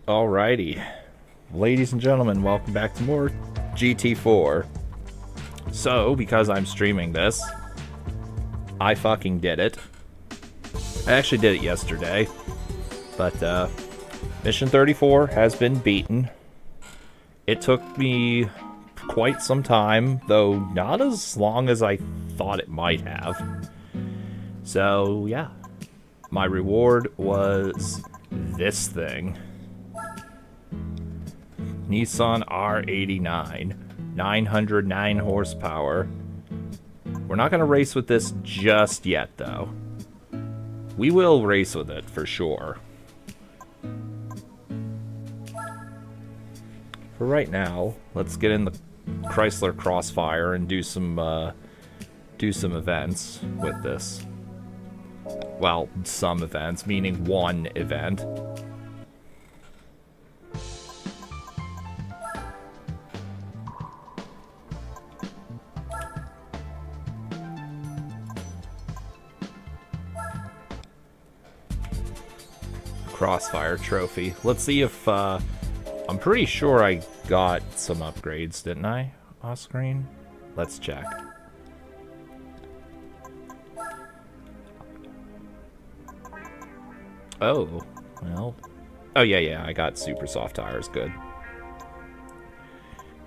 Alrighty. Ladies and gentlemen, welcome back to more GT4. So, because I'm streaming this, I fucking did it. I actually did it yesterday, but Mission 34 has been beaten. It took me quite some time, though not as long as I thought it might have. So, yeah. My reward was this thing. Nissan R89, 909 horsepower. We're not going to race with this just yet, though. We will race with it, for sure. For right now, let's get in the Chrysler Crossfire and do some events with this. Well, some events, meaning one event. Crossfire trophy. Let's see if, I'm pretty sure I got some upgrades, didn't I? Off screen? Let's check. Oh, well. Oh, yeah, I got super soft tires, good.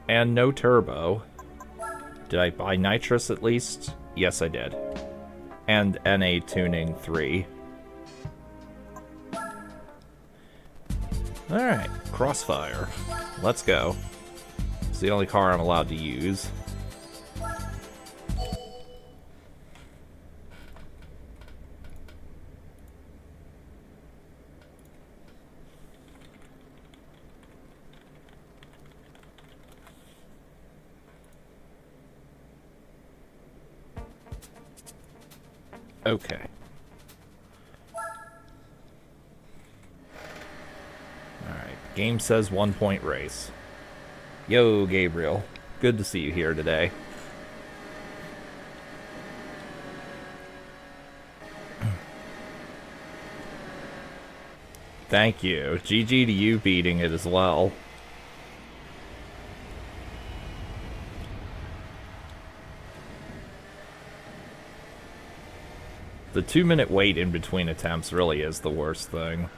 And no turbo. Did I buy nitrous at least? Yes, I did. And NA tuning 3. Alright, Crossfire. Let's go. It's the only car I'm allowed to use. Okay. Alright, game says 1 point race. Yo, Gabriel. Good to see you here today. Thank you. GG to you beating it as well. The 2-minute wait in between attempts really is the worst thing.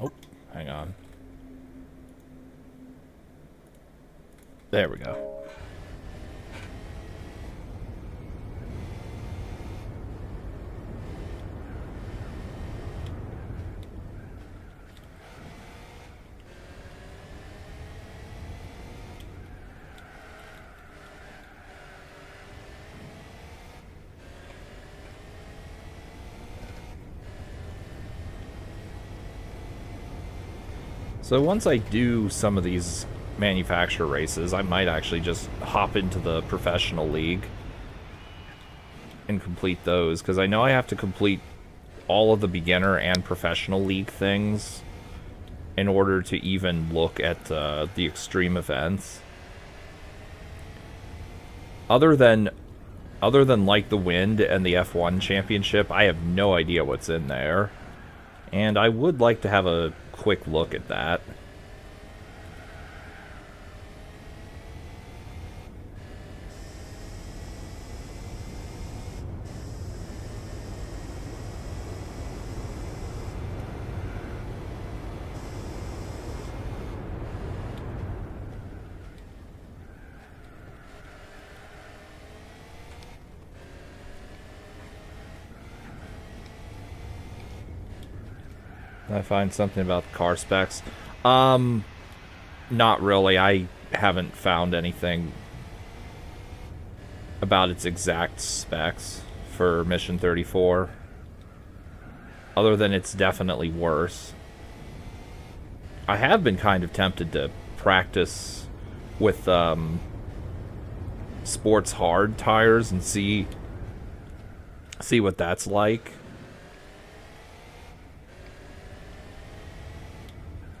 Oh, hang on. There we go. So once I do some of these manufacturer races, I might actually just hop into the professional league and complete those, because I know I have to complete all of the beginner and professional league things in order to even look at the extreme events. Other than Like the Wind and the F1 Championship, I have no idea what's in there. And I would like to have a quick look at that. I find something about the car specs. Not really. I haven't found anything about its exact specs for Mission 34. Other than it's definitely worse. I have been kind of tempted to practice with sports hard tires and see what that's like.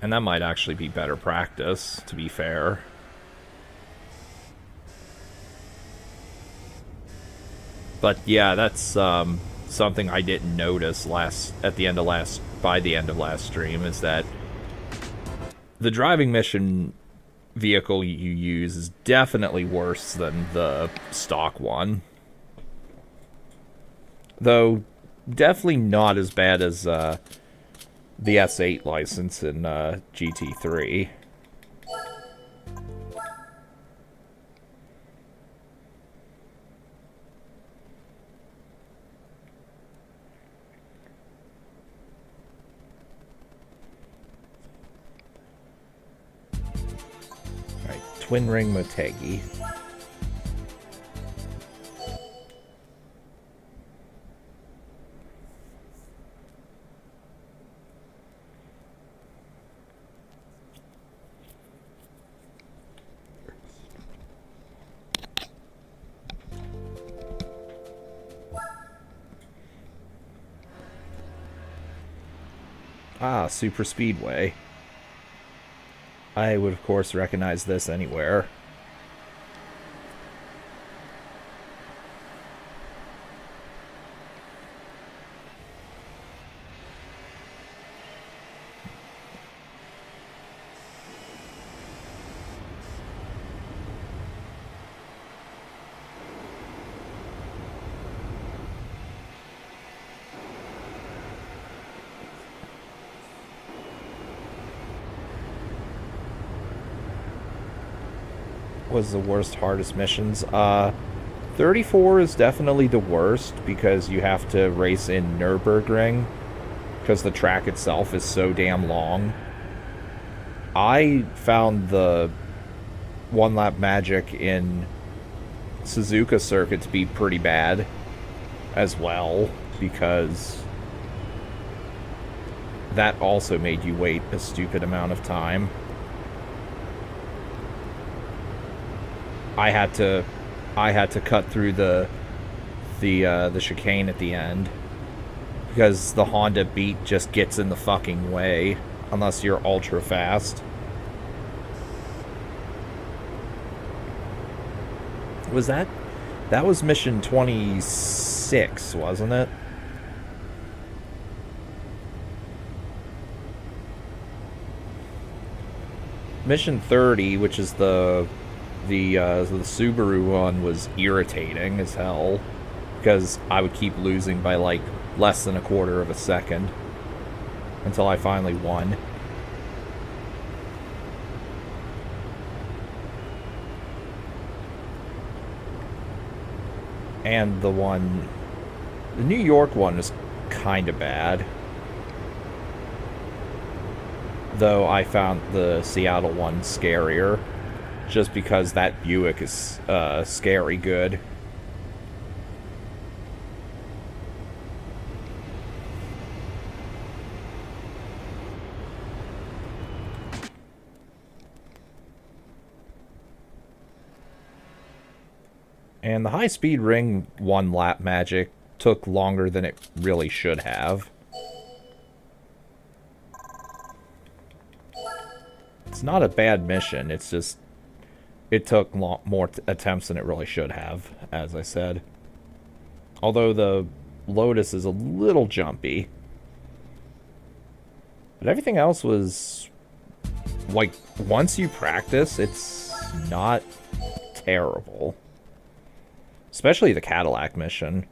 And that might actually be better practice, to be fair. But yeah, that's something I didn't notice by the end of last stream, is that the driving mission vehicle you use is definitely worse than the stock one. Though definitely not as bad as the S8 license in GT3. Alright, Twin Ring Motegi. Ah, Super Speedway. I would, of course, recognize this anywhere. Was the worst, hardest missions? 34 is definitely the worst because you have to race in Nürburgring because the track itself is so damn long. I found the one lap magic in Suzuka Circuit to be pretty bad as well, because that also made you wait a stupid amount of time. I had to cut through the chicane at the end because the Honda Beat just gets in the fucking way unless you're ultra fast. Was that was mission 26, wasn't it? Mission 30, which is the Subaru one, was irritating as hell because I would keep losing by like less than a quarter of a second until I finally won. And the New York one is kind of bad. Though I found the Seattle one scarier, just because that Buick is scary good. And the high-speed ring one-lap magic took longer than it really should have. It's not a bad mission, it's just it took more attempts than it really should have, as I said. Although the Lotus is a little jumpy. But everything else was, like, once you practice, it's not terrible. Especially the Cadillac mission.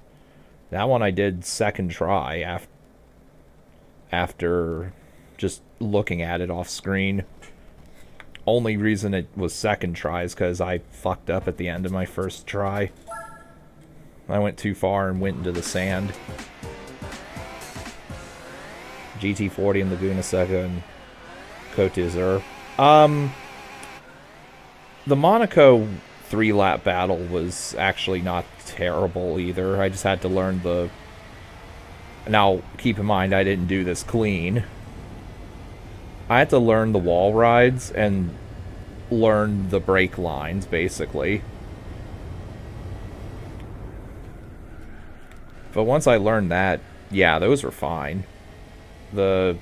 That one I did second try after just looking at it off screen. Only reason it was second try is because I fucked up at the end of my first try. I went too far and went into the sand. GT40 in Laguna Seca and Côte d'Azur. The Monaco 3-lap battle was actually not terrible either. I just had to learn the... Now, keep in mind, I didn't do this clean. I had to learn the wall rides and learn the brake lines, basically. But once I learned that, yeah, those were fine. The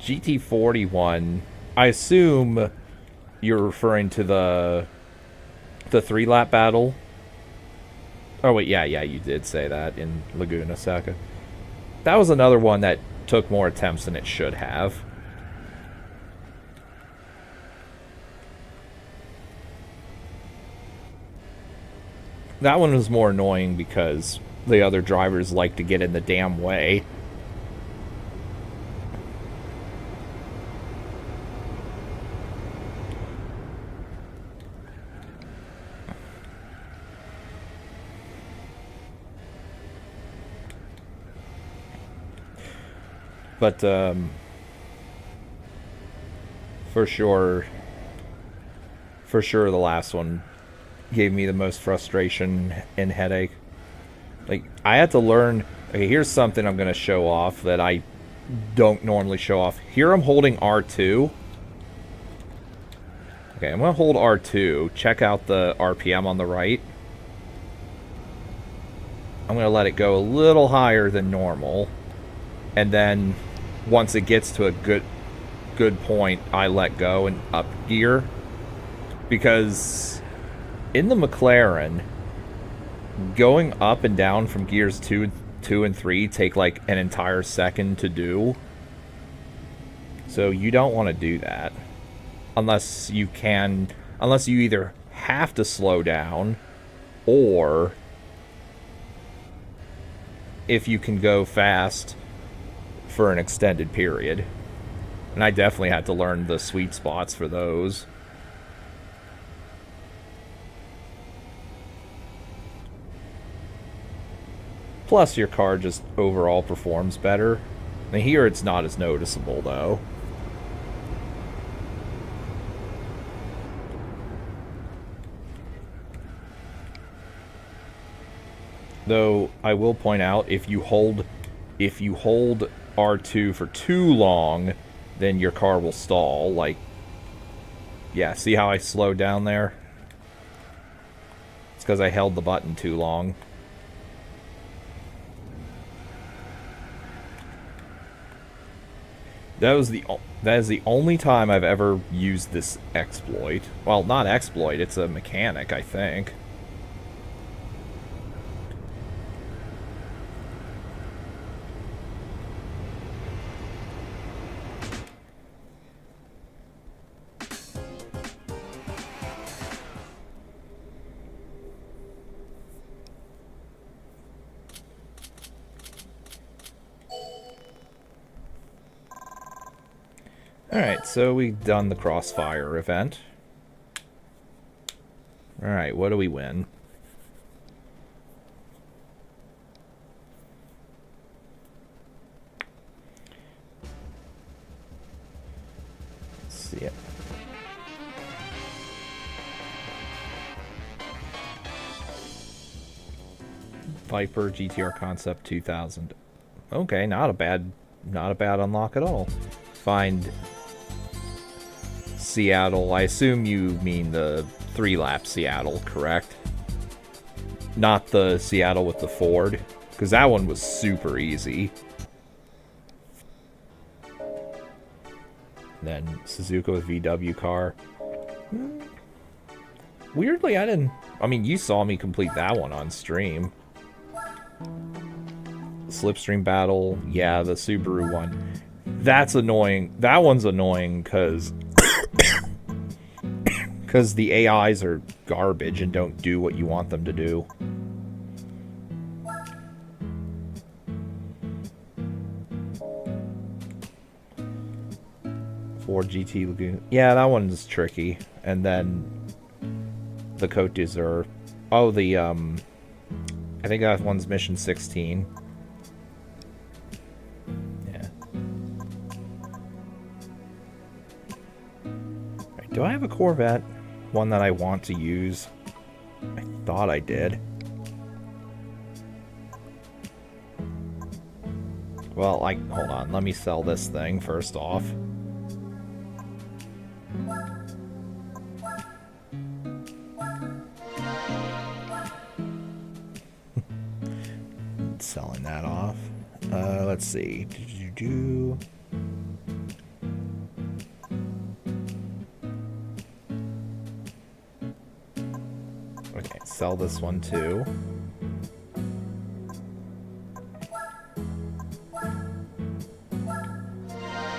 GT40 one, I assume you're referring to the 3-lap battle. Oh, wait, yeah, you did say that in Laguna Seca. That was another one that took more attempts than it should have. That one was more annoying because the other drivers like to get in the damn way. But, for sure, the last one gave me the most frustration and headache. Like, I had to learn... Okay, here's something I'm going to show off that I don't normally show off. Here I'm holding R2. Okay, I'm going to hold R2. Check out the RPM on the right. I'm going to let it go a little higher than normal. And then, once it gets to a good point, I let go and up gear. Because in the McLaren, going up and down from gears 2 and 3 take like an entire second to do. So you don't want to do that. Unless you either have to slow down, or if you can go fast for an extended period. And I definitely had to learn the sweet spots for those. Plus, your car just overall performs better. And here it's not as noticeable, though. Though, I will point out, if you hold R2 for too long, then your car will stall. Like, yeah, see how I slowed down there? It's because I held the button too long. That is the only time I've ever used this exploit. Well, not exploit, it's a mechanic, I think. Alright, so we've done the Crossfire event. Alright, what do we win? Let's see it. Viper GTR Concept 2000. Okay, not a bad unlock at all. Find Seattle. I assume you mean the 3-lap Seattle, correct? Not the Seattle with the Ford, because that one was super easy. Then Suzuka with VW car. Weirdly, I mean, you saw me complete that one on stream. Slipstream battle, yeah, the Subaru one. That's annoying. That one's annoying because the AIs are garbage and don't do what you want them to do. Ford GT Lagoon. Yeah, that one's tricky. And then the Côte d'Azur. Oh, the I think that one's mission 16. Yeah. Do I have a Corvette? One that I want to use? I thought I did. Well, hold on. Let me sell this thing first off. Selling that off. Let's see. Okay, sell this one too.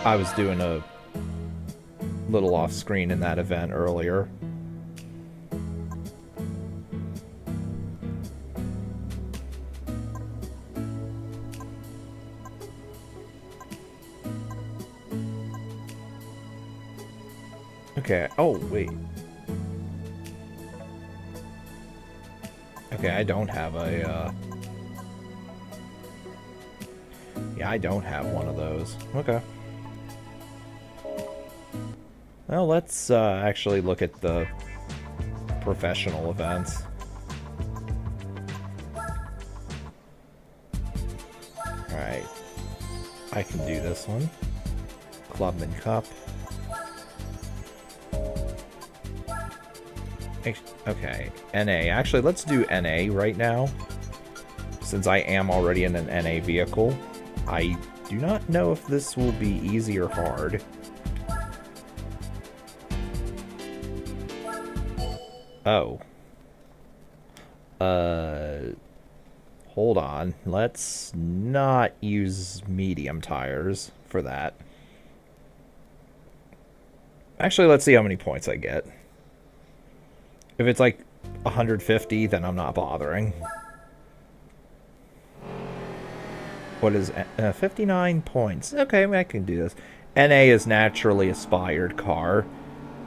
I was doing a little off screen in that event earlier. Okay, oh, wait. Okay, I don't have a, yeah, I don't have one of those. Okay. Well, let's actually look at the professional events. Alright. I can do this one. Clubman Cup. Okay, NA. Actually, let's do NA right now. Since I am already in an NA vehicle. I do not know if this will be easy or hard. Oh. Hold on. Let's not use medium tires for that. Actually, let's see how many points I get. If it's like 150, then I'm not bothering. What is 59 points? Okay, I can do this. NA is naturally aspired car,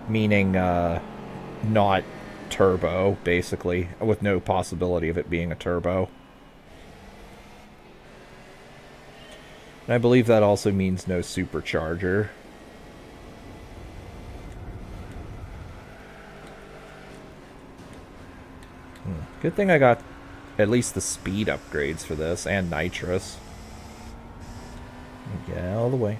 meaning not turbo, basically, with no possibility of it being a turbo. And I believe that also means no supercharger. Good thing I got at least the speed upgrades for this, and nitrous. Get out of the way.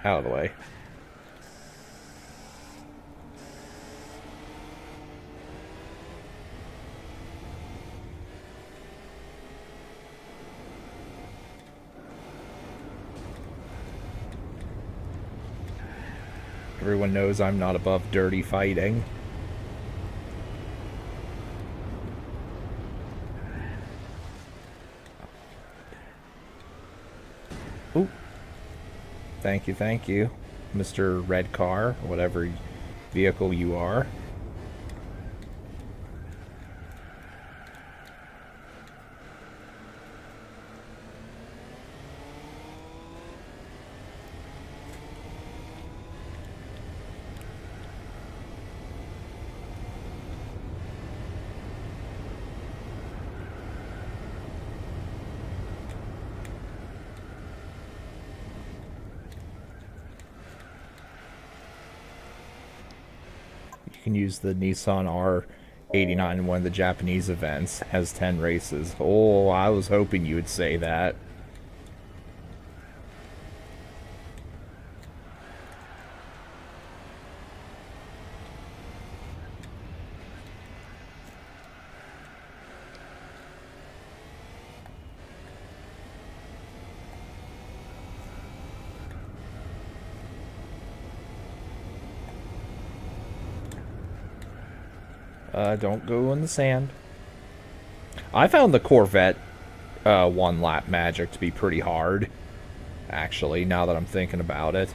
Out of the way. Everyone knows I'm not above dirty fighting. Ooh. Thank you, Mr. Red Car, whatever vehicle you are. You can use the Nissan R89 in one of the Japanese events. Has 10 races. Oh, I was hoping you would say that. Don't go in the sand. I found the Corvette one lap magic to be pretty hard, actually, now that I'm thinking about it.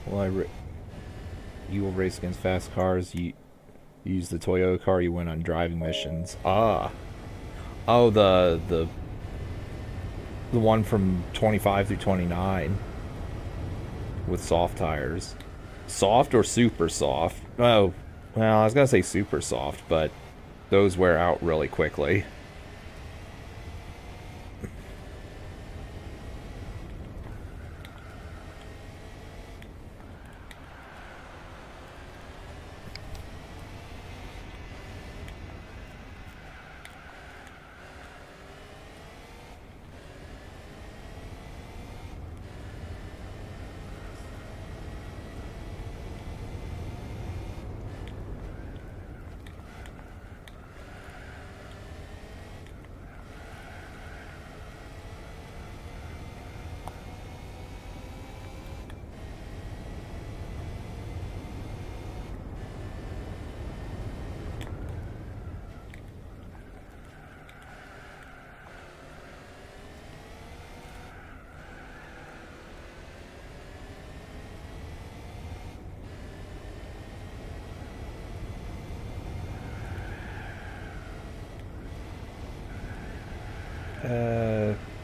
Well, you will race against fast cars. You use the Toyota car. You win on driving missions. Ah, oh, the one from 25 through 29 with soft tires. Soft or super soft? Oh, well, I was gonna say super soft, but those wear out really quickly.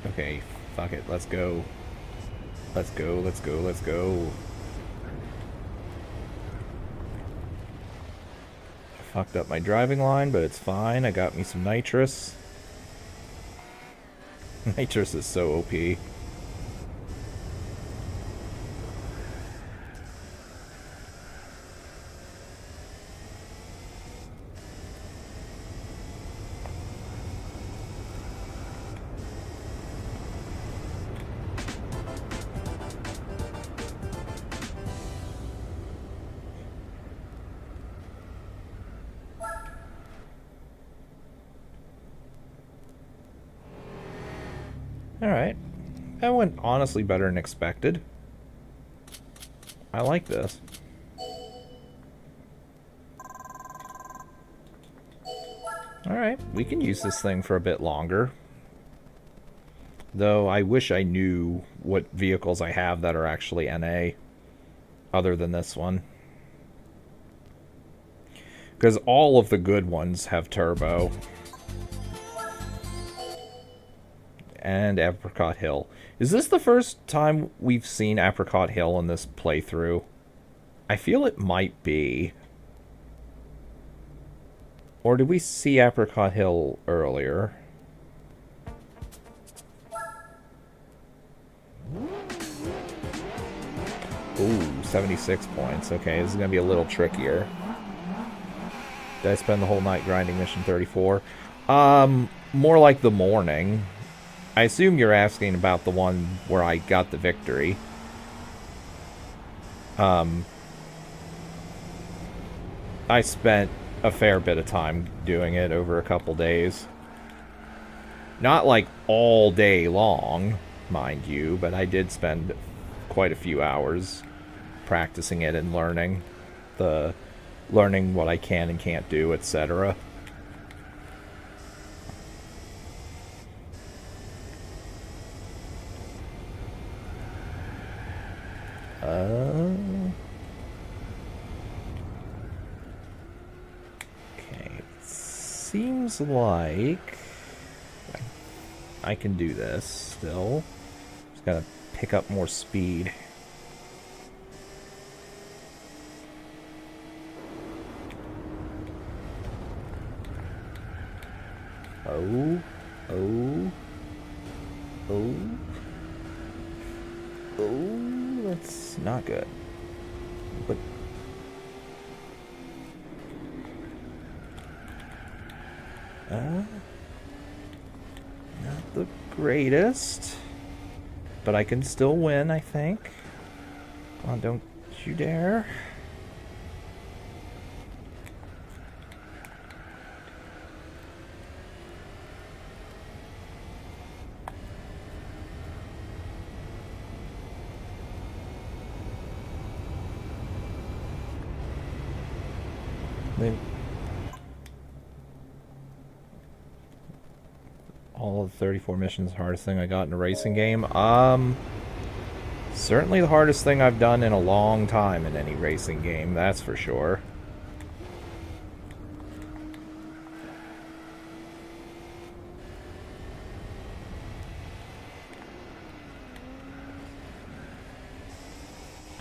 Okay, fuck it, let's go. Let's go, let's go, let's go. I fucked up my driving line, but it's fine. I got me some nitrous. Nitrous is so OP. Alright. That went honestly better than expected. I like this. Alright, we can use this thing for a bit longer. Though I wish I knew what vehicles I have that are actually NA, other than this one. Because all of the good ones have turbo. And Apricot Hill. Is this the first time we've seen Apricot Hill in this playthrough? I feel it might be. Or did we see Apricot Hill earlier? Ooh, 76 points. Okay, this is going to be a little trickier. Did I spend the whole night grinding mission 34? More like the morning. I assume you're asking about the one where I got the victory. I spent a fair bit of time doing it over a couple days. Not like all day long, mind you, but I did spend quite a few hours practicing it and learning what I can and can't do, etc. Okay, it seems like I can do this still. Just gotta pick up more speed. Oh. Oh. Oh. Oh, that's not good. But not the greatest. But I can still win, I think. Come on, don't you dare. All of the 34 missions, the hardest thing I got in a racing game. Certainly the hardest thing I've done in a long time in any racing game, that's for sure.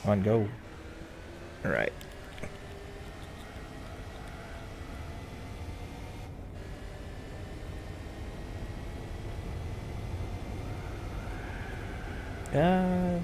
Come on, go. Alright. Uh...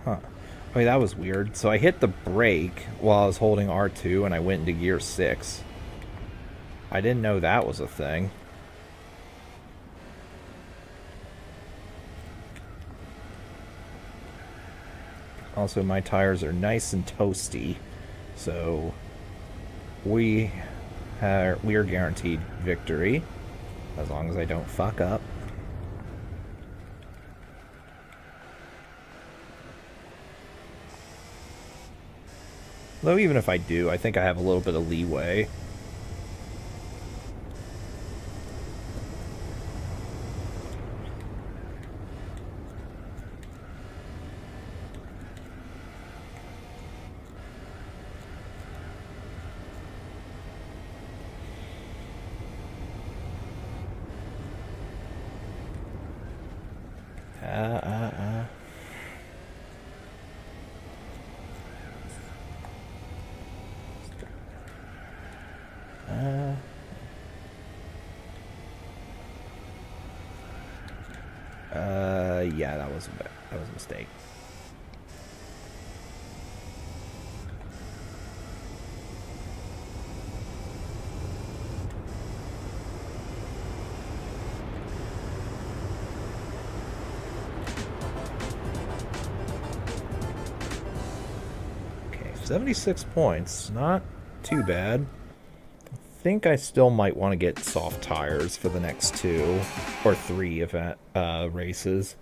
Huh. Wait, that was weird. So I hit the brake while I was holding R2 and I went into gear 6. I didn't know that was a thing. Also, my tires are nice and toasty, so we are guaranteed victory as long as I don't fuck up. Though even if I do, I think I have a little bit of leeway. Yeah, that was a mistake. Okay, 76 points, not too bad. I think I still might want to get soft tires for the next 2 or 3 event races.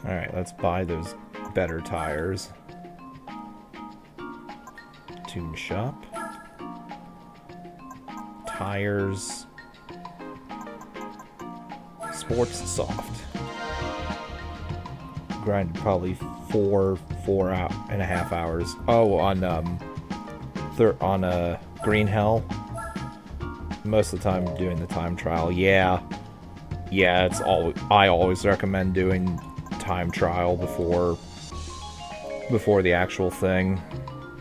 Alright, let's buy those better tires. Tune shop. Tires. sports soft. Grinded probably four and a half hours. Oh, on Green Hell. Most of the time doing the time trial. Yeah, it's I always recommend doing time trial before the actual thing,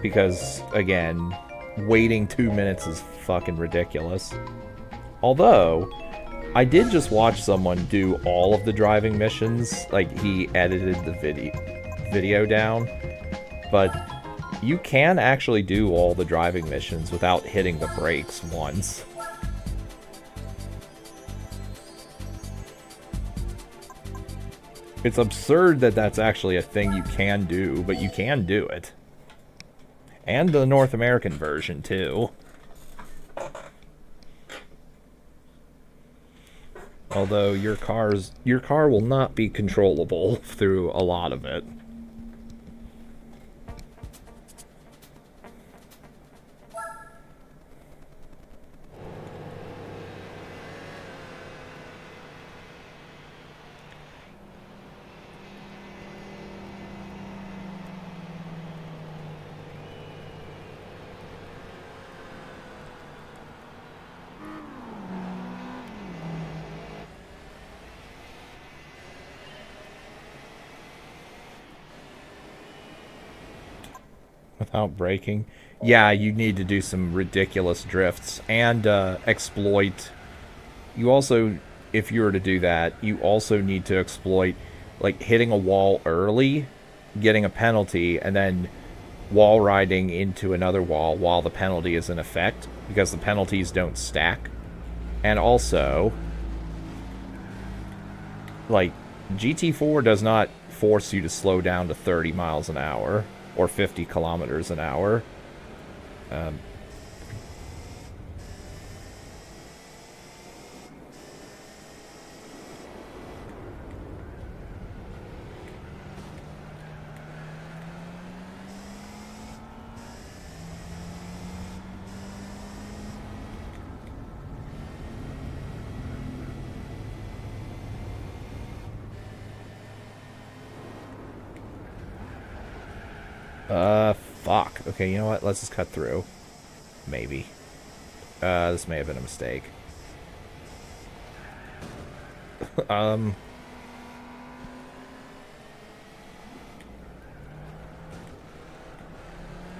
because again, waiting 2 minutes is fucking ridiculous. Although I did just watch someone do all of the driving missions, like he edited the video down, but you can actually do all the driving missions without hitting the brakes once. It's absurd that that's actually a thing you can do, but you can do it. And the North American version, too. Although your car will not be controllable through a lot of it. Without braking. Yeah, you need to do some ridiculous drifts and exploit. You also, if you were to do that, you also need to exploit, like, hitting a wall early, getting a penalty, and then wall riding into another wall while the penalty is in effect, because the penalties don't stack. And also, like, GT4 does not force you to slow down to 30 miles an hour. Or 50 kilometers an hour. Come fuck. Okay, you know what? Let's just cut through. Maybe. This may have been a mistake.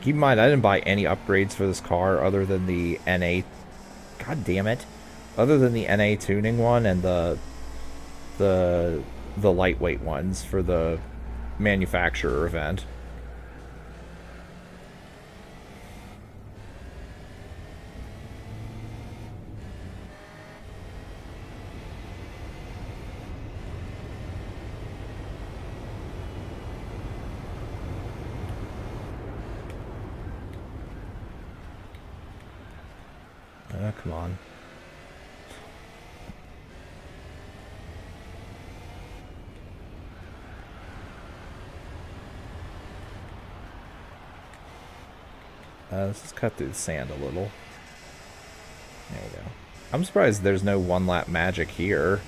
Keep in mind, I didn't buy any upgrades for this car other than the NA... God damn it. Other than the NA tuning one and the lightweight ones for the manufacturer event. Come on. Let's just cut through the sand a little. There we go. I'm surprised there's no one-lap magic here.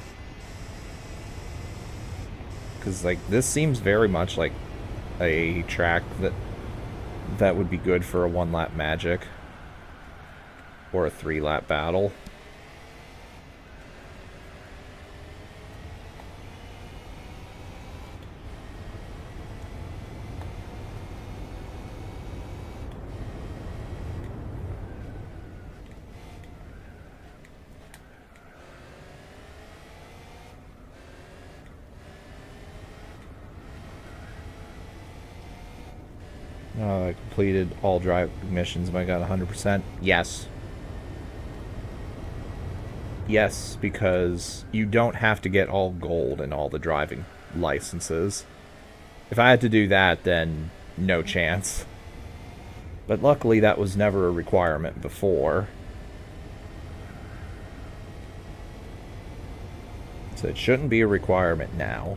Because, like, this seems very much like a track that would be good for a one-lap magic. Or a 3-lap battle. I completed all drive missions. Have I got 100%? Yes. Yes, because you don't have to get all gold in all the driving licenses. If I had to do that, then no chance. But luckily that was never a requirement before. So it shouldn't be a requirement now.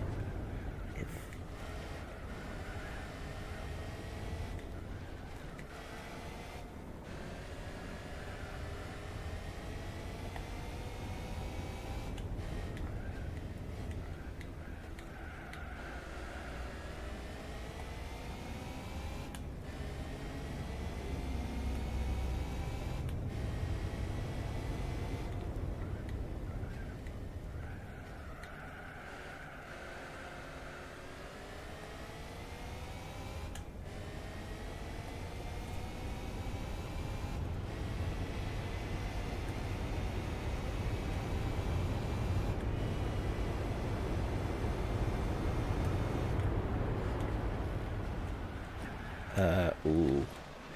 Ooh.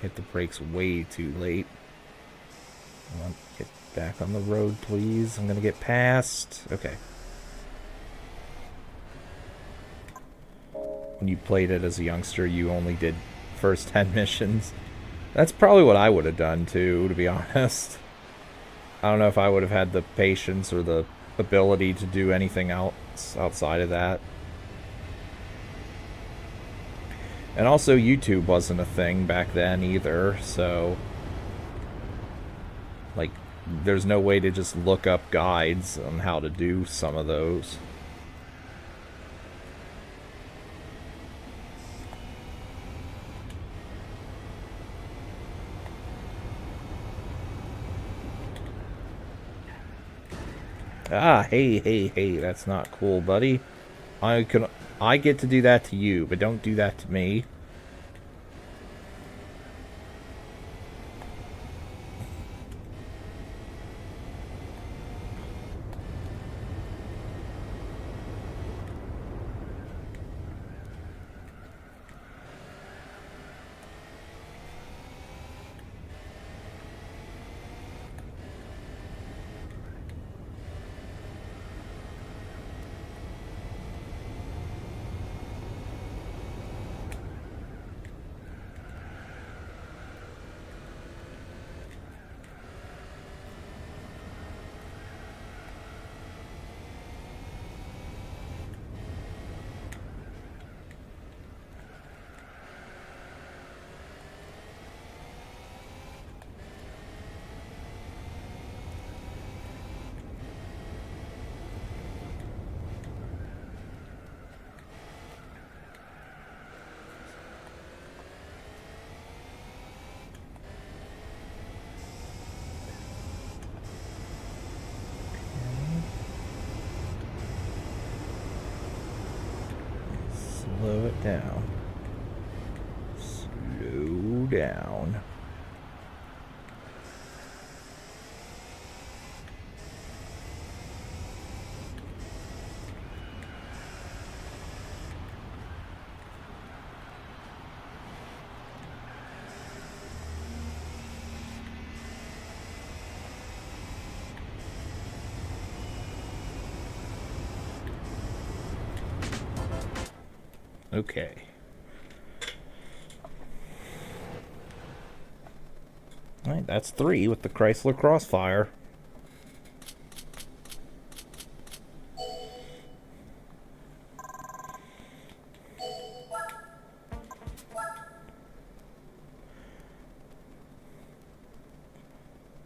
Hit the brakes way too late. Come on, get back on the road, please. I'm gonna get past. Okay. When you played it as a youngster, you only did first 10 missions. That's probably what I would have done, too, to be honest. I don't know if I would have had the patience or the ability to do anything else outside of that. And also, YouTube wasn't a thing back then either, so... like, there's no way to just look up guides on how to do some of those. Ah, hey, that's not cool, buddy. I get to do that to you, but don't do that to me. Slow it down. Slow down. Okay. Alright, that's 3 with the Chrysler Crossfire.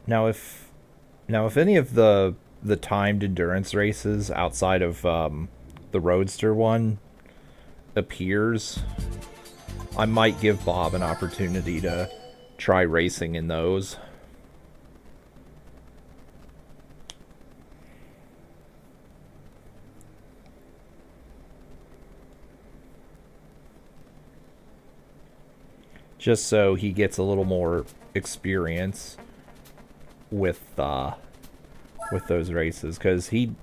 Now if any of the timed endurance races outside of the Roadster one appears, I might give Bob an opportunity to try racing in those. Just so he gets a little more experience with those races, because he,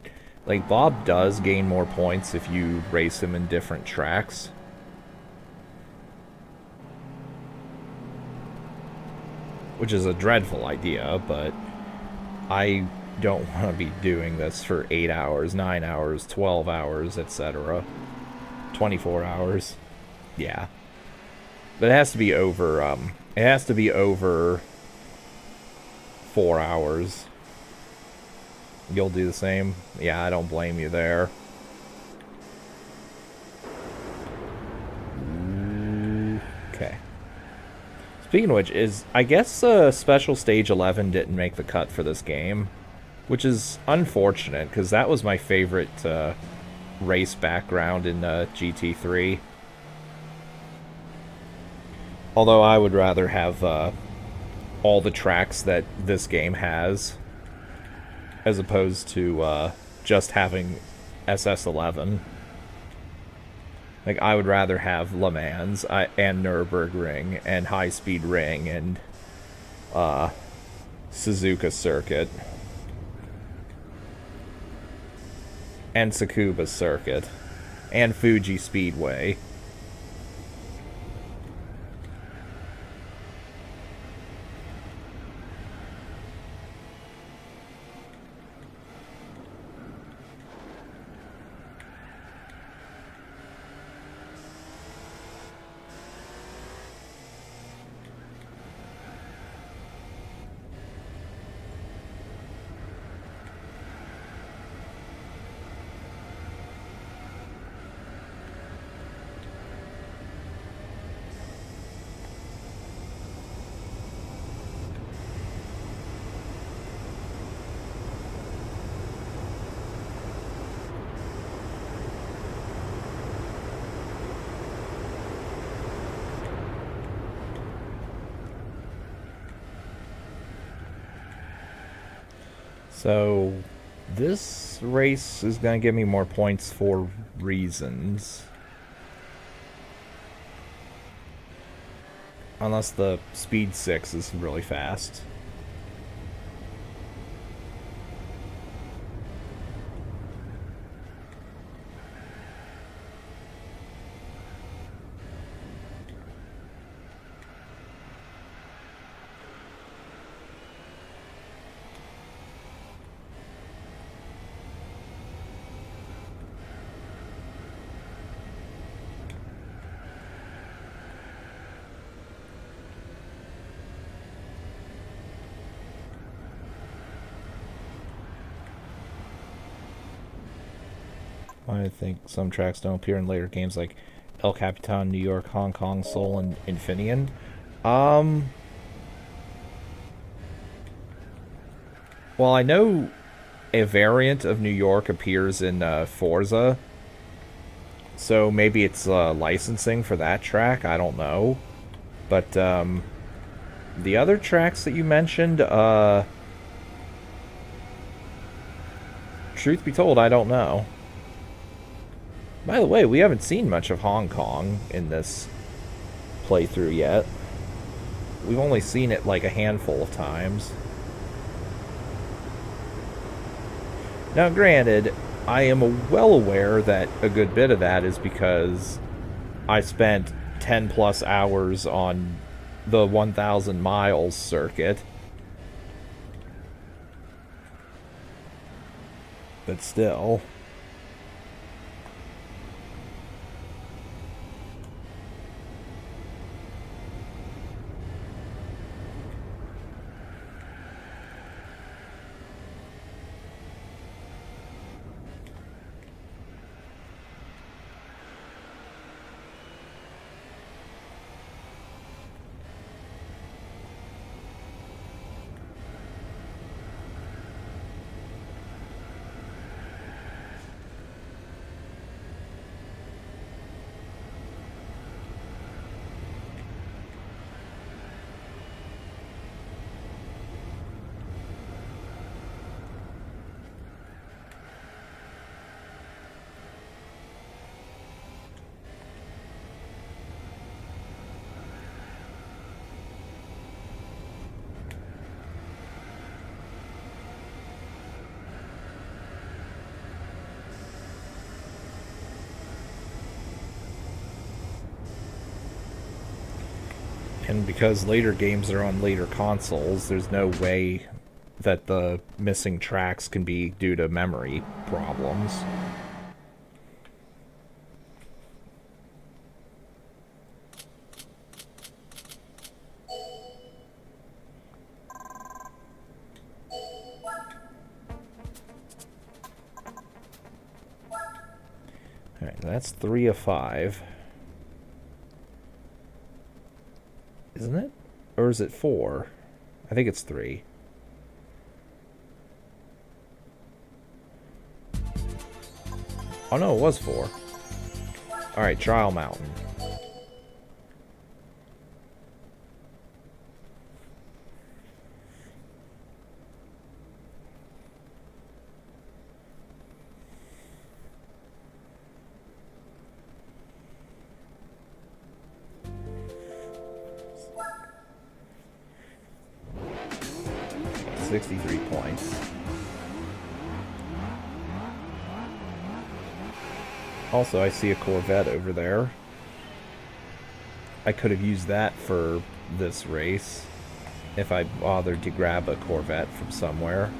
like, Bob does gain more points if you race him in different tracks. Which is a dreadful idea, but I don't want to be doing this for 8 hours, 9 hours, 12 hours, etc. 24 hours. Yeah. But it has to be over 4 hours. You'll do the same? Yeah, I don't blame you there. Okay. Speaking of which, I guess Special Stage 11 didn't make the cut for this game, which is unfortunate, because that was my favorite race background in GT3. Although I would rather have all the tracks that this game has, as opposed to just having SS11. Like, I would rather have Le Mans and Nürburgring and High Speed Ring and Suzuka Circuit and Tsukuba Circuit and Fuji Speedway. So, this race is going to give me more points for reasons. Unless the speed 6 is really fast. I think some tracks don't appear in later games like El Capitan, New York, Hong Kong, Seoul, and Infineon. Well, I know a variant of New York appears in Forza, so maybe it's licensing for that track. I don't know, but the other tracks that you mentioned, truth be told, I don't know. By the way, we haven't seen much of Hong Kong in this playthrough yet. We've only seen it like a handful of times. Now, granted, I am well aware that a good bit of that is because I spent 10 plus hours on the 1,000 miles circuit. But still. And because later games are on later consoles, there's no way that the missing tracks can be due to memory problems. Alright, that's 3 of 5. Isn't it? Or is it 4? I think it's 3. Oh no, it was 4. Alright, Trial Mountain. $63 points. Also, I see a Corvette over there. I could have used that for this race if I bothered to grab a Corvette from somewhere.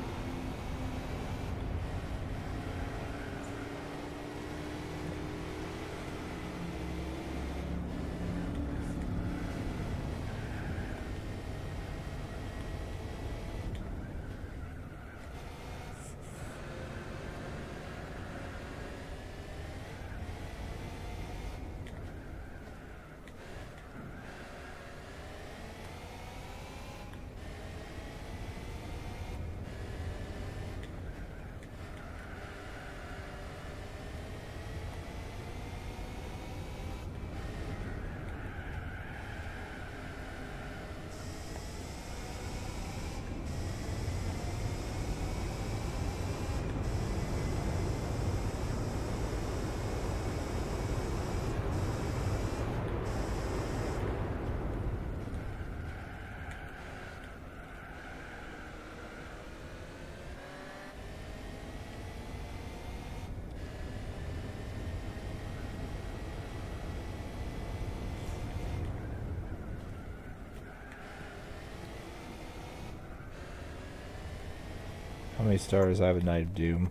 many stars? I have a Night of Doom.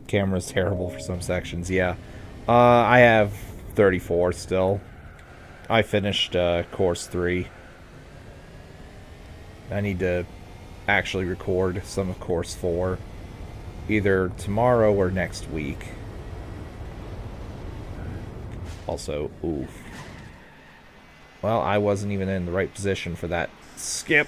Camera's terrible for some sections, yeah. I have 34 still. I finished course 3. I need to actually record some of course 4. Either tomorrow or next week. Also, oof. Well, I wasn't even in the right position for that skip.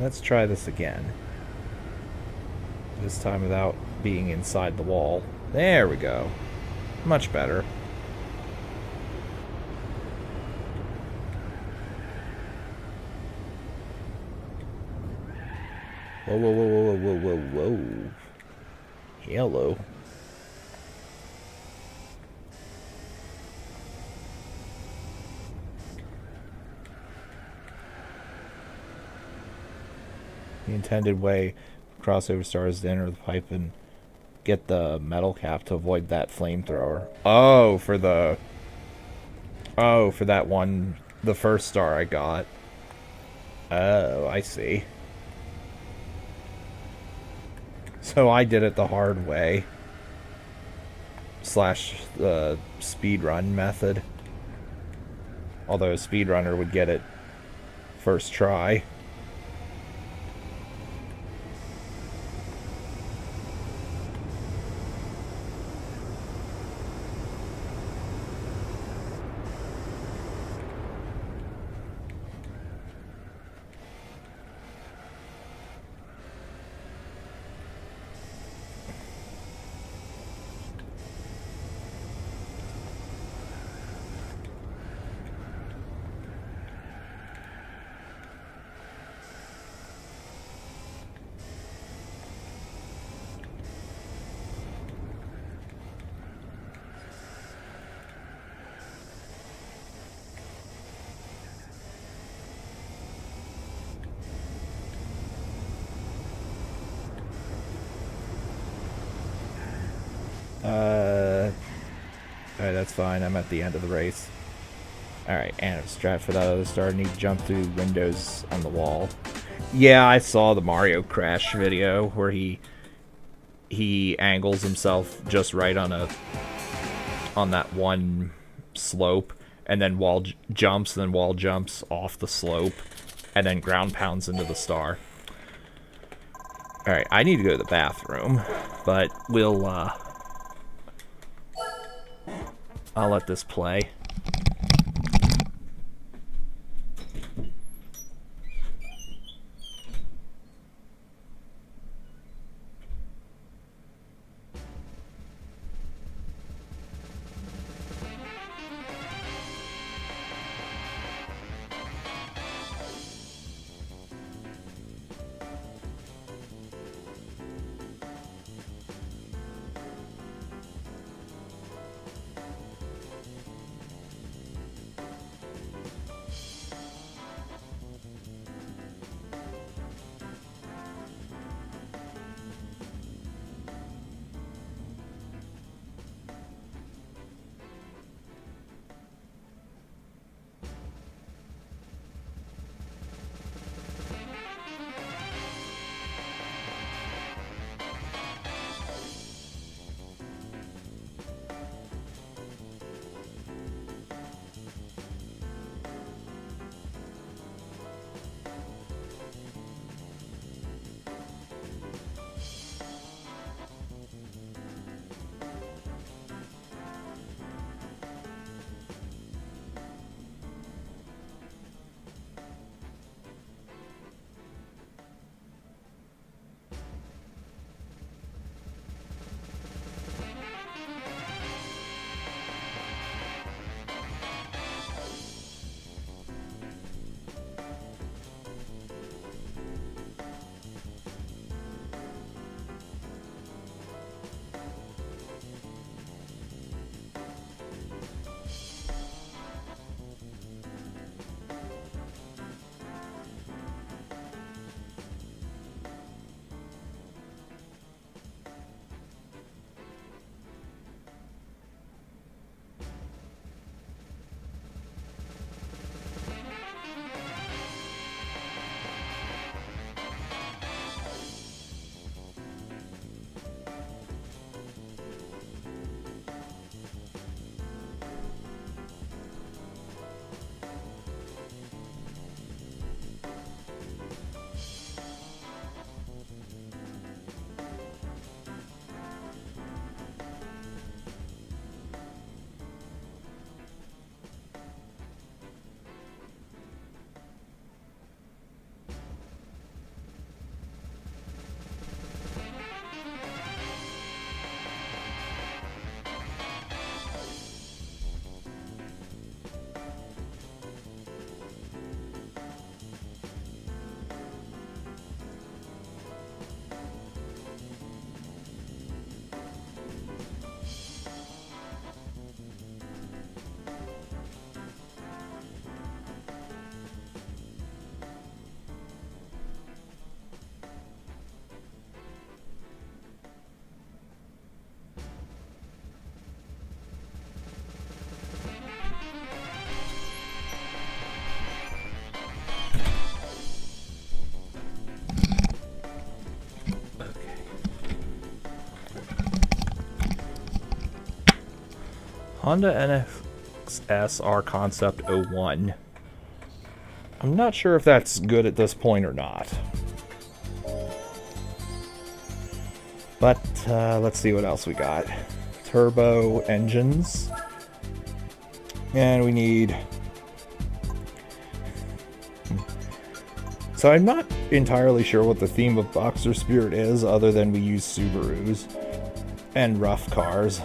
Let's try this again. This time without being inside the wall. There we go. Much better. Whoa, whoa, whoa, whoa, whoa, whoa, whoa. Hello. The intended way crossover stars is to enter the pipe and get the metal cap to avoid that flamethrower. Oh, for that one, the first star I got. Oh, I see. So I did it the hard way. / speedrun method. Although a speedrunner would get it first try. Alright, that's fine. I'm at the end of the race. Alright, and strat for that other star. Need to jump through windows on the wall. Yeah, I saw the Mario Crash video where he angles himself just right on that one slope, and then wall jumps, and then wall jumps off the slope, and then ground pounds into the star. Alright, I need to go to the bathroom, but I'll let this play. Honda NSR Concept 01. I'm not sure if that's good at this point or not. But let's see what else we got. Turbo engines. And we need... So I'm not entirely sure what the theme of Boxer Spirit is, other than we use Subarus and rough cars.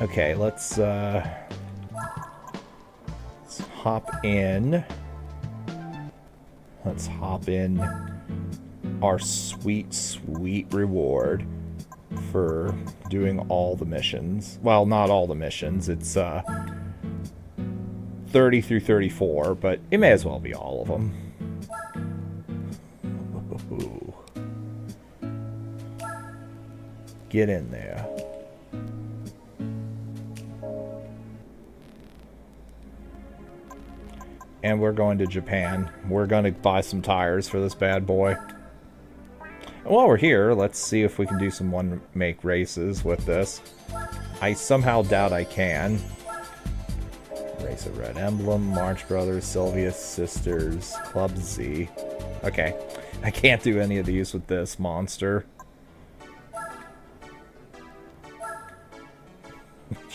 Okay, let's hop in. Let's hop in our sweet, sweet reward for doing all the missions. Well, not all the missions. It's 30 through 34, but it may as well be all of them. Get in there. And we're going to Japan. We're going to buy some tires for this bad boy. And while we're here, let's see if we can do some one-make races with this. I somehow doubt I can. Race of Red Emblem, March Brothers, Sylvia Sisters, Club Z. Okay. I can't do any of these with this monster.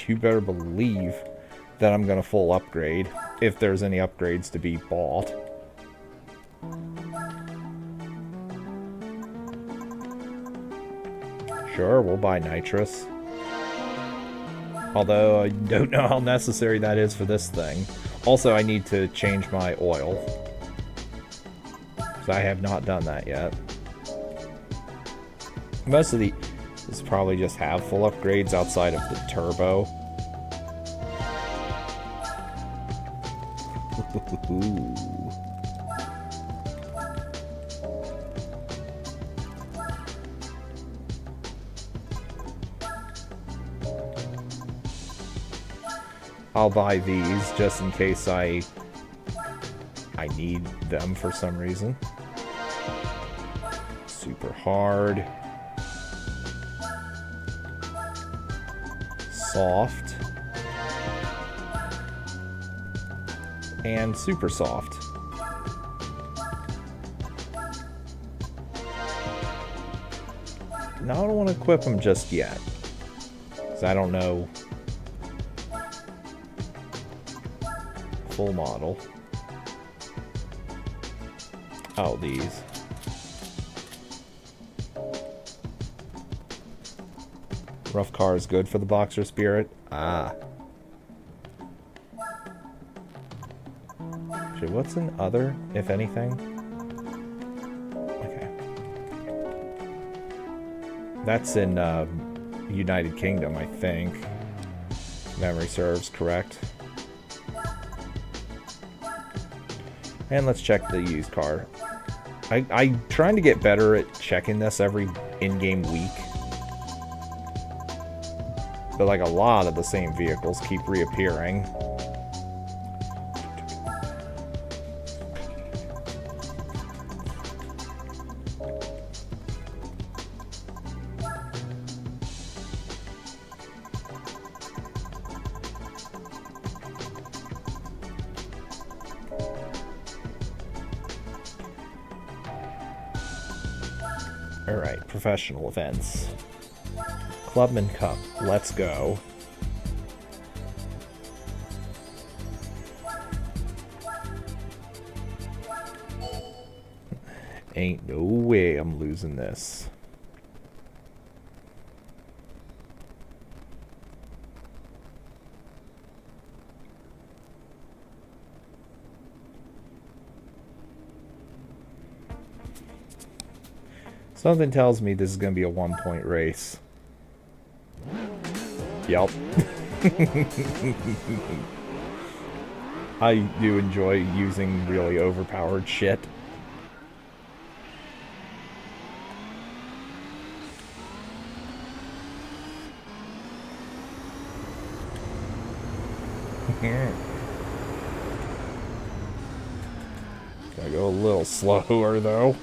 You better believe that I'm going to full upgrade, if there's any upgrades to be bought. Sure, we'll buy nitrous. Although I don't know how necessary that is for this thing. Also, I need to change my oil. So I have not done that yet. Most of these probably just have full upgrades outside of the turbo. I'll buy these just in case I need them for some reason. Super hard. Soft. And super soft. Now I don't want to equip them just yet, because I don't know. Full model. Oh, these. Rough car is good for the Boxer Spirit. Ah. Actually, what's an other, if anything? Okay. That's in United Kingdom, I think. Memory serves correct. And let's check the used car. I'm trying to get better at checking this every in-game week. But like a lot of the same vehicles keep reappearing. Alright, professional events. Clubman Cup, let's go. Ain't no way I'm losing this. Something tells me this is going to be a one-point race. Yep. I do enjoy using really overpowered shit. Gotta go a little slower, though.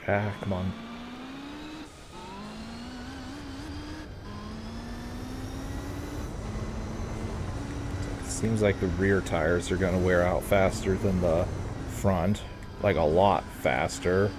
Ah, come on. Seems like the rear tires are gonna wear out faster than the front. Like, a lot faster.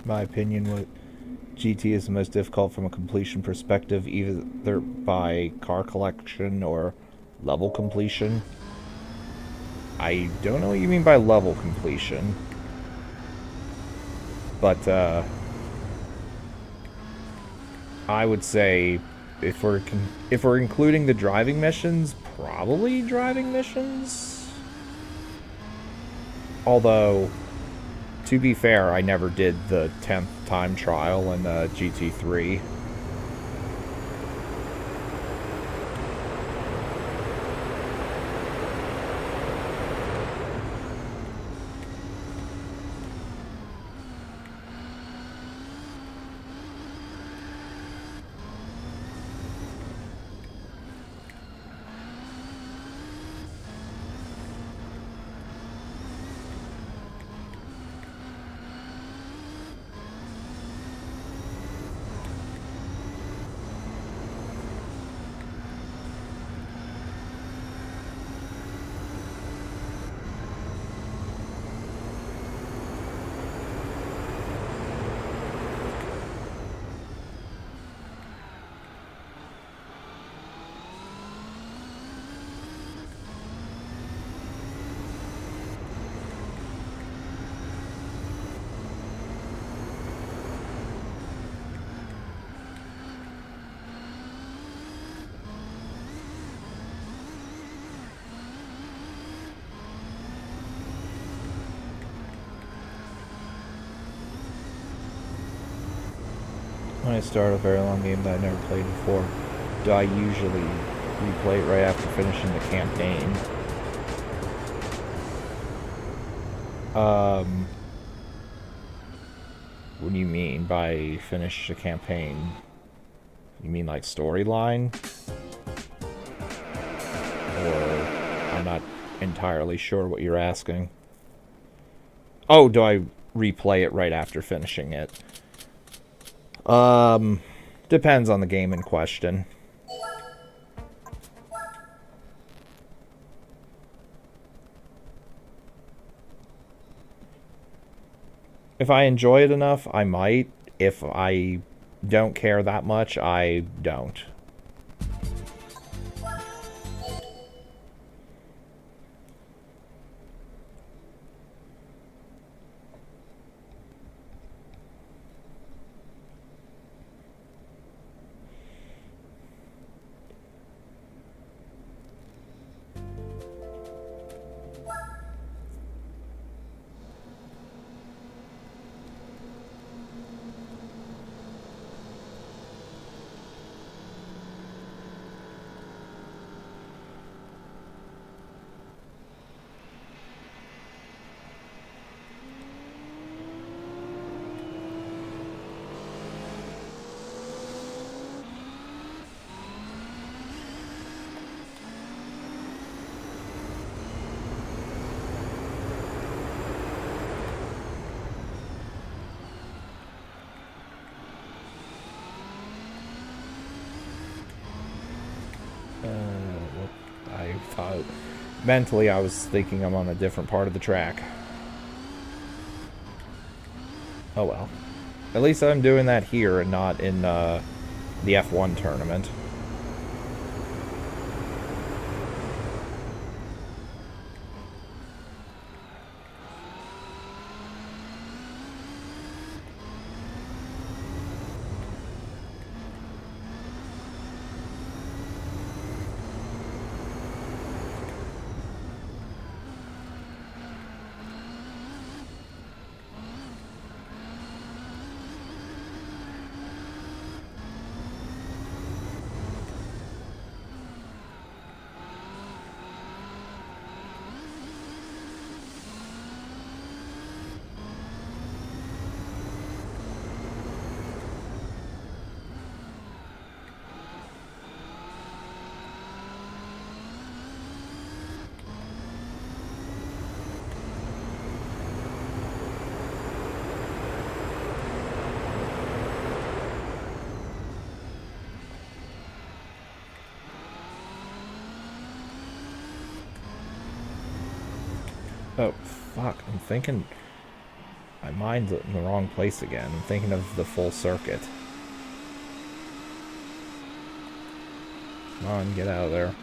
My opinion, what GT is the most difficult from a completion perspective, either by car collection or level completion. I don't know what you mean by level completion, but I would say if we're including the driving missions, probably driving missions. Although, to be fair, I never did the 10th time trial in GT3. When I start a very long game that I never played before, do I usually replay it right after finishing the campaign? What do you mean by finish a campaign? You mean like storyline? Or I'm not entirely sure what you're asking. Oh, do I replay it right after finishing it? Depends on the game in question. If I enjoy it enough, I might. If I don't care that much, I don't. I thought... Mentally, I was thinking I'm on a different part of the track. Oh well. At least I'm doing that here and not in the F1 tournament. Oh, fuck. I'm thinking... My mind's in the wrong place again. I'm thinking of the full circuit. Come on, get out of there.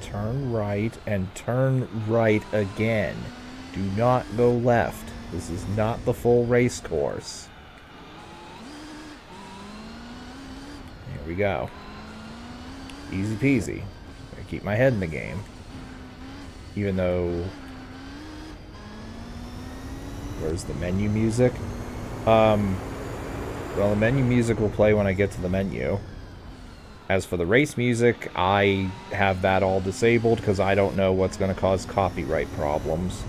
Turn right and turn right again. Do not go left. This is not the full race course. Here we go. Easy peasy. I keep my head in the game. Even though... Where's the menu music? Well, the menu music will play when I get to the menu. As for the race music, I have that all disabled because I don't know what's going to cause copyright problems.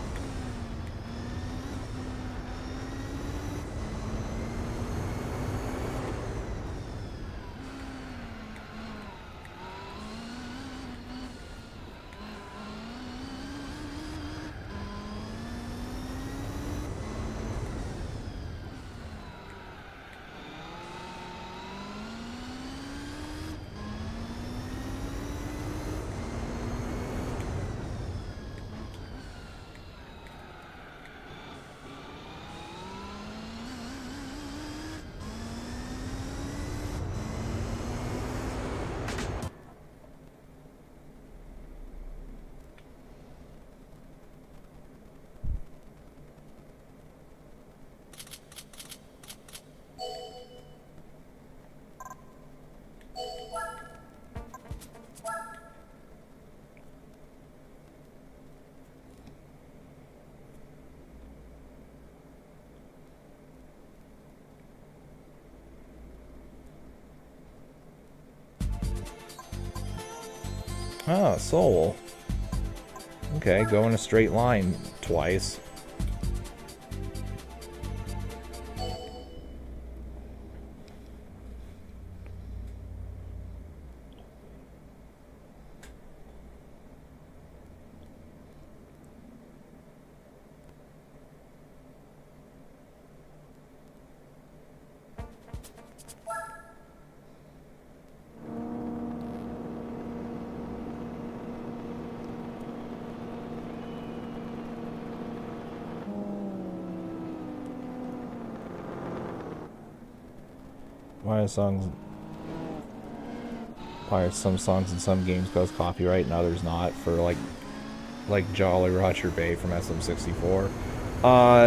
Ah, soul. Okay, go in a straight line twice. Why are songs... Why are some songs in some games cause copyright and others not? For, like Jolly Roger Bay from SM64.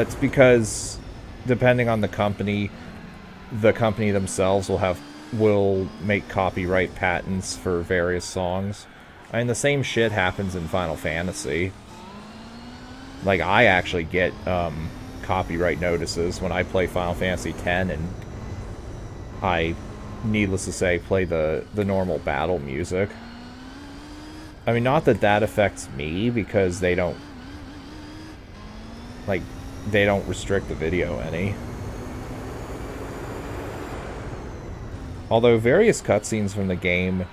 It's because, depending on the company themselves will make copyright patents for various songs. I mean, the same shit happens in Final Fantasy. Like, I actually get copyright notices when I play Final Fantasy X, and I, needless to say, play the normal battle music. I mean, not that that affects me, because they don't restrict the video any. Although various cutscenes from the game,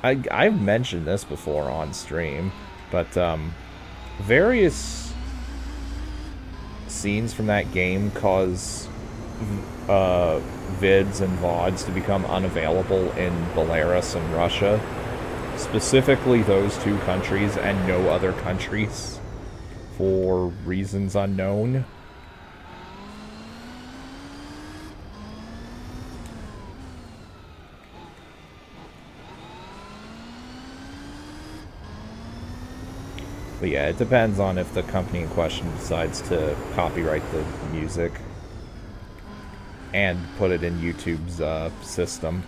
I've mentioned this before on stream, but various scenes from that game cause vids and VODs to become unavailable in Belarus and Russia. Specifically those two countries and no other countries for reasons unknown. But yeah, it depends on if the company in question decides to copyright the music and put it in YouTube's system.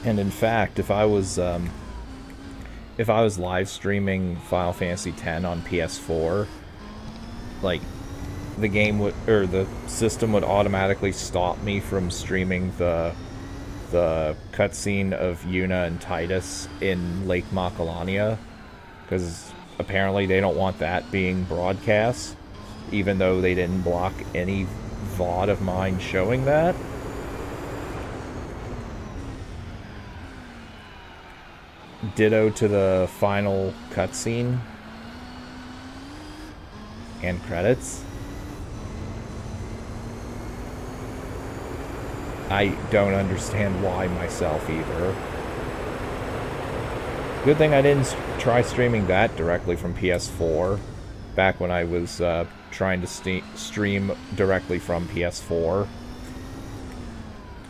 And in fact, if I was live streaming Final Fantasy X on PS4, like, the game would, or the system would automatically stop me from streaming the cutscene of Yuna and Titus in Lake Macalania, because apparently they don't want that being broadcast, even though they didn't block any VOD of mine showing that. Ditto to the final cutscene and credits. I don't understand why myself either. Good thing I didn't try streaming that directly from PS4 back when I was trying to stream directly from PS4.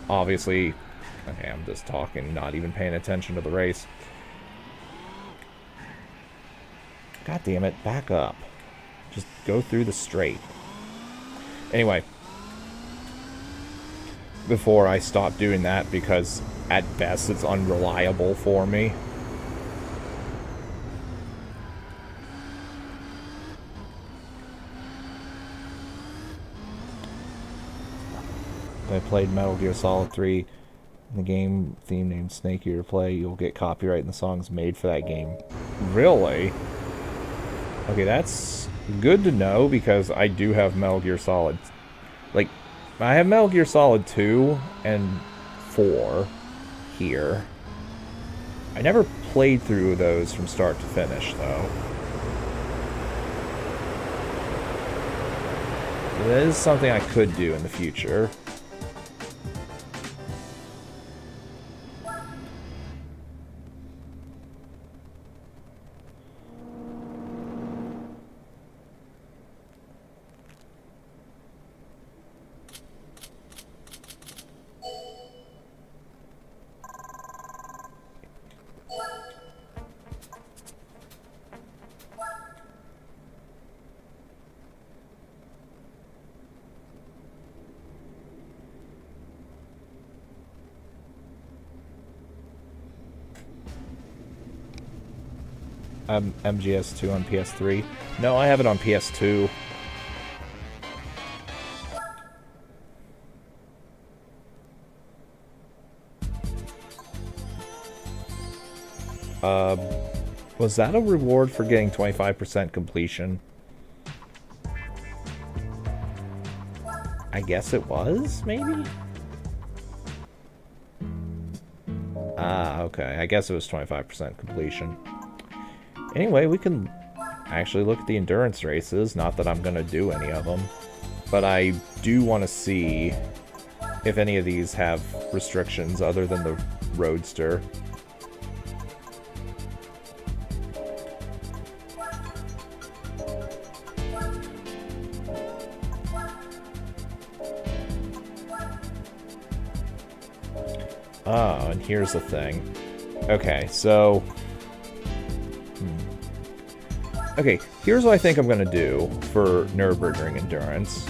Obviously, okay, I'm just talking, not even paying attention to the race. God damn it, back up. Just go through the straight. Anyway. Before I stop doing that, because at best it's unreliable for me. If I played Metal Gear Solid 3, the game theme named Snake Eater Play, you'll get copyright in the songs made for that game. Really? Okay, that's good to know, because I do have Metal Gear Solid. Like, I have Metal Gear Solid 2 and 4 here. I never played through those from start to finish, though. That is something I could do in the future. MGS2 on PS3. No, I have it on PS2. Was that a reward for getting 25% completion? I guess it was, maybe? Ah, okay. I guess it was 25% completion. Anyway, we can actually look at the endurance races. Not that I'm going to do any of them. But I do want to see if any of these have restrictions other than the Roadster. Oh, and here's the thing. Okay, so... Okay, here's what I think I'm going to do for Nürburgring Endurance.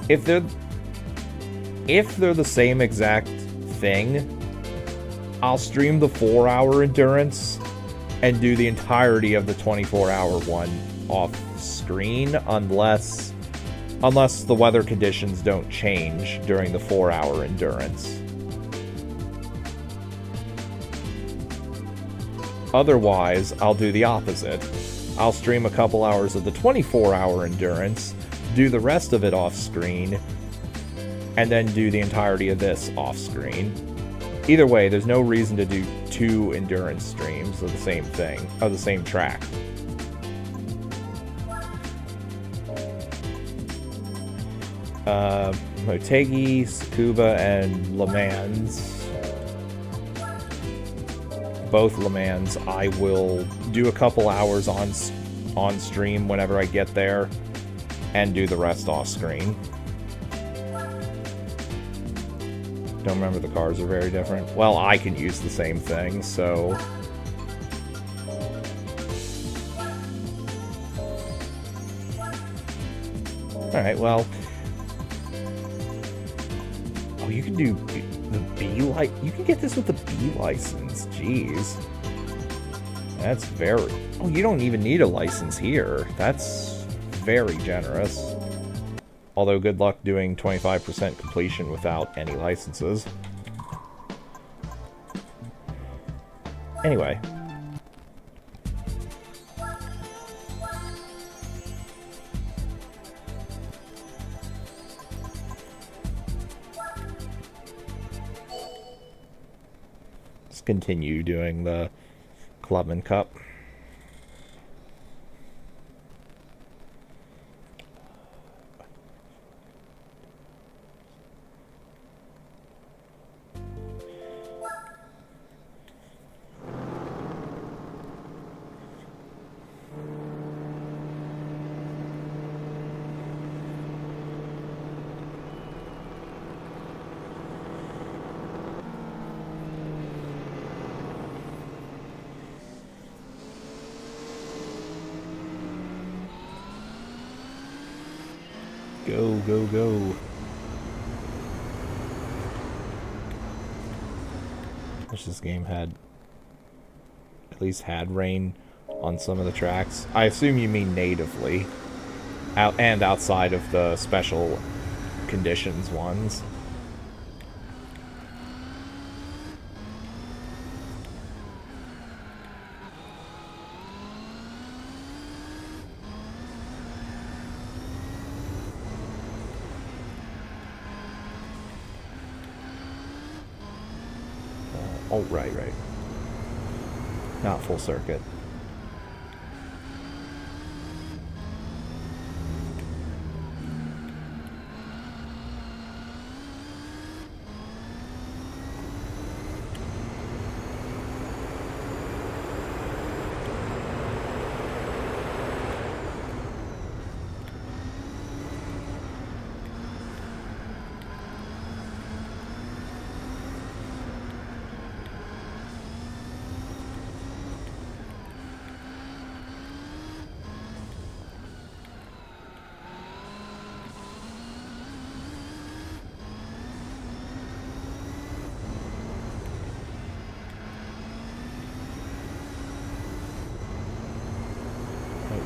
If they're the same exact thing, I'll stream the 4-hour Endurance and do the entirety of the 24-hour one off screen unless the weather conditions don't change during the 4-hour Endurance. Otherwise, I'll do the opposite. I'll stream a couple hours of the 24-hour Endurance, do the rest of it off-screen, and then do the entirety of this off-screen. Either way, there's no reason to do 2 Endurance streams of the same thing, of the same track. Motegi, Tsukuba, and Le Mans. Both Le Mans, I will do a couple hours on stream whenever I get there, and do the rest off screen. Don't remember, the cars are very different. Well, I can use the same thing, so... Alright, well... Oh, you can do the B you can get this with the B license. Jeez. That's very... Oh, you don't even need a license here. That's very generous. Although, good luck doing 25% completion without any licenses. Anyway. Let's continue doing the Clubman Cup. Go, go, go. Wish this game had... at least had rain on some of the tracks. I assume you mean natively. And outside of the special conditions ones. Oh, right. Not full circuit.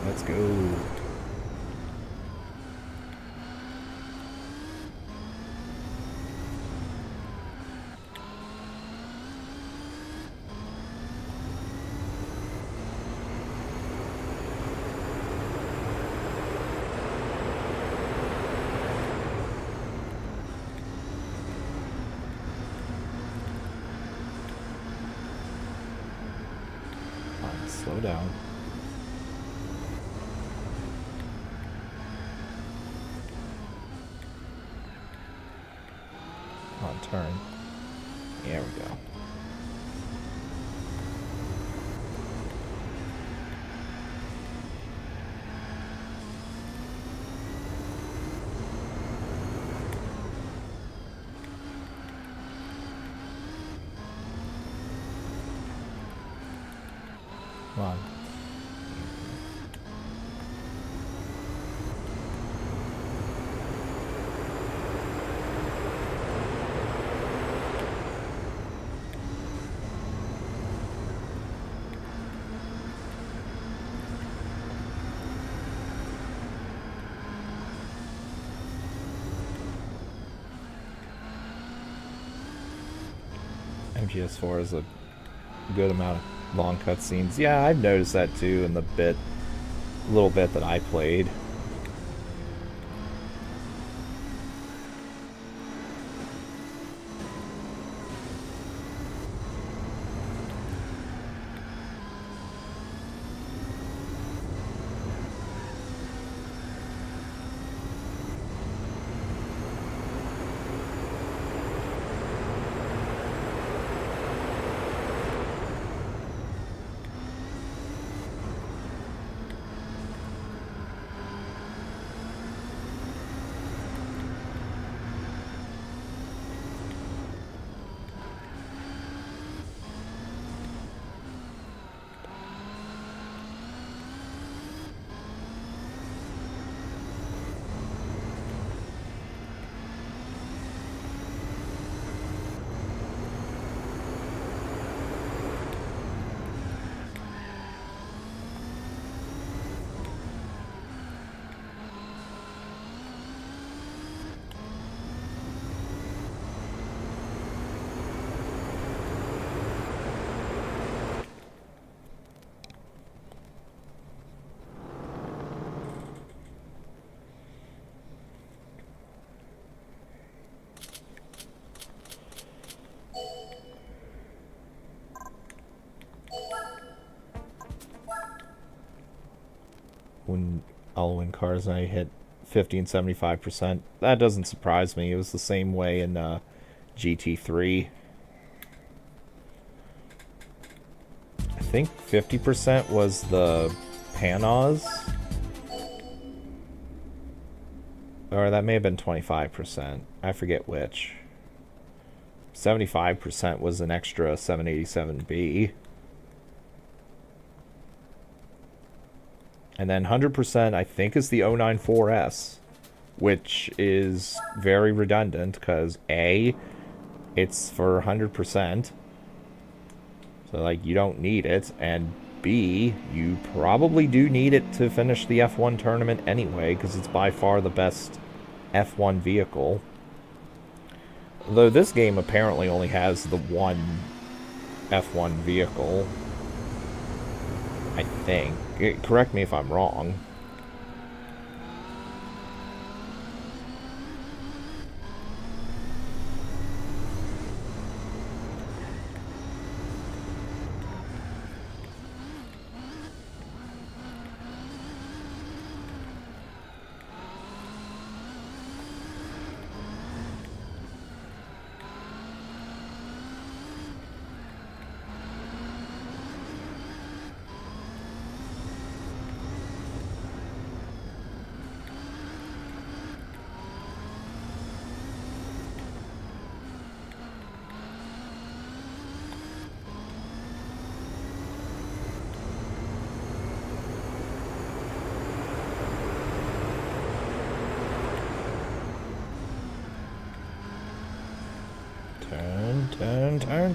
Let's go. down. Come on, turn. There we go. Come on. MGS4 is a good amount of long cutscenes. Yeah, I've noticed that too in the little bit that I played. When cars and I hit 50 and 75%. That doesn't surprise me. It was the same way in GT3. I think 50% was the Panos. Or that may have been 25%. I forget which. 75% was an extra 787B. And then 100% I think is the 094S, which is very redundant because A, it's for 100%, so like you don't need it, and B, you probably do need it to finish the F1 tournament anyway because it's by far the best F1 vehicle. Though this game apparently only has the one F1 vehicle, I think. Correct me if I'm wrong.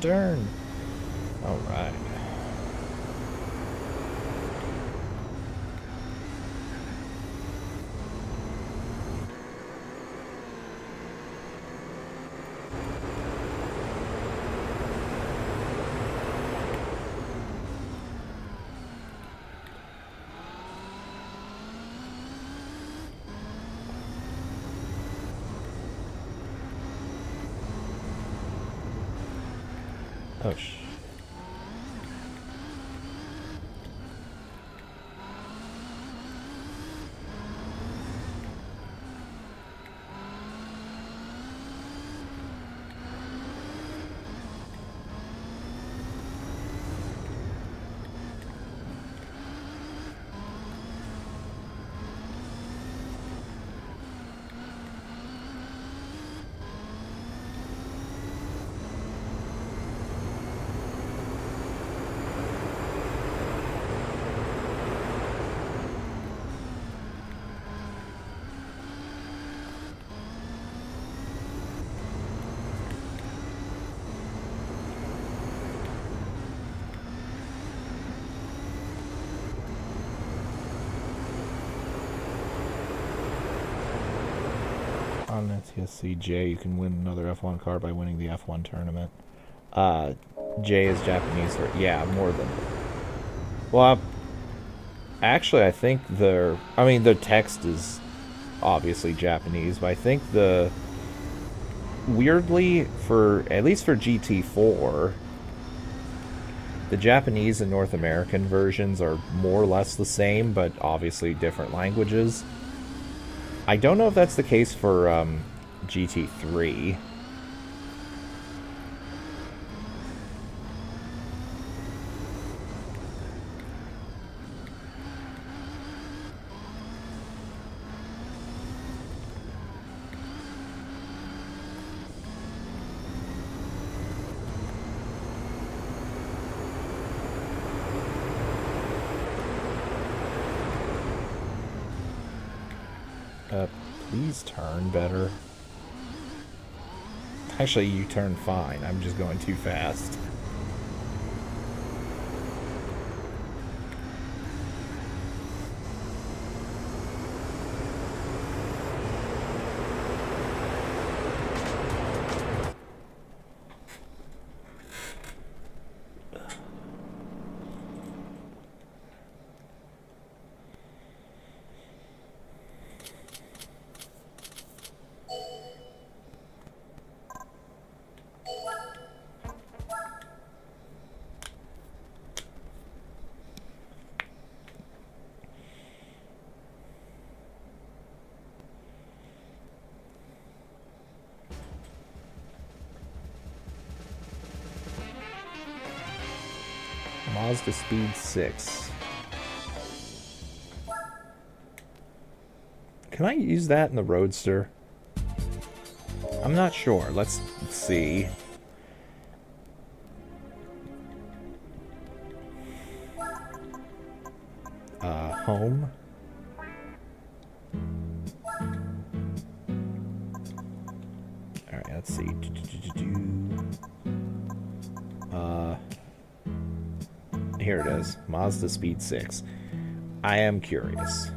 Turn. All right. Oh, TSC J, you can win another F1 car by winning the F1 tournament. J is Japanese for, yeah, more than. Well, actually, I think the text is obviously Japanese, but I think weirdly, at least for GT4, the Japanese and North American versions are more or less the same, but obviously different languages. I don't know if that's the case for GT3. Please turn better. Actually, you turn fine. I'm just going too fast. Mazda Speed 6. Can I use that in the Roadster? I'm not sure. Let's see. Home. Alright, let's see. Here it is. Mazda Speed 6. I am curious.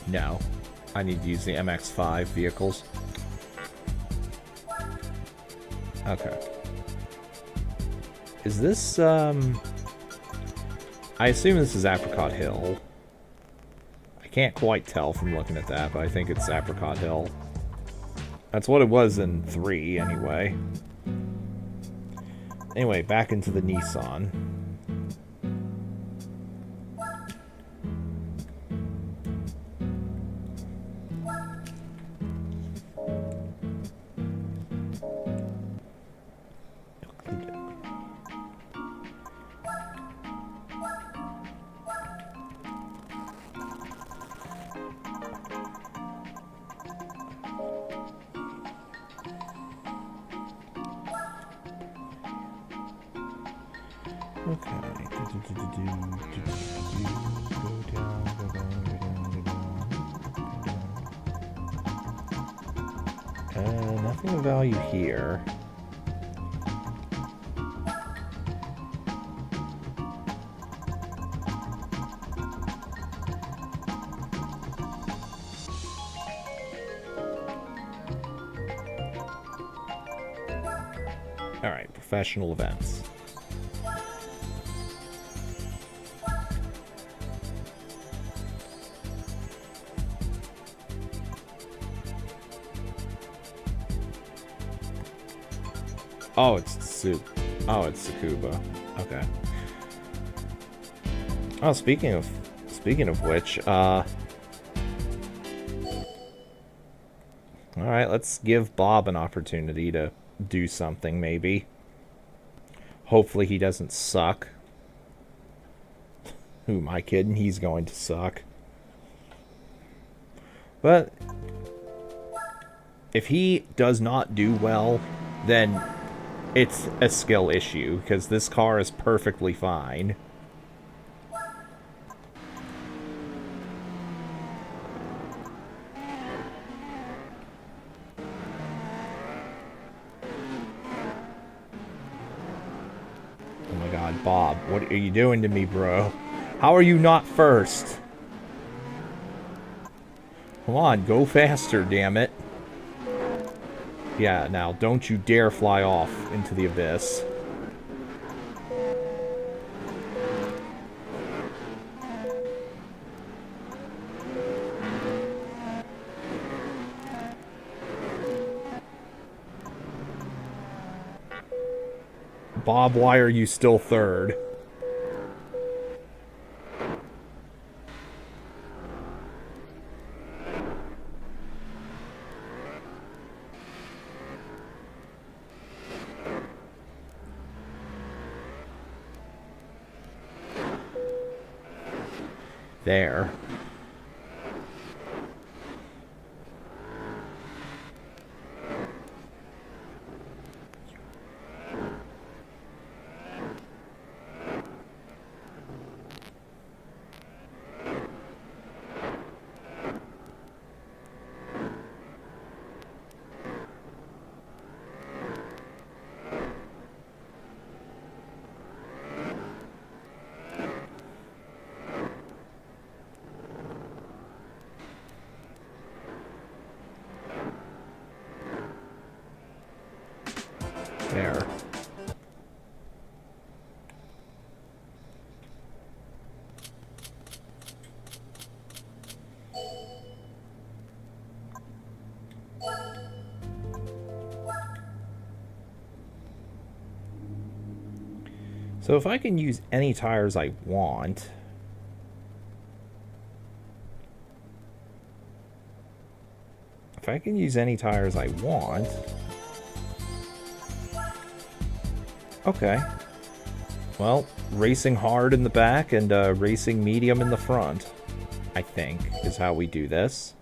No. I need to use the MX-5 vehicles. Okay. Is this, I assume this is Apricot Hill. I can't quite tell from looking at that, but I think it's Apricot Hill. That's what it was in 3, anyway. Anyway, back into the Nissan. Nothing of value here. Alright, professional events. Oh, it's Tsukuba. Okay. Oh, speaking of which, all right, let's give Bob an opportunity to do something, maybe. Hopefully he doesn't suck. Who am I kidding? He's going to suck. But if he does not do well, then it's a skill issue, because this car is perfectly fine. Bob, what are you doing to me, bro? How are you not first? Come on, go faster, damn it. Yeah, now, don't you dare fly off into the abyss. Bob, why are you still third? There. There. So if I can use any tires I want... If I can use any tires I want... Okay. Well, racing hard in the back and racing medium in the front, I think, is how we do this.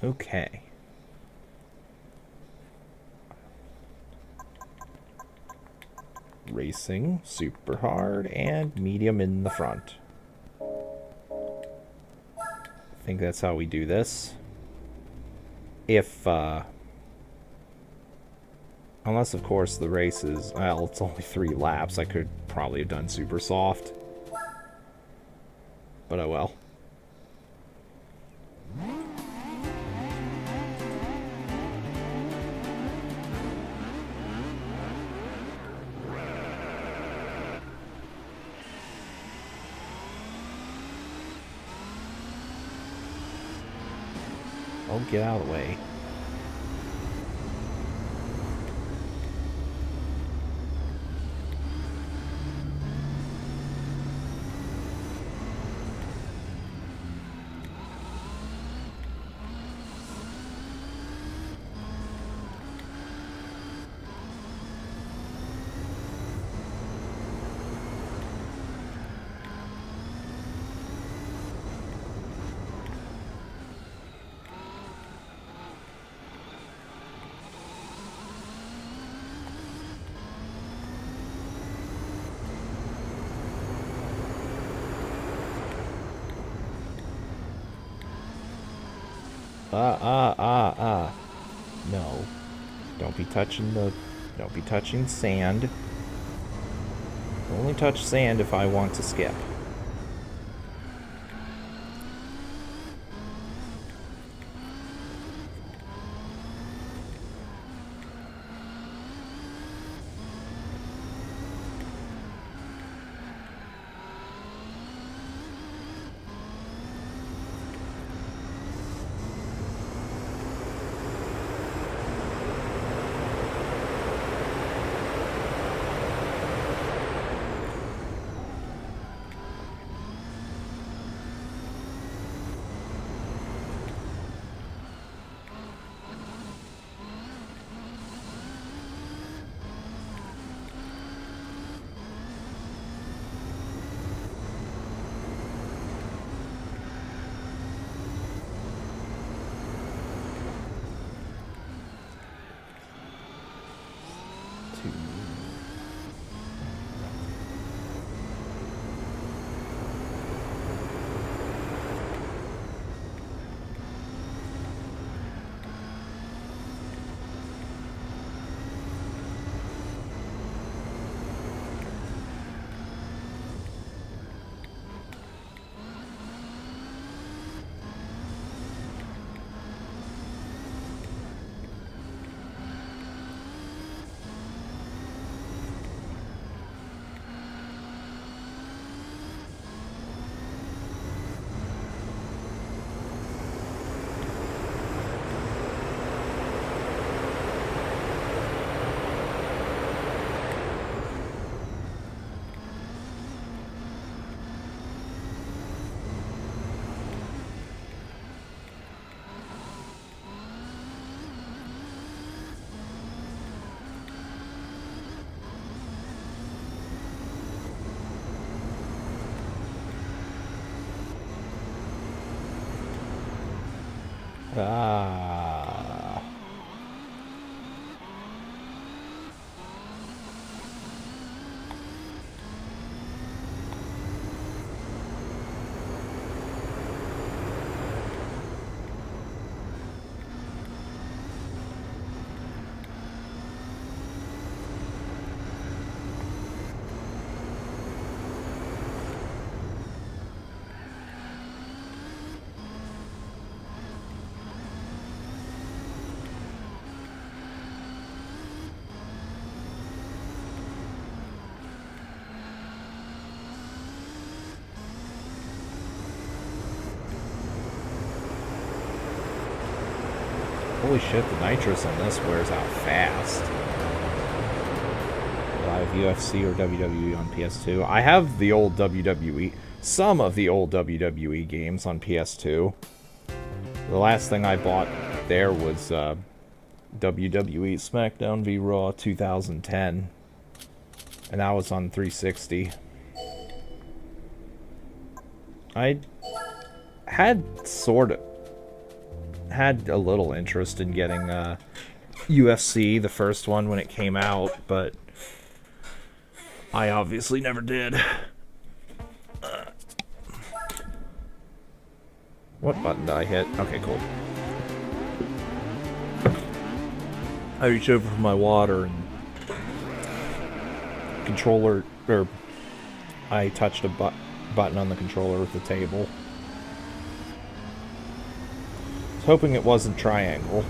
Okay. Racing, super hard, and medium in the front. I think that's how we do this. If, unless, of course, the race is... Well, it's only 3 laps. I could probably have done super soft. But oh well. Oh, get out of the way. No. Don't be touching sand. Only touch sand if I want to skip. Ah. Holy shit, the nitrous on this wears out fast. Live UFC or WWE on PS2. I have the old WWE, some of the old WWE games on PS2. The last thing I bought there was WWE SmackDown v Raw 2010. And that was on 360. I had had a little interest in getting UFC, the first one, when it came out, but I obviously never did. What button did I hit? Okay, cool. I reached over for my water and controller, or I touched a button on the controller with the table. I was hoping it wasn't triangle.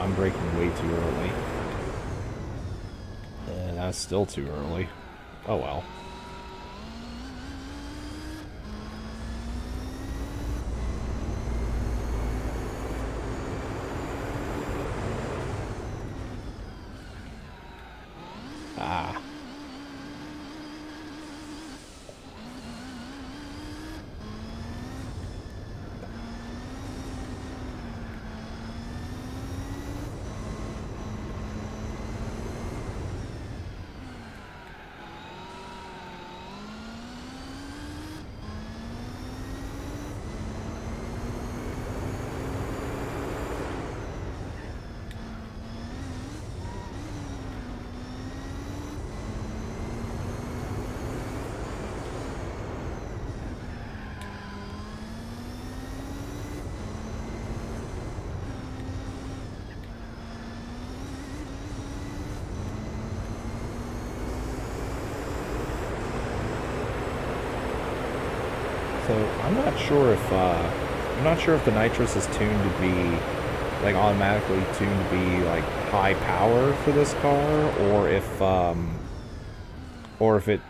I'm braking way too early. That's still too early. Oh well. Ah. So I'm not sure if the nitrous is tuned to be like automatically tuned to be like high power for this car, or if it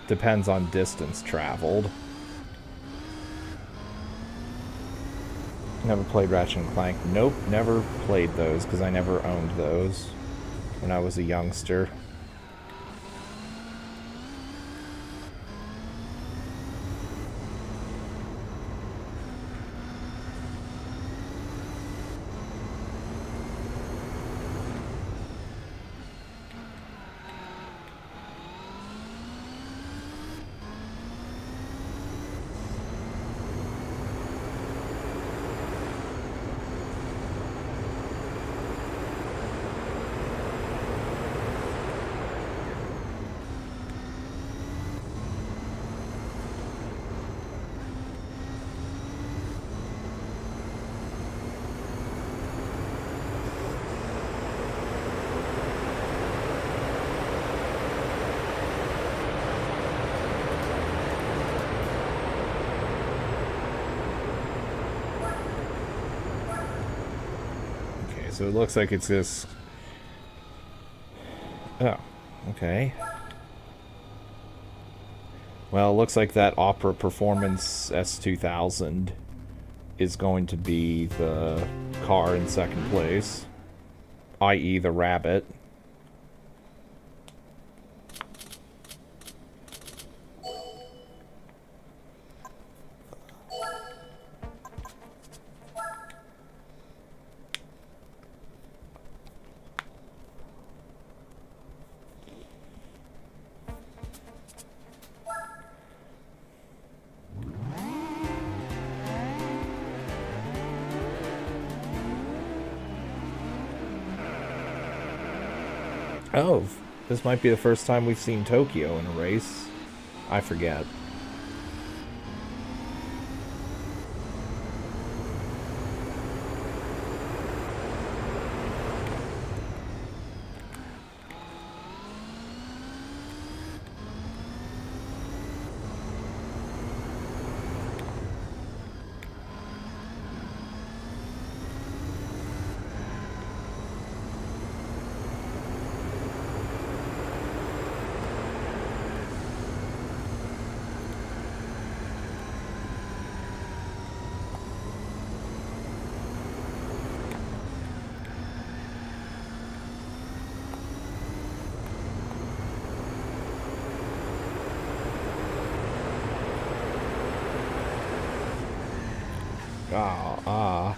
depends on distance traveled. Never played Ratchet and Clank. Nope, never played those because I never owned those when I was a youngster. so it looks like it's this... Oh, okay. Well, it looks like that Opera Performance S2000 is going to be the car in second place, i.e. the Rabbit. Oh, this might be the first time we've seen Tokyo in a race. I forget. Ah.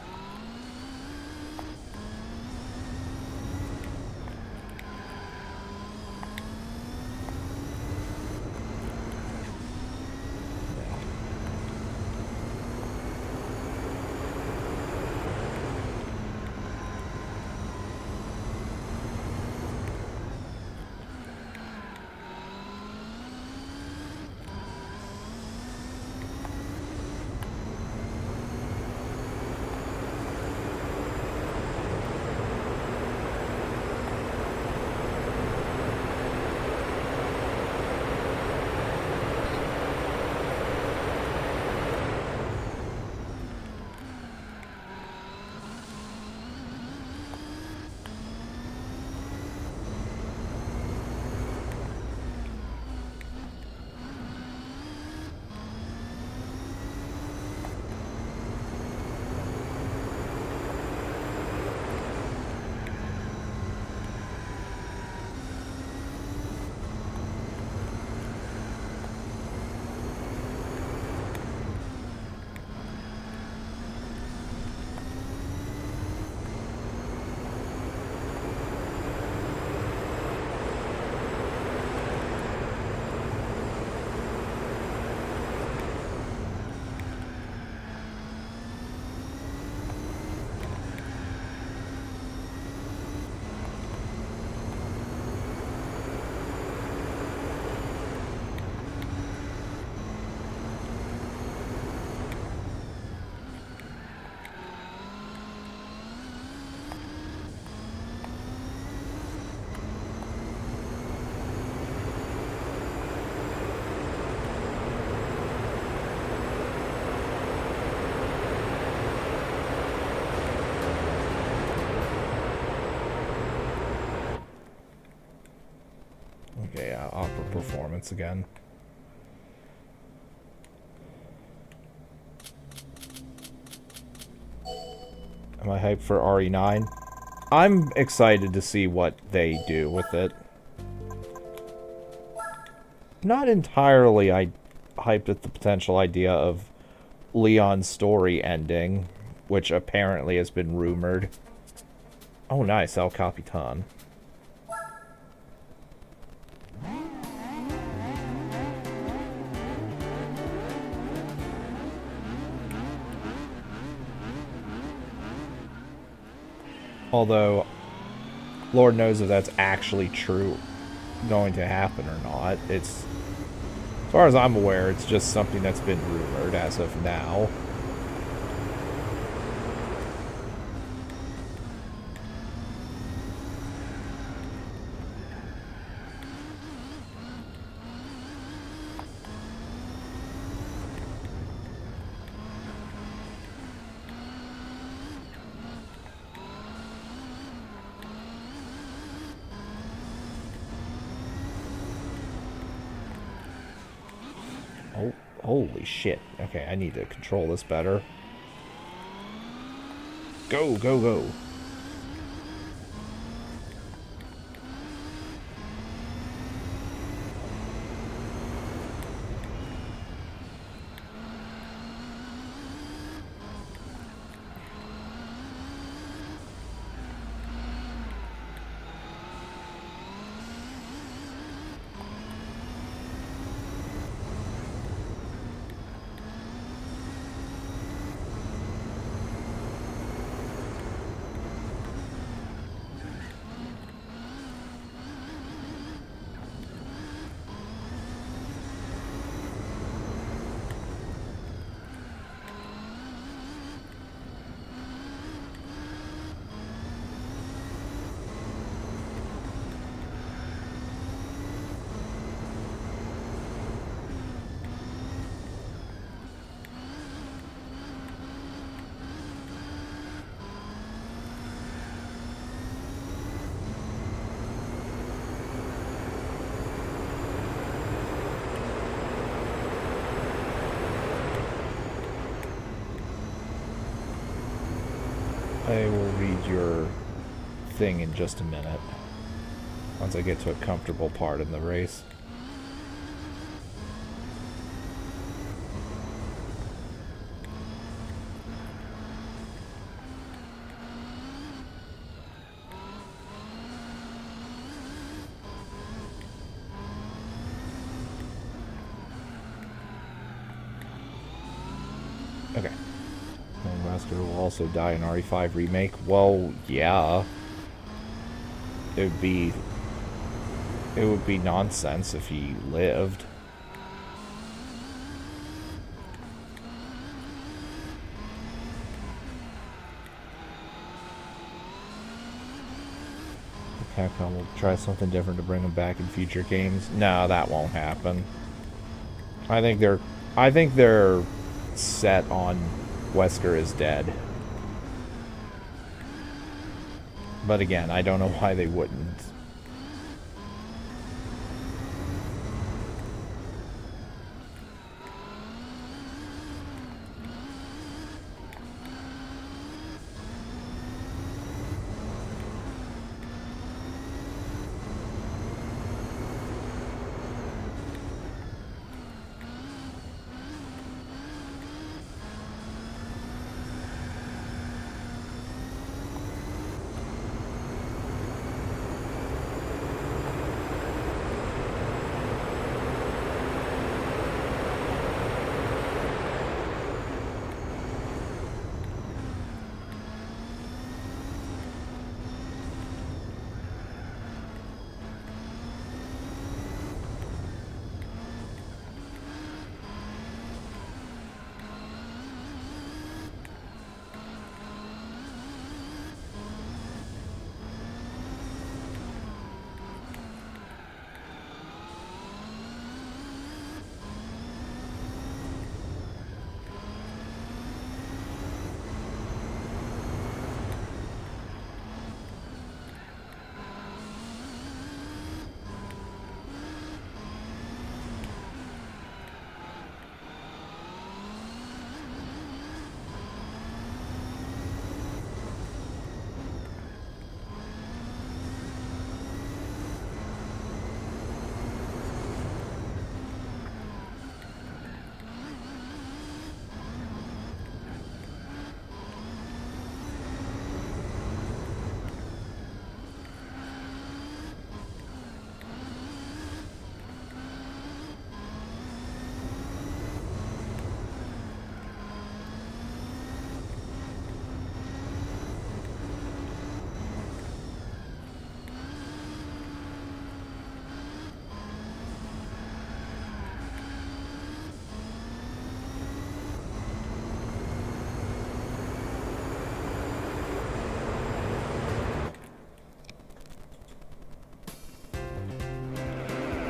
Okay, Opera Performance again. Am I hyped for RE9? I'm excited to see what they do with it. Not entirely hyped at the potential idea of Leon's story ending, which apparently has been rumored. Oh, nice, El Capitan. Although, Lord knows if that's actually true, going to happen or not. It's, as far as I'm aware, it's just something that's been rumored as of now. Holy shit. Okay, I need to control this better. Go, go, go. I will read your thing in just a minute. Once I get to a comfortable part in the race. Okay. And Wesker will also die in RE5 remake. Well, yeah. It would be nonsense if he lived. Capcom will try something different to bring him back in future games. No, that won't happen. I think they're set on Wesker is dead. But again, I don't know why they wouldn't.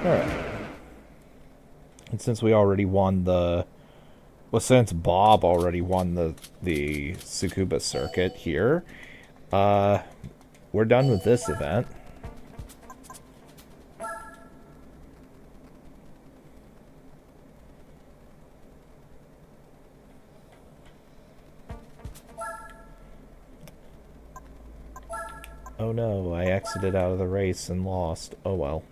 Alright. And since we already won the... Well, since Bob already won the Tsukuba circuit here, we're done with this event. Oh no, I exited out of the race and lost. Oh well.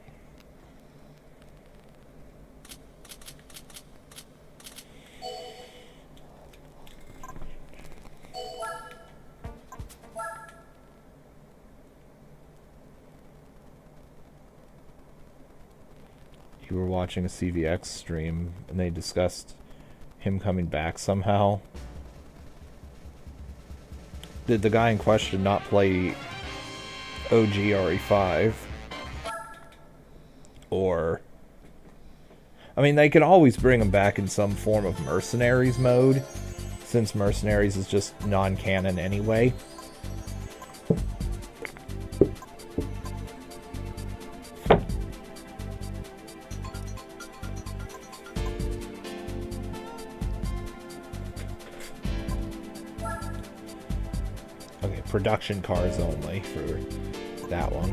You were watching a CVX stream and they discussed him coming back somehow. Did the guy in question not play OG RE5? Or... I mean, they can always bring him back in some form of Mercenaries mode, since Mercenaries is just non-canon anyway. Okay, production cars only for that one.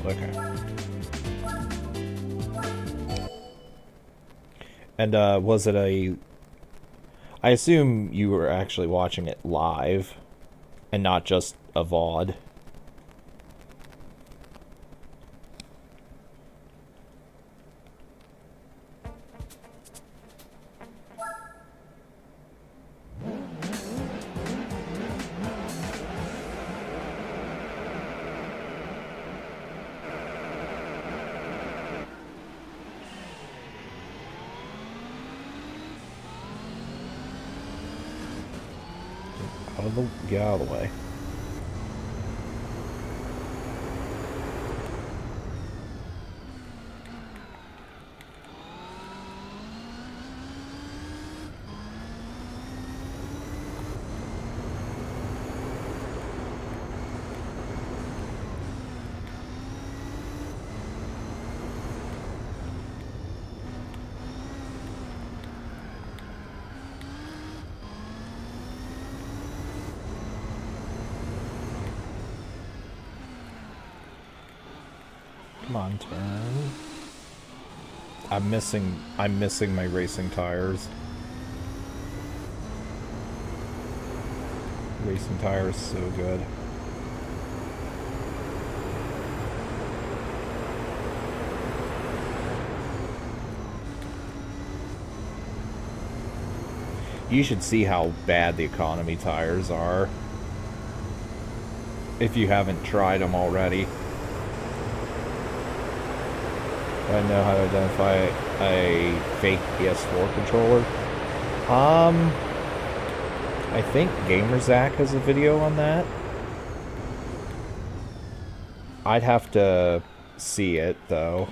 Okay. And was it a... I assume you were actually watching it live and not just a VOD. Get out of the way. Come on, turn. I'm missing my racing tires. Racing tires so good. You should see how bad the economy tires are if you haven't tried them already. I know how to identify a fake PS4 controller. I think GamerZack has a video on that. I'd have to see it, though.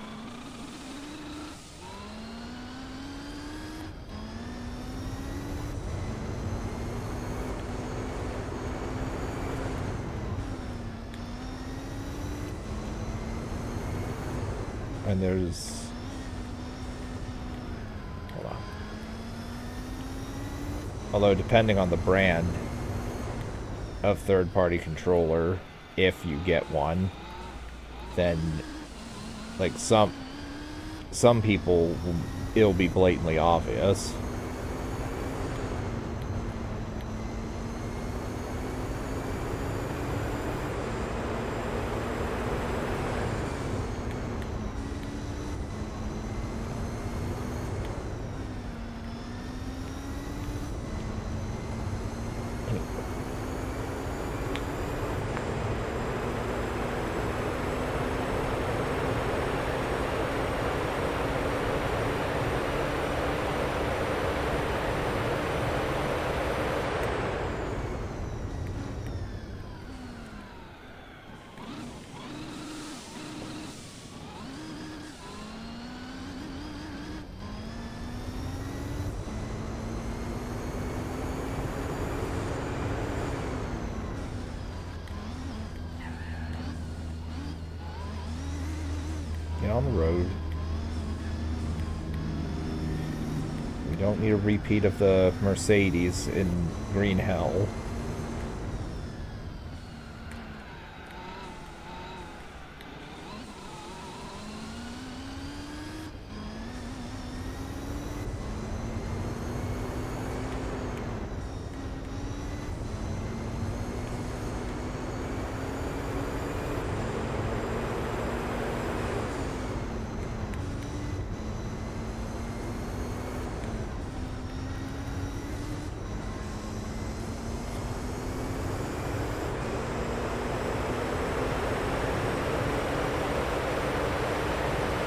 And there's... Hold on. Although, depending on the brand of third-party controller, if you get one, then, like, some people, it'll be blatantly obvious. On the road. We don't need a repeat of the Mercedes in Green Hell.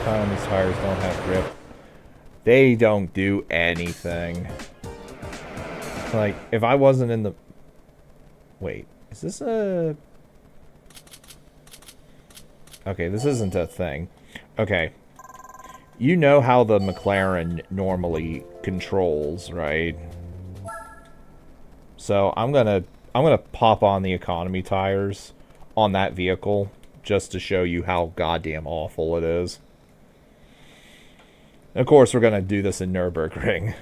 Economy tires don't have grip. They don't do anything. Like, if I wasn't in the... Wait, is this a... Okay, this isn't a thing. Okay. You know how the McLaren normally controls, right? So I'm gonna pop on the economy tires on that vehicle just to show you how goddamn awful it is. And of course, we're gonna do this in Nürburgring.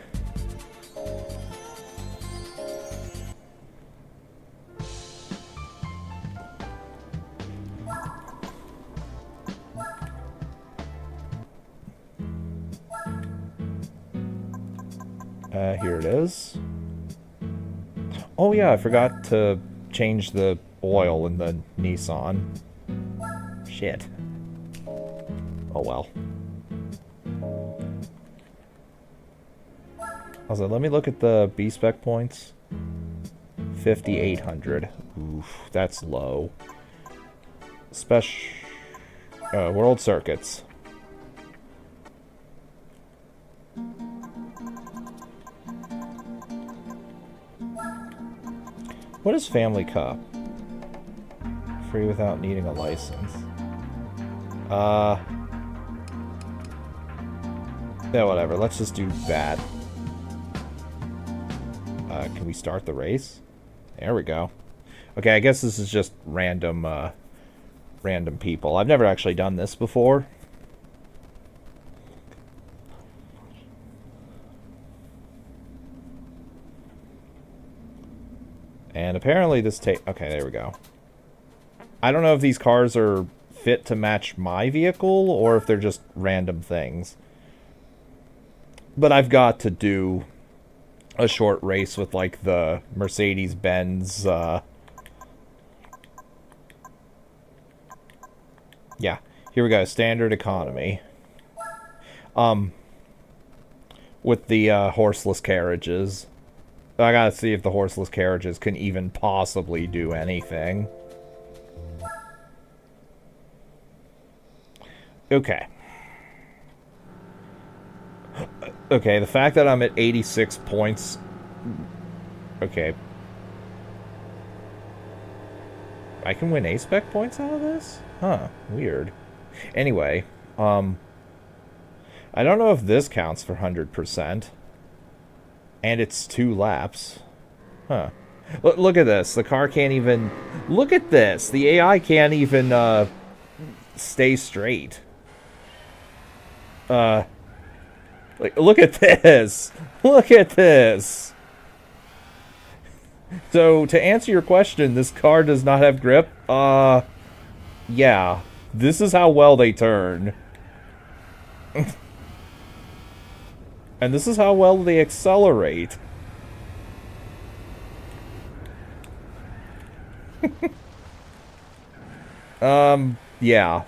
Here it is. Oh yeah, I forgot to change the oil in the Nissan. Shit. Oh well. Also, let me look at the B-spec points. 5,800. Oof, that's low. World Circuits. What is Family Cup? Free without needing a license. Yeah, whatever. Let's just do that. Can we start the race? There we go. Okay, I guess this is just random, random people. I've never actually done this before. And apparently this okay, there we go. I don't know if these cars are fit to match my vehicle or if they're just random things. But I've got to do a short race with, like, the Mercedes-Benz, yeah, here we go, standard economy. With the, horseless carriages. I gotta see if the horseless carriages can even possibly do anything. Okay. Okay, the fact that I'm at 86 points... Okay. I can win A-spec points out of this? Huh, weird. Anyway, I don't know if this counts for 100%. And it's 2 laps. Huh. Look at this. The car can't even... Look at this. The AI can't even, stay straight. Like, look at this. Look at this. So, to answer your question, this car does not have grip? Yeah. This is how well they turn. And this is how well they accelerate. Yeah.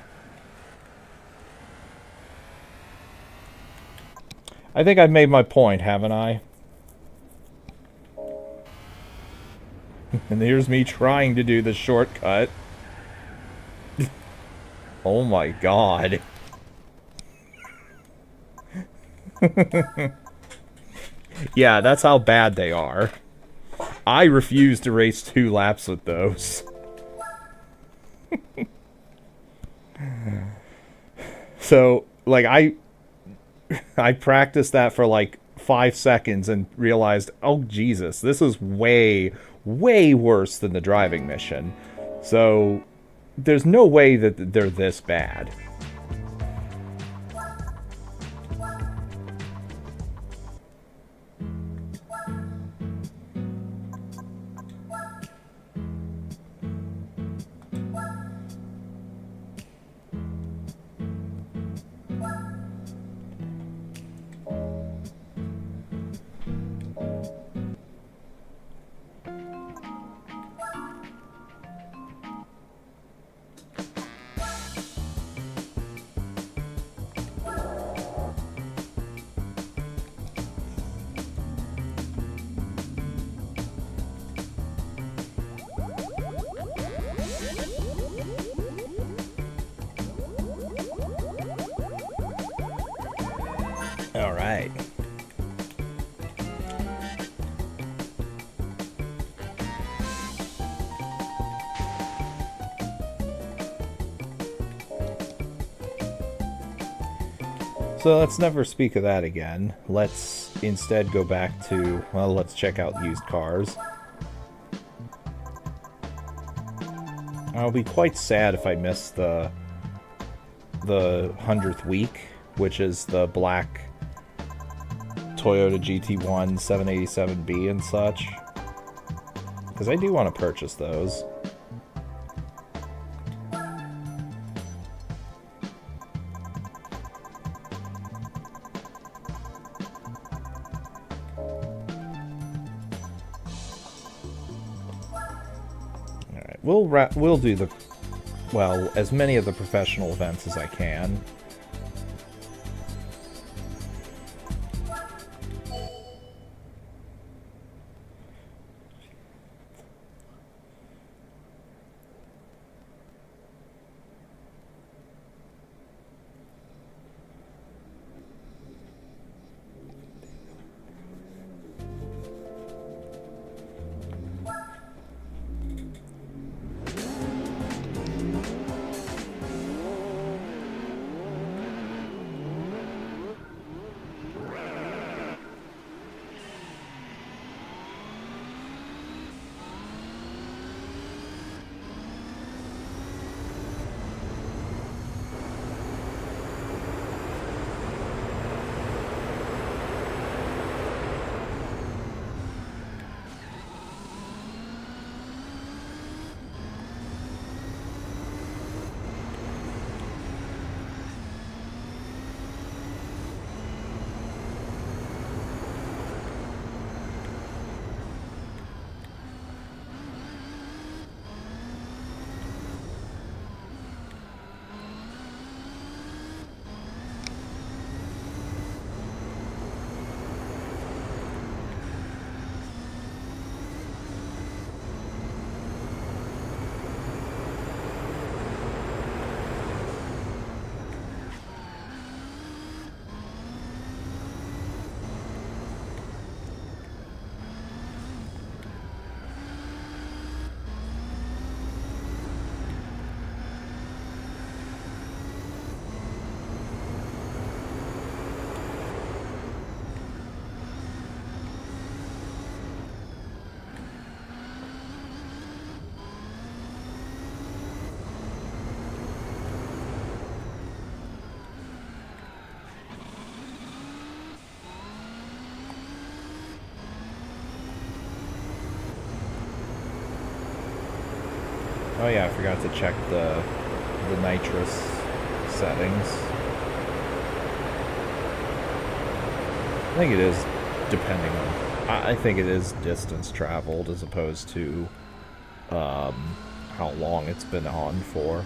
I think I've made my point, haven't I? And here's me trying to do the shortcut. Oh my god. Yeah, that's how bad they are. I refuse to race 2 laps with those. So, like, I practiced that for like 5 seconds and realized, oh Jesus, this is way, way worse than the driving mission. So, there's no way that they're this bad. All right. So let's never speak of that again. Let's instead go back to, well, let's check out used cars. I'll be quite sad if I miss the 100th week, which is the black Toyota GT1 787B and such. Because I do want to purchase those. We'll do as many of the professional events as I can. Oh yeah, I forgot to check the nitrous settings. I think it is depending on... I think it is distance traveled as opposed to how long it's been on for.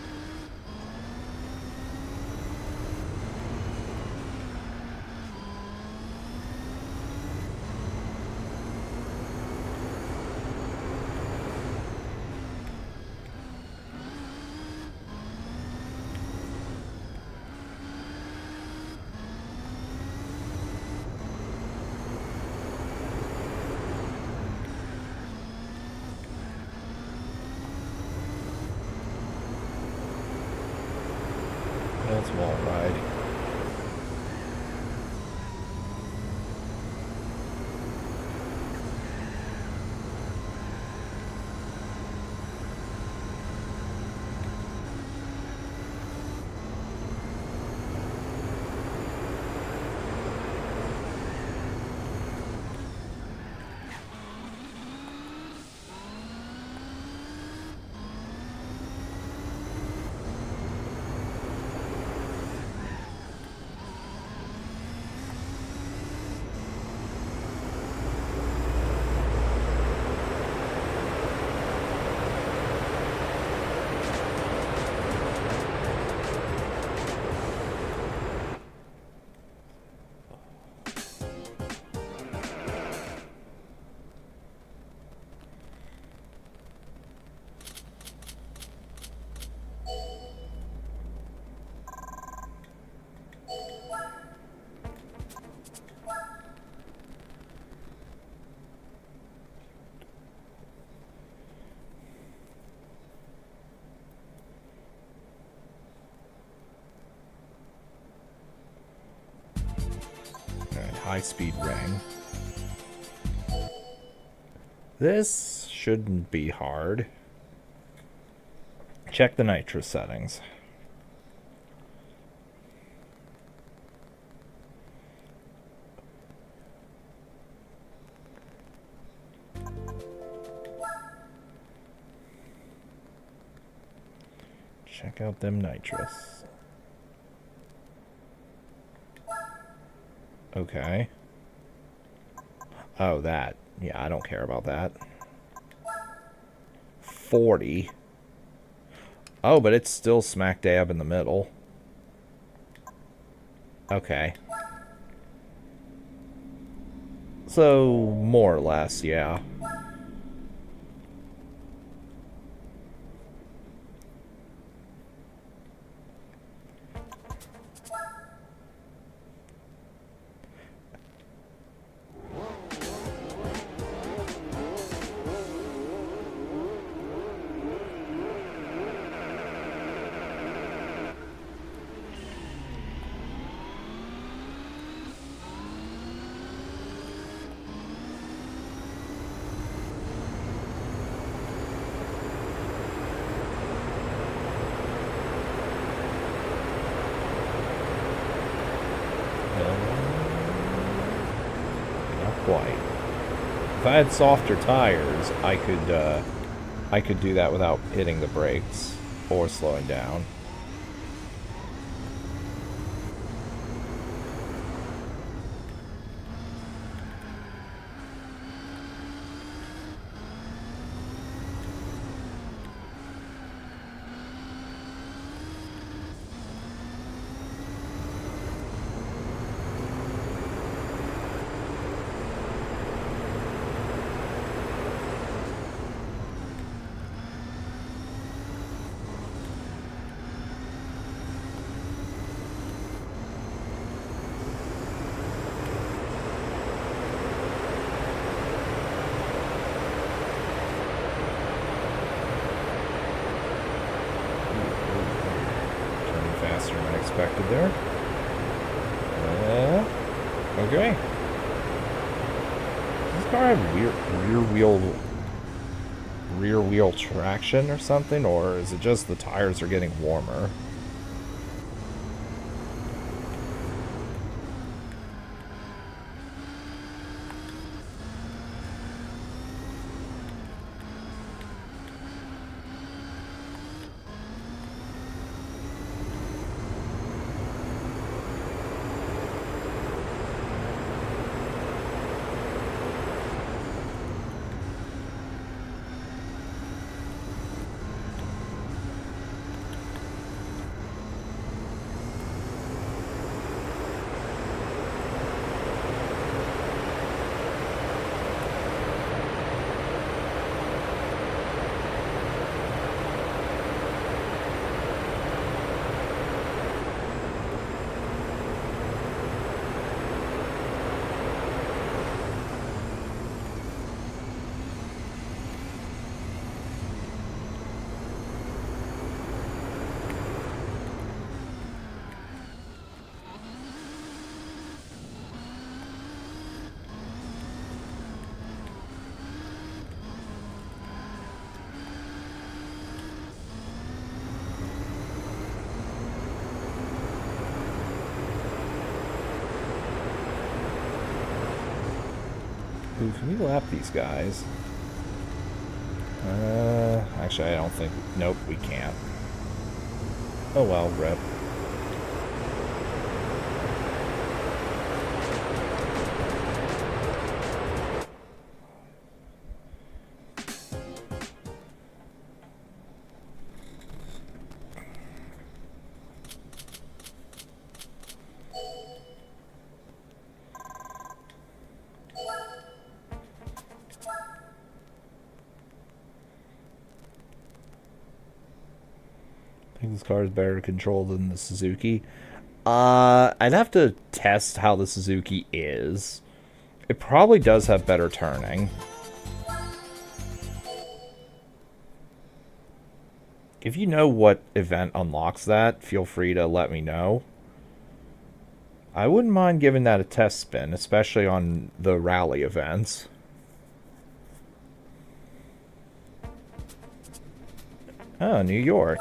That's wall ride. high-speed ring. This shouldn't be hard. Check the nitrous settings. Check out them nitrous. Okay. Oh, that. Yeah, I don't care about that. 40. Oh, but it's still smack dab in the middle. Okay. So, more or less, yeah. Quite. If I had softer tires, I could do that without hitting the brakes or slowing down. Faster than I expected there. Okay. Does this car have rear wheel traction or something, or is it just the tires are getting warmer? Ooh, can we lap these guys? Actually, I don't think... Nope, we can't. Oh well, rip. I think this car is better controlled than the Suzuki. I'd have to test how the Suzuki is. It probably does have better turning. If you know what event unlocks that, feel free to let me know. I wouldn't mind giving that a test spin, especially on the rally events. Oh, New York.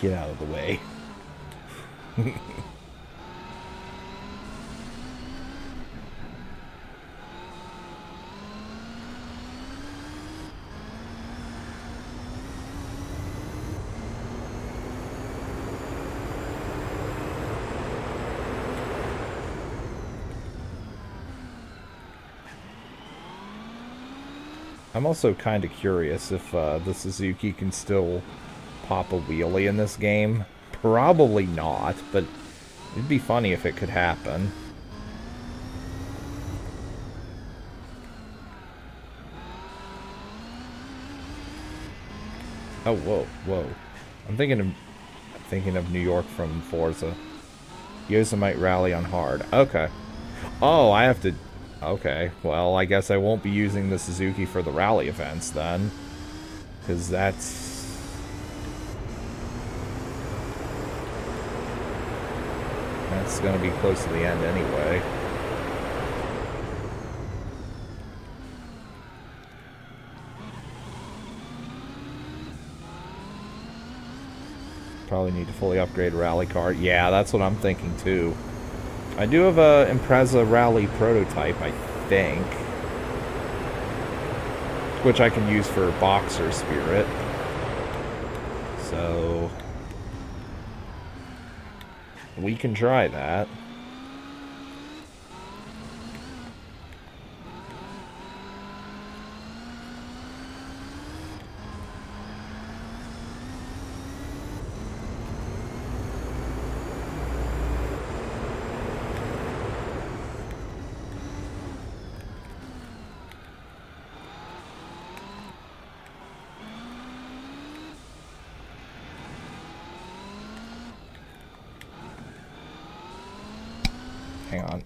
Get out of the way. I'm also kind of curious if the Suzuki can still pop a wheelie in this game. Probably not, but it'd be funny if it could happen. Oh, whoa, whoa. I'm thinking of New York from Forza. Yosemite Rally on hard. Okay. Oh, I have to... Okay, well, I guess I won't be using the Suzuki for the rally events then. Because that's... That's going to be close to the end anyway. Probably need to fully upgrade a rally car. Yeah, that's what I'm thinking too. I do have a Impreza Rally prototype, I think. Which I can use for Boxer Spirit. So... we can try that. Hang on.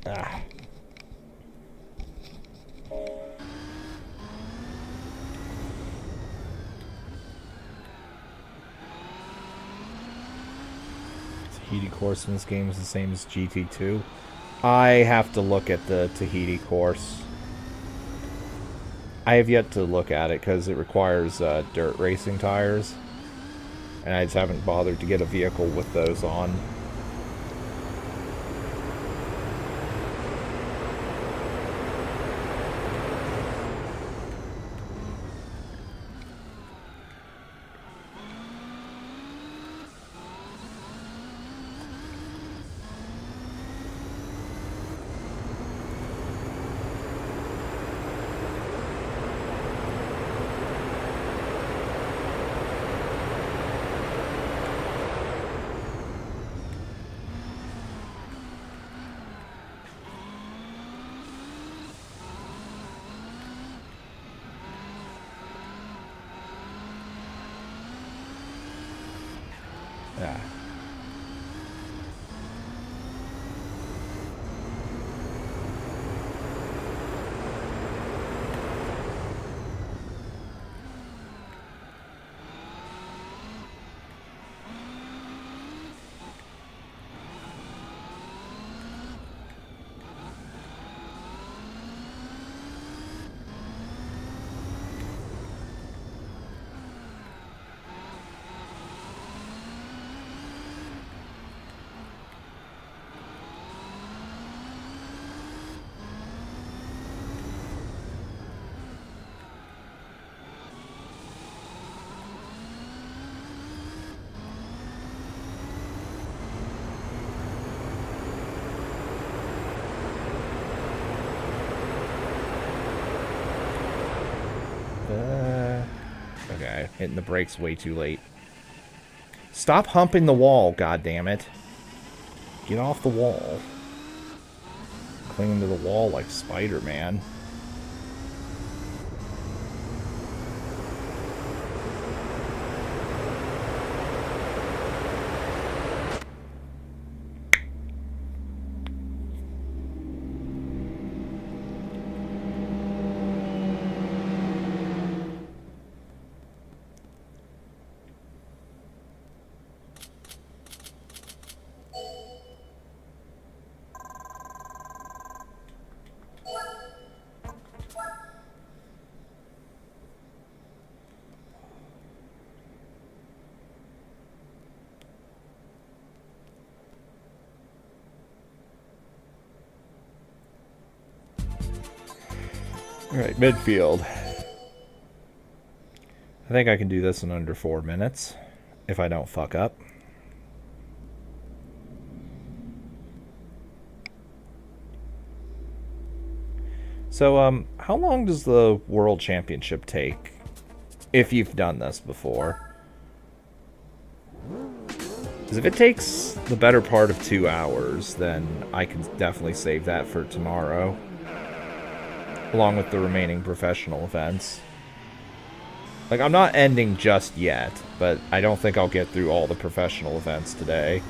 Ah. Tahiti course in this game is the same as GT2. I have to look at the Tahiti course. I have yet to look at it because it requires dirt racing tires. And I just haven't bothered to get a vehicle with those on. Yeah. Okay, hitting the brakes way too late. Stop humping the wall, goddammit. Get off the wall. clinging to the wall like Spider-Man. Alright, midfield. I think I can do this in under 4 minutes, if I don't fuck up. So, how long does the World Championship take, if you've done this before? Because if it takes the better part of 2 hours, then I can definitely save that for tomorrow, along with the remaining professional events. Like, I'm not ending just yet, but I don't think I'll get through all the professional events today.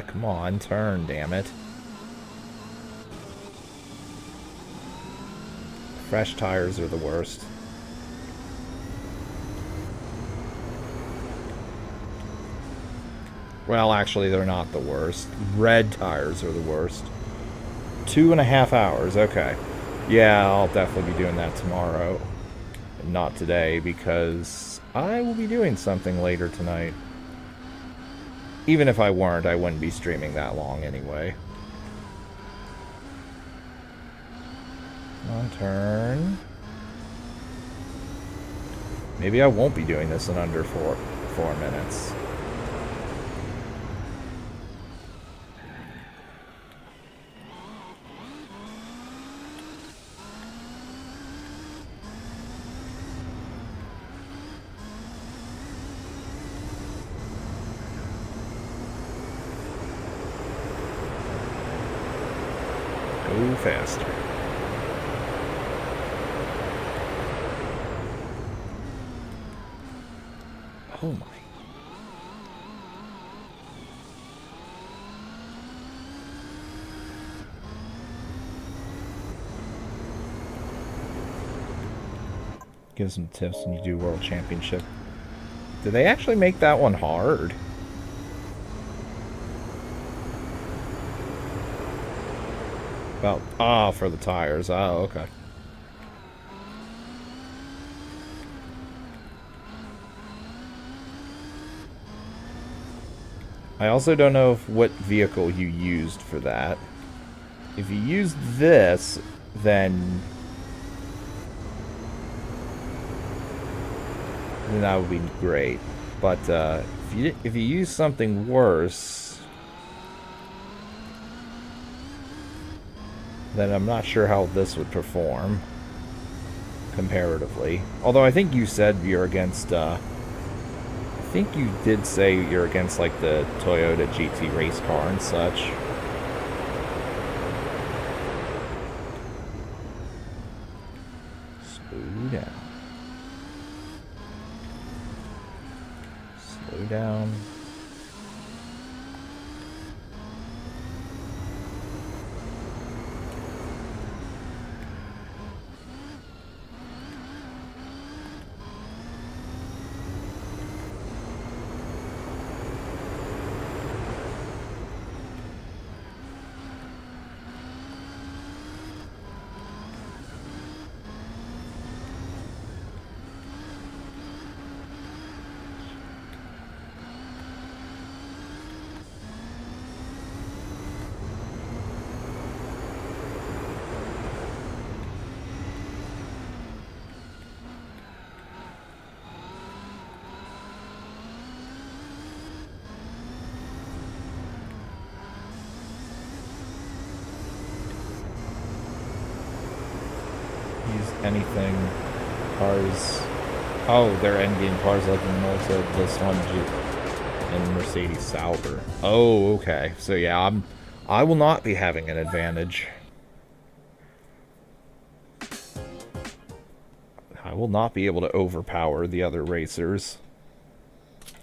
Come on, turn, damn it. Fresh tires are the worst. Well, actually, they're not the worst. Red tires are the worst. 2.5 hours, okay. Yeah, I'll definitely be doing that tomorrow. Not today, because I will be doing something later tonight. Even if I weren't, I wouldn't be streaming that long anyway. On turn. Maybe I won't be doing this in under 4 minutes. Go faster. Oh my. Give some tips when you do World Championship. Did they actually make that one hard? About, for the tires. Oh, okay. I also don't know what vehicle you used for that. If you used this, then that would be great. But if you use something worse, then I'm not sure how this would perform comparatively. Although I think you said you're against, I think you did say you're against, like, the Toyota GT race car and such. Slow down. Slow down. Anything. Cars. Oh, they're endgame cars like in most of this one. and Mercedes Sauber. Oh, okay. So yeah, I will not be having an advantage. I will not be able to overpower the other racers.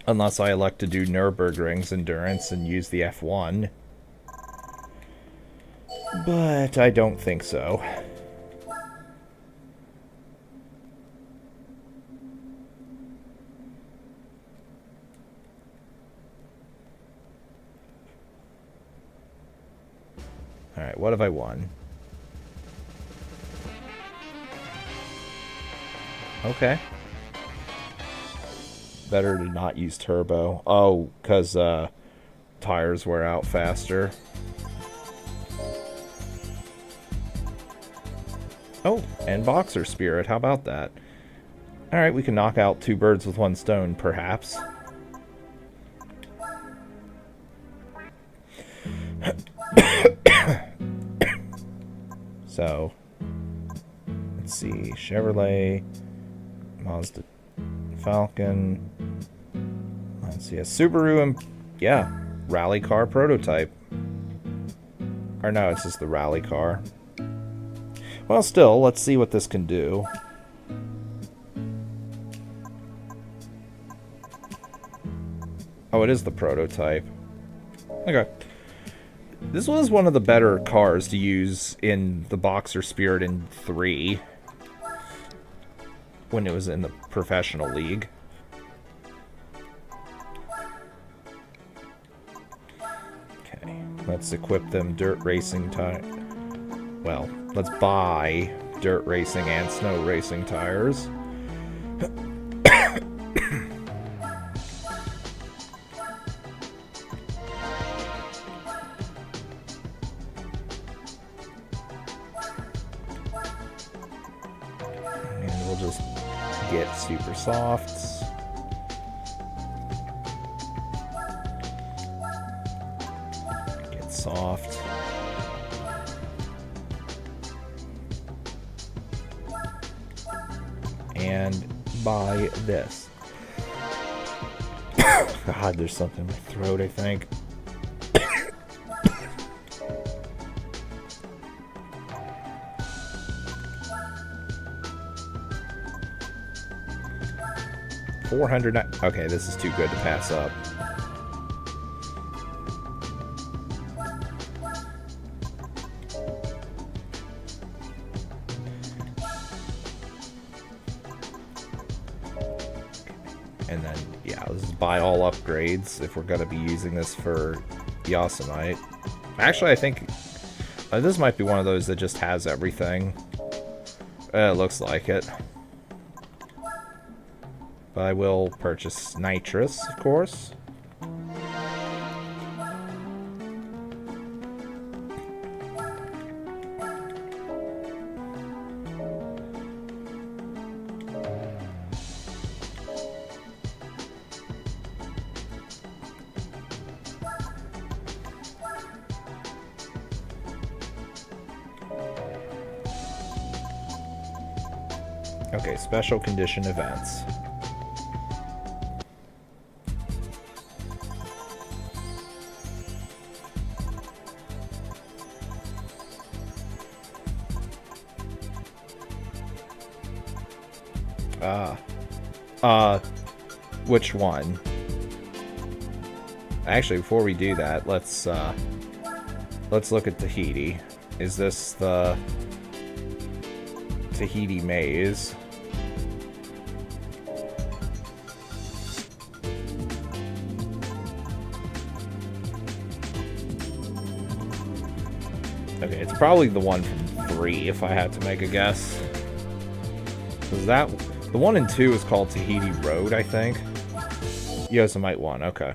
Unless I elect to do Nürburgring's endurance and use the F1. But I don't think so. Alright, what have I won? Okay. Better to not use turbo. Oh, because tires wear out faster. Oh, and Boxer Spirit. How about that? Alright, we can knock out 2 birds with 1 stone, perhaps. So, let's see. Chevrolet, Mazda, Falcon. Let's see. A Subaru and, yeah, rally car prototype. Or no, it's just the rally car. Well, still, let's see what this can do. Oh, it is the prototype. Okay. This was one of the better cars to use in the Boxer Spirit in 3. When it was in the professional league. Okay, let's equip them dirt racing tires. Well, let's buy dirt racing and snow racing tires. And we'll just get super softs. Get soft. And buy this. God, there's something in my throat, I think. $400. Okay, this is too good to pass up. And then, yeah, let's buy all upgrades if we're going to be using this for Yosemite. Actually, I think this might be one of those that just has everything. It looks like it. But I will purchase nitrous, of course. Okay, special condition events. Which one? Actually, before we do that, let's look at Tahiti. Is this the Tahiti maze? Okay, it's probably the one from 3, if I had to make a guess. Because that... The 1 and 2 is called Tahiti Road, I think. Yosemite 1, okay.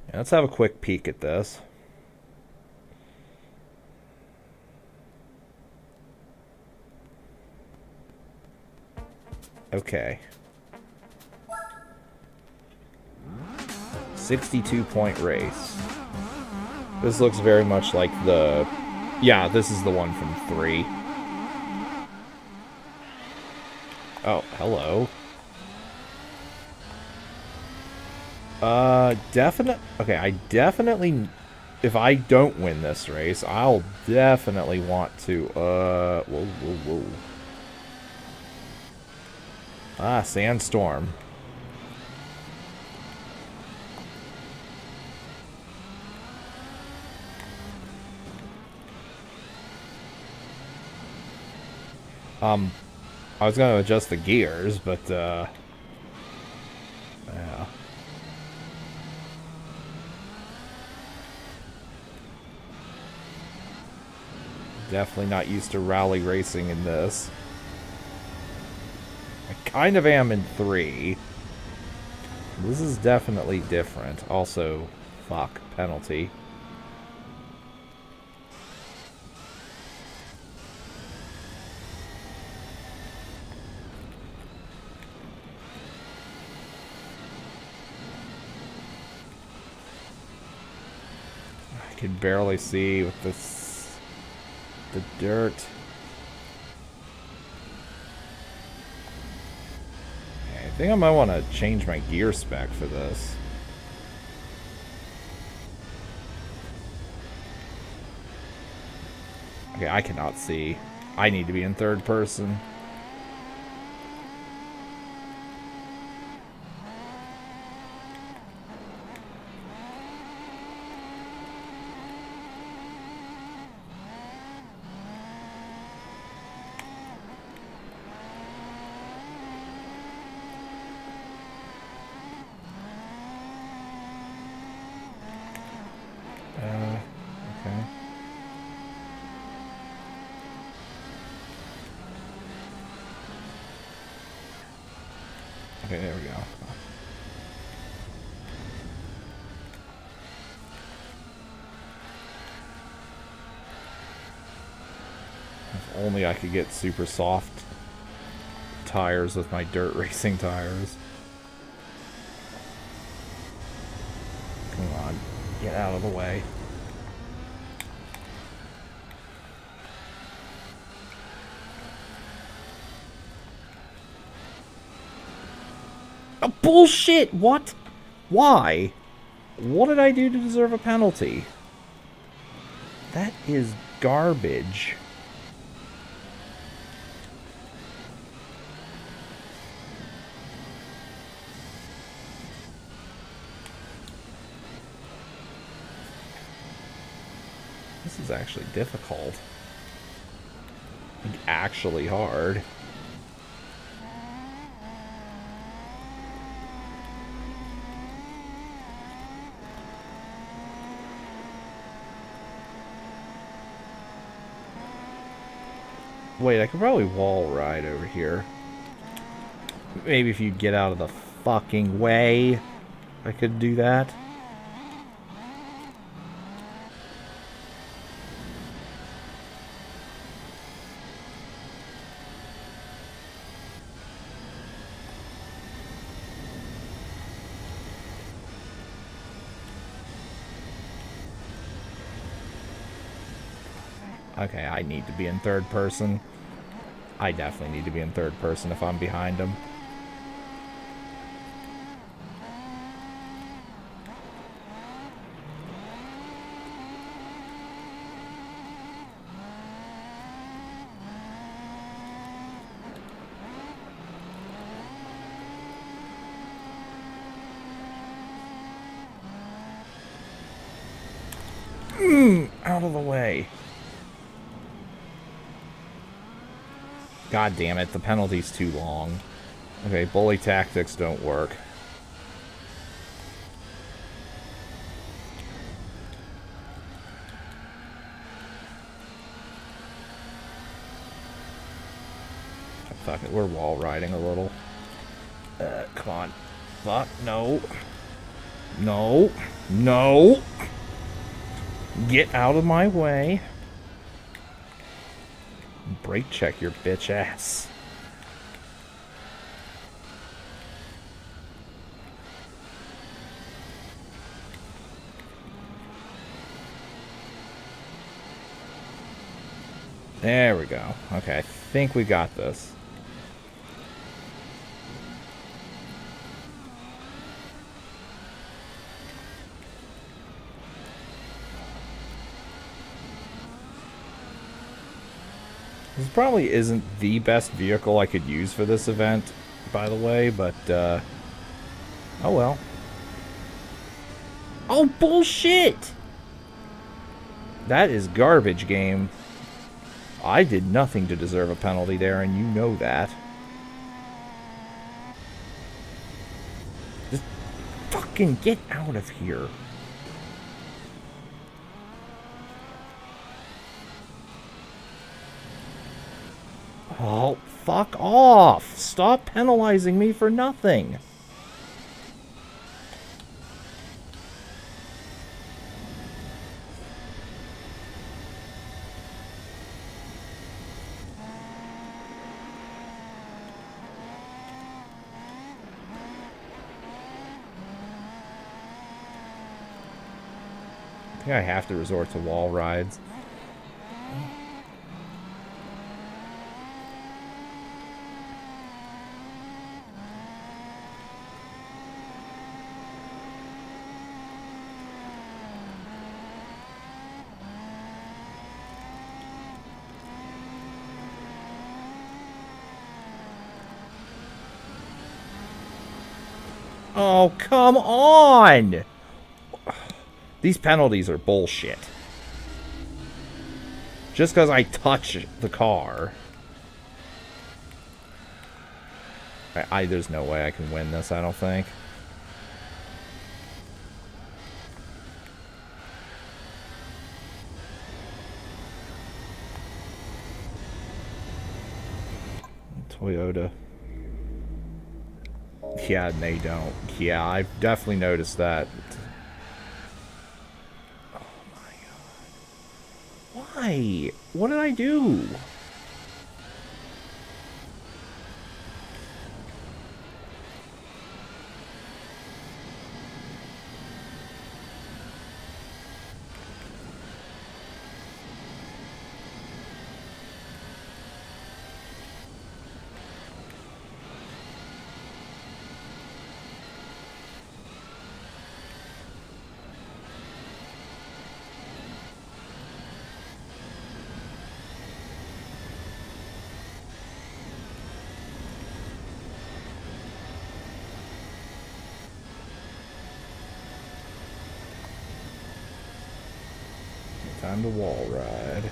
Yeah, let's have a quick peek at this. Okay. 62-point race. This looks very much like the... Yeah, this is the one from 3. Oh, hello. Definite. Okay, I definitely. If I don't win this race, I'll definitely want to. Whoa, whoa, whoa. Ah, sandstorm. I was gonna adjust the gears, but yeah. Definitely not used to rally racing in this. I kind of am in 3. This is definitely different. Also, fuck, penalty. I can barely see with this, the dirt. I think I might want to change my gear spec for this. Okay, I cannot see. I need to be in 3rd person. Okay. Okay, there we go. If only I could get super soft tires with my dirt racing tires. Come on, get out of the way. Oh, bullshit! What? Why? What did I do to deserve a penalty? That is garbage. This is actually difficult. Like, actually hard. Wait, I could probably wall ride over here. Maybe if you get out of the fucking way, I could do that. Okay, I need to be in 3rd person. I definitely need to be in 3rd person if I'm behind him. Out of the way. God damn it, the penalty's too long. Okay, bully tactics don't work. Fuck it, we're wall riding a little. Come on. Fuck, no. No. No. Get out of my way. Brake check your bitch ass. There we go. Okay, I think we got this. This probably isn't the best vehicle I could use for this event, by the way, but, oh well. Oh, bullshit! That is garbage, game. I did nothing to deserve a penalty there, and you know that. Just fucking get out of here. Oh, fuck off! Stop penalizing me for nothing! I think I have to resort to wall rides. Oh, come on! These penalties are bullshit. Just because I touch the car. There's no way I can win this, I don't think. Toyota. Yeah, and they don't. Yeah, I've definitely noticed that. Oh my god. Why? What did I do? Time to wall ride.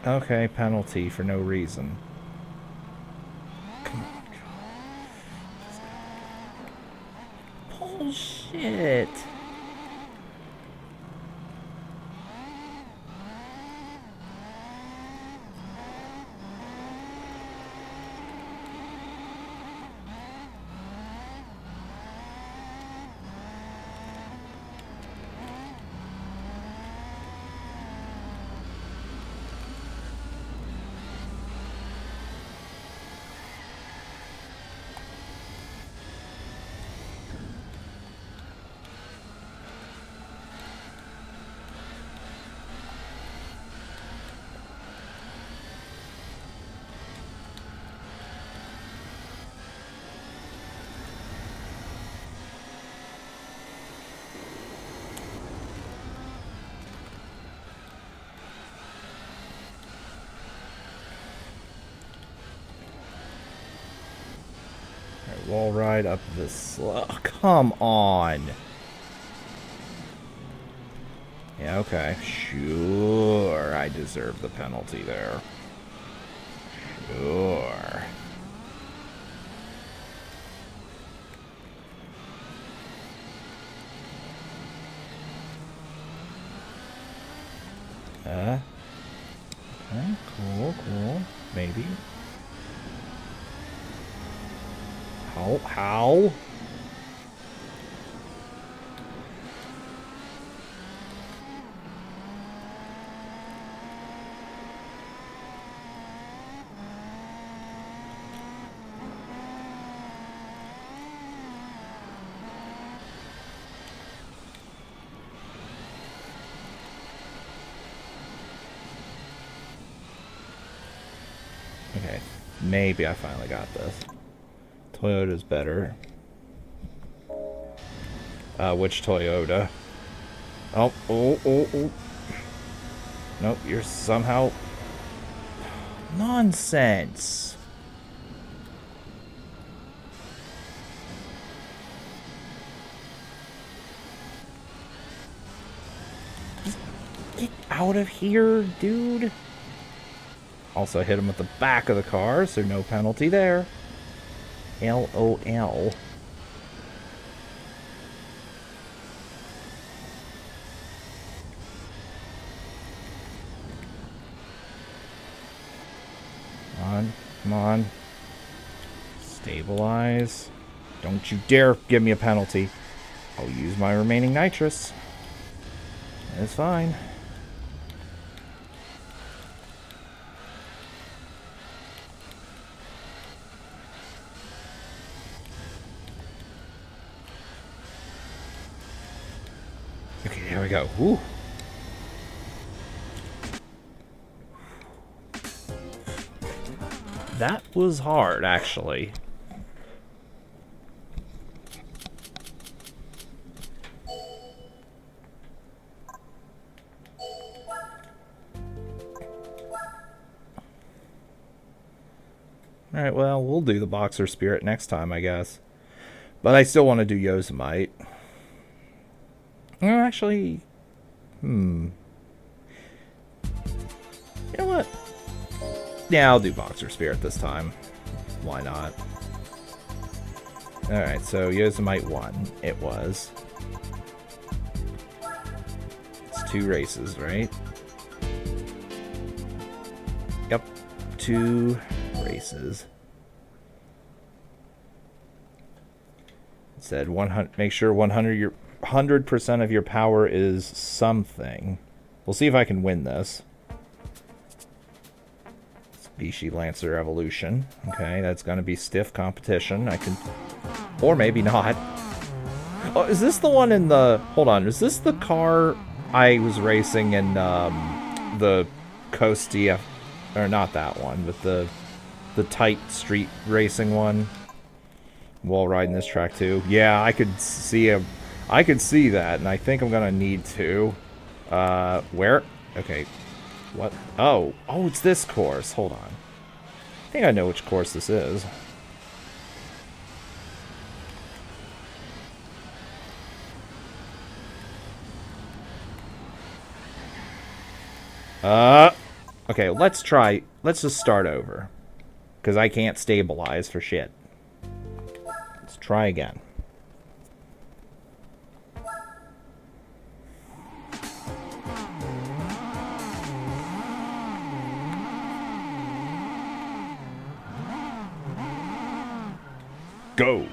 Okay, penalty for no reason. Come on. Bullshit. Wall ride up this. Oh, come on. Yeah, okay. Sure, I deserve the penalty there. Sure. Okay, cool. Maybe. How? Maybe I finally got this. Toyota's better. Which Toyota? Oh. Nope, you're somehow... Nonsense. Get out of here, dude. Also hit him with the back of the car, so no penalty there. LOL. Come on. Stabilize. Don't you dare give me a penalty. I'll use my remaining nitrous. It's fine. Okay, there we go. Woo. That was hard, actually. Alright, well, we'll do the Boxer Spirit next time, I guess. But I still want to do Yosemite. Actually... You know what? Yeah, I'll do Boxer Spirit this time. Why not? Alright, so Yosemite won. It was. It's 2 races, right? Yep. 2 races. It said 100. Make sure 100% of your power is something. We'll see if I can win this. Species Lancer Evolution. Okay, that's going to be stiff competition. I can... Or maybe not. Oh, is this the one in the... Hold on, is this the car I was racing in the Coast DF... Or not that one, but the tight street racing one? While riding this track too. Yeah, I could see that, and I think I'm going to need to. Where? Okay. What? Oh, it's this course. Hold on. I think I know which course this is. Okay, let's just start over. Because I can't stabilize for shit. Let's try again. Go.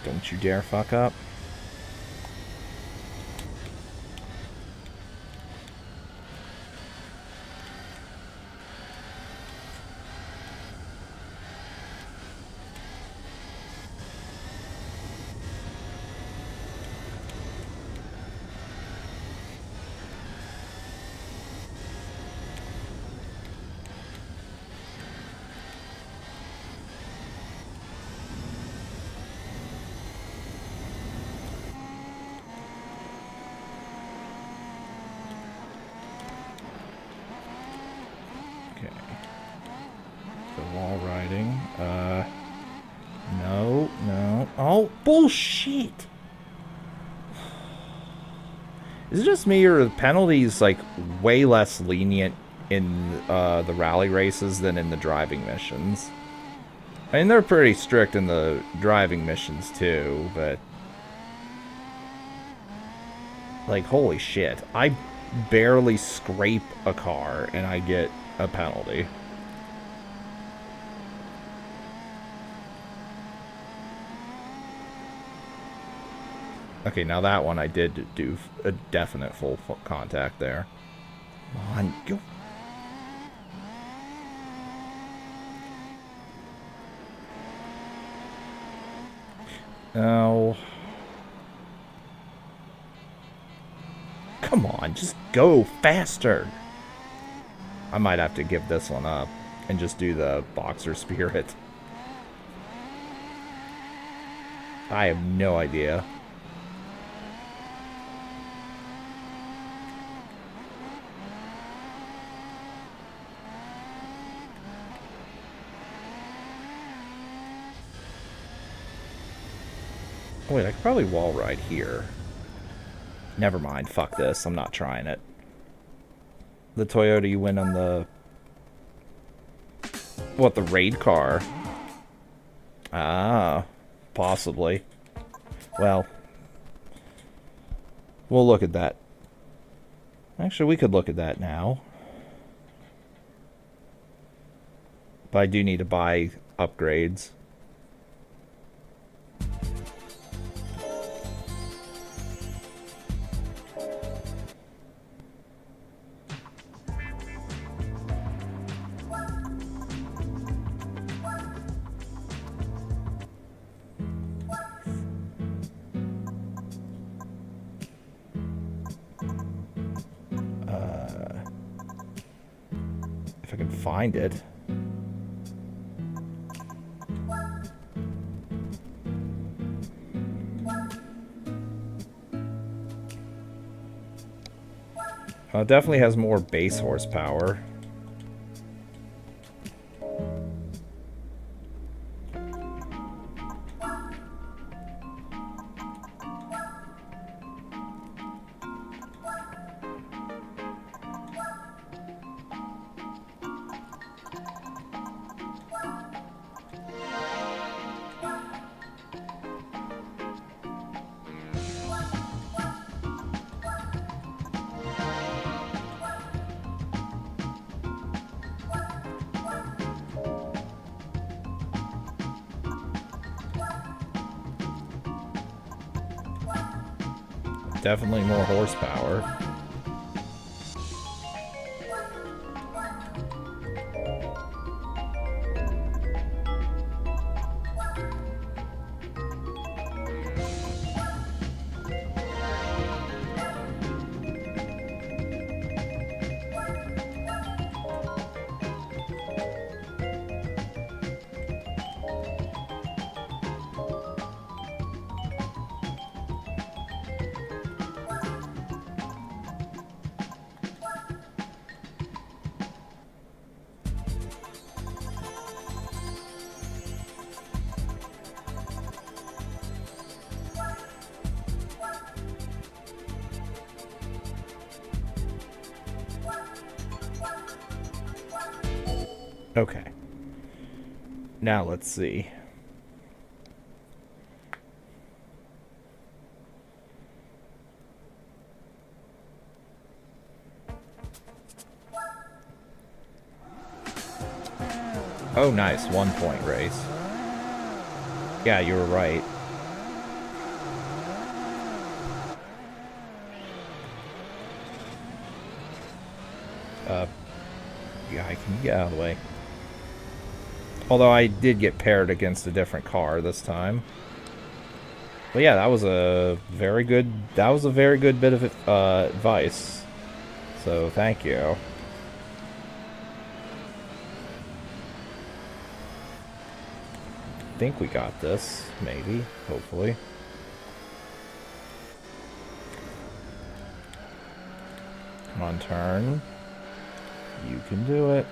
Don't you dare fuck up. Oh, bullshit! Is it just me, or are the penalties, like, way less lenient in the rally races than in the driving missions? I mean, they're pretty strict in the driving missions, too, but... Like, holy shit. I barely scrape a car, and I get a penalty. Okay, now that one I did do a definite full contact there. Come on, go. Oh. Come on, just go faster. I might have to give this one up and just do the boxer spirit. I have no idea. Oh, wait, I could probably wall ride here. Never mind, fuck this. I'm not trying it. The Toyota you win on the... What, the raid car? Ah, possibly. Well, we'll look at that. Actually, we could look at that now. But I do need to buy upgrades. If I can find it. It definitely has more base horsepower. Definitely more horsepower. Okay. Now let's see. Oh, nice. 1 point race. Yeah, you were right. Yeah, can you get out of the way? Although I did get paired against a different car this time. But yeah, that was a very good bit of advice. So thank you. I think we got this, maybe, hopefully. Come on, turn. You can do it.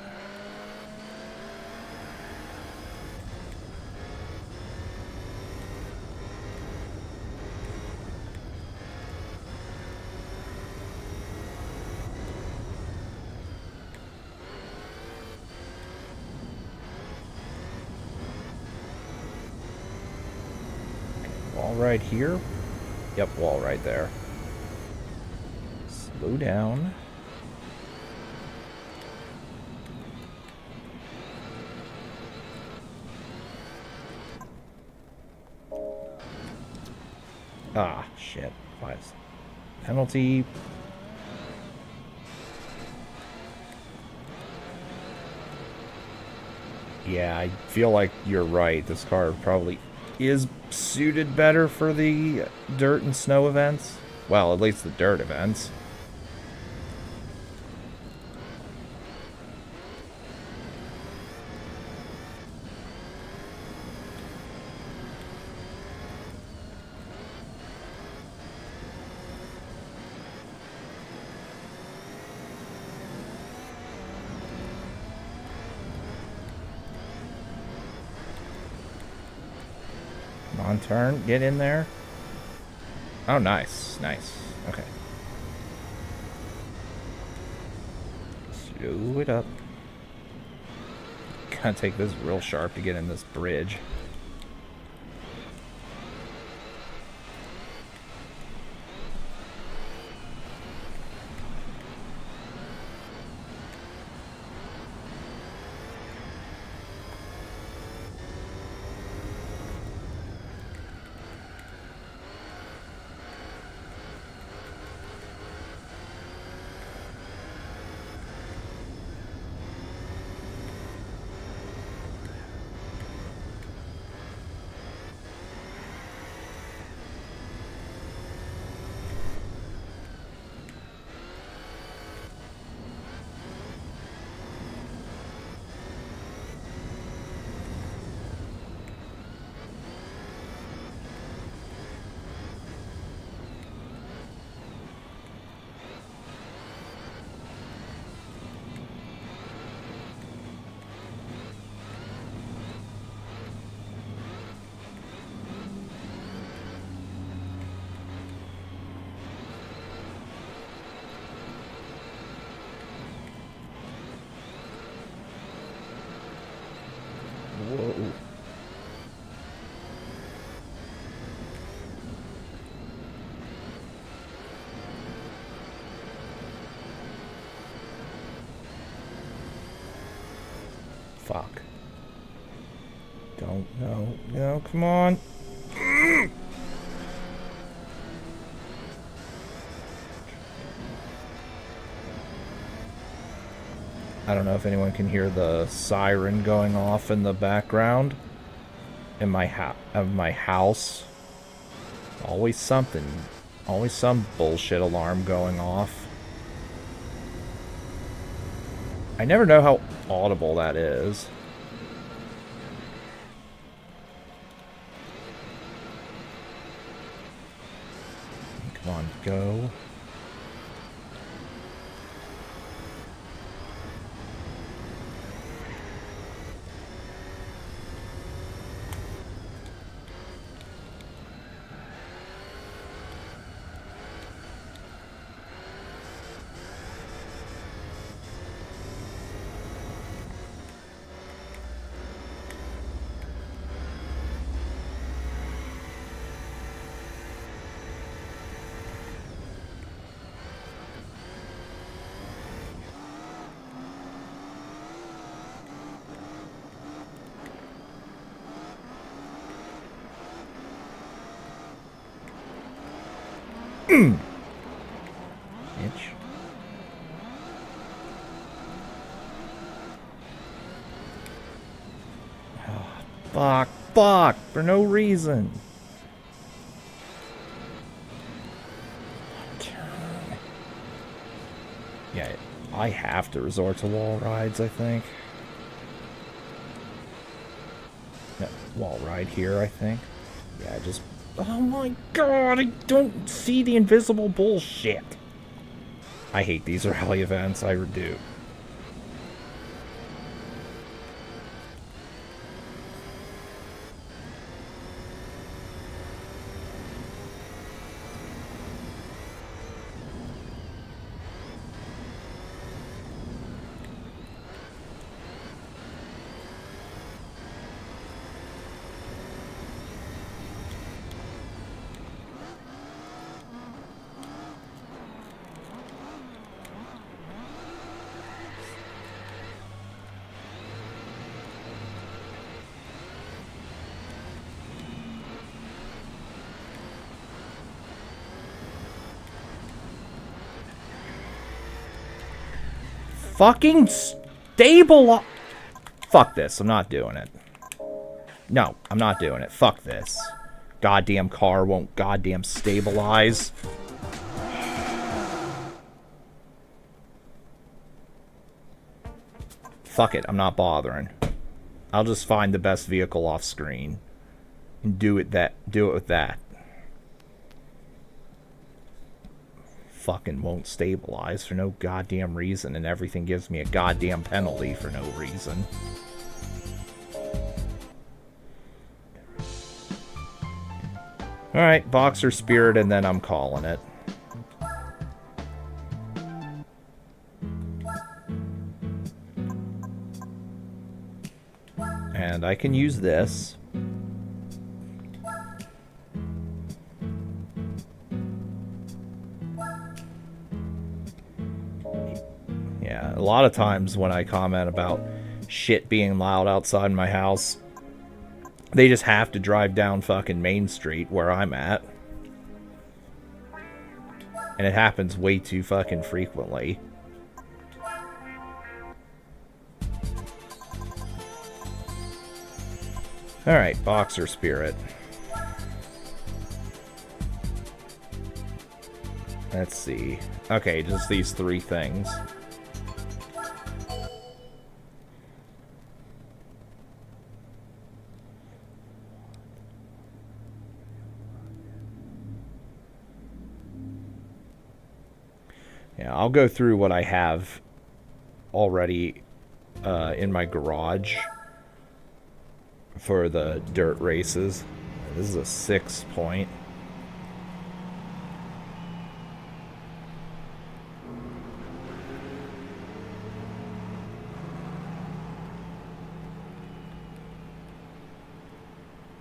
Wall right here? Yep, wall right there. Slow down. Ah, shit. Five. Penalty. Yeah, I feel like you're right. This car probably is suited better for the dirt and snow events. Well, at least the dirt events. On turn, get in there. Oh, nice, nice. Okay. Slow it up. Gotta take this real sharp to get in this bridge. Whoa. Fuck. Don't, no, come on. I don't know if anyone can hear the siren going off in the background. In my house. Always something. Always some bullshit alarm going off. I never know how audible that is. Come on, go. Bitch. Oh, fuck, for no reason. Yeah, I have to resort to wall rides, I think. Yeah, wall ride here, I think. Yeah, just... Oh my god, I don't see the invisible bullshit. I hate these rally events, I do. Fucking stable. Fuck this. I'm not doing it. No, I'm not doing it. Fuck this. Goddamn car won't goddamn stabilize. Fuck it. I'm not bothering. I'll just find the best vehicle off screen and do it with that. Fucking won't stabilize for no goddamn reason, and everything gives me a goddamn penalty for no reason. Alright, Boxer Spirit, and then I'm calling it. And I can use this. Yeah, a lot of times when I comment about shit being loud outside my house, they just have to drive down fucking Main Street where I'm at. And it happens way too fucking frequently. Alright, Boxer Spirit. Let's see. Okay, just these three things. Yeah, I'll go through what I have already in my garage for the dirt races. This is a 6 point.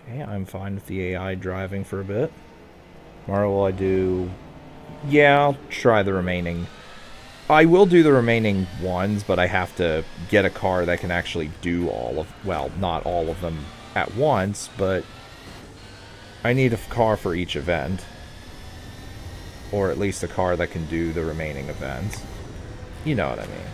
Okay, I'm fine with the AI driving for a bit. Tomorrow will I do... Yeah, I'll try the remaining. I will do the remaining ones, but I have to get a car that can actually do all of... Well, not all of them at once, but I need a car for each event. Or at least a car that can do the remaining events. You know what I mean.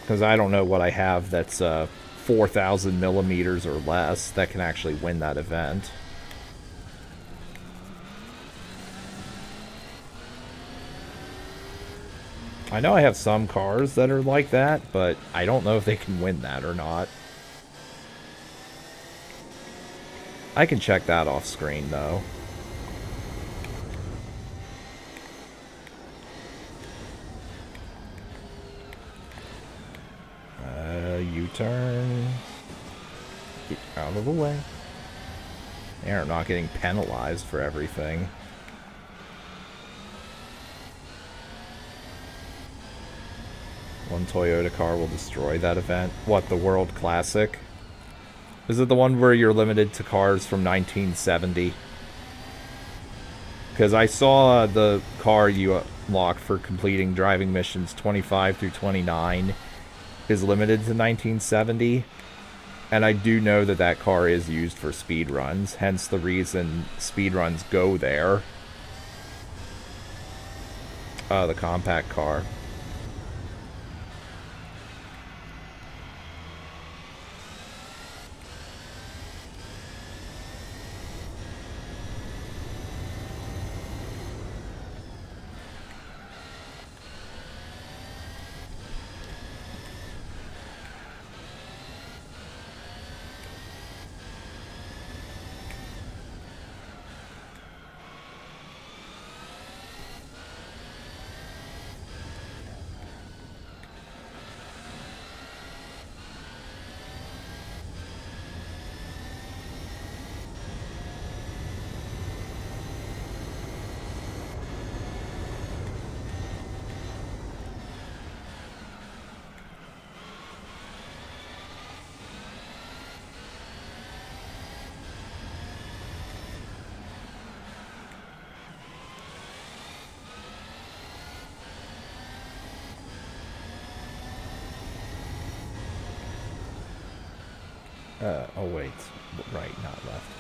Because I don't know what I have that's 4,000 millimeters or less that can actually win that event. I know I have some cars that are like that, but I don't know if they can win that or not. I can check that off screen, though. U-turn. Get out of the way. They're not getting penalized for everything. One Toyota car will destroy that event. What, the World Classic? Is it the one where you're limited to cars from 1970? Because I saw the car you unlock for completing driving missions 25 through 29 is limited to 1970. And I do know that that car is used for speed runs, hence the reason speed runs go there. The compact car. Oh wait, right, not left.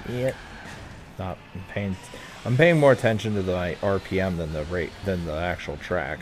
Yeah. Not I'm paying more attention to the RPM than the actual track.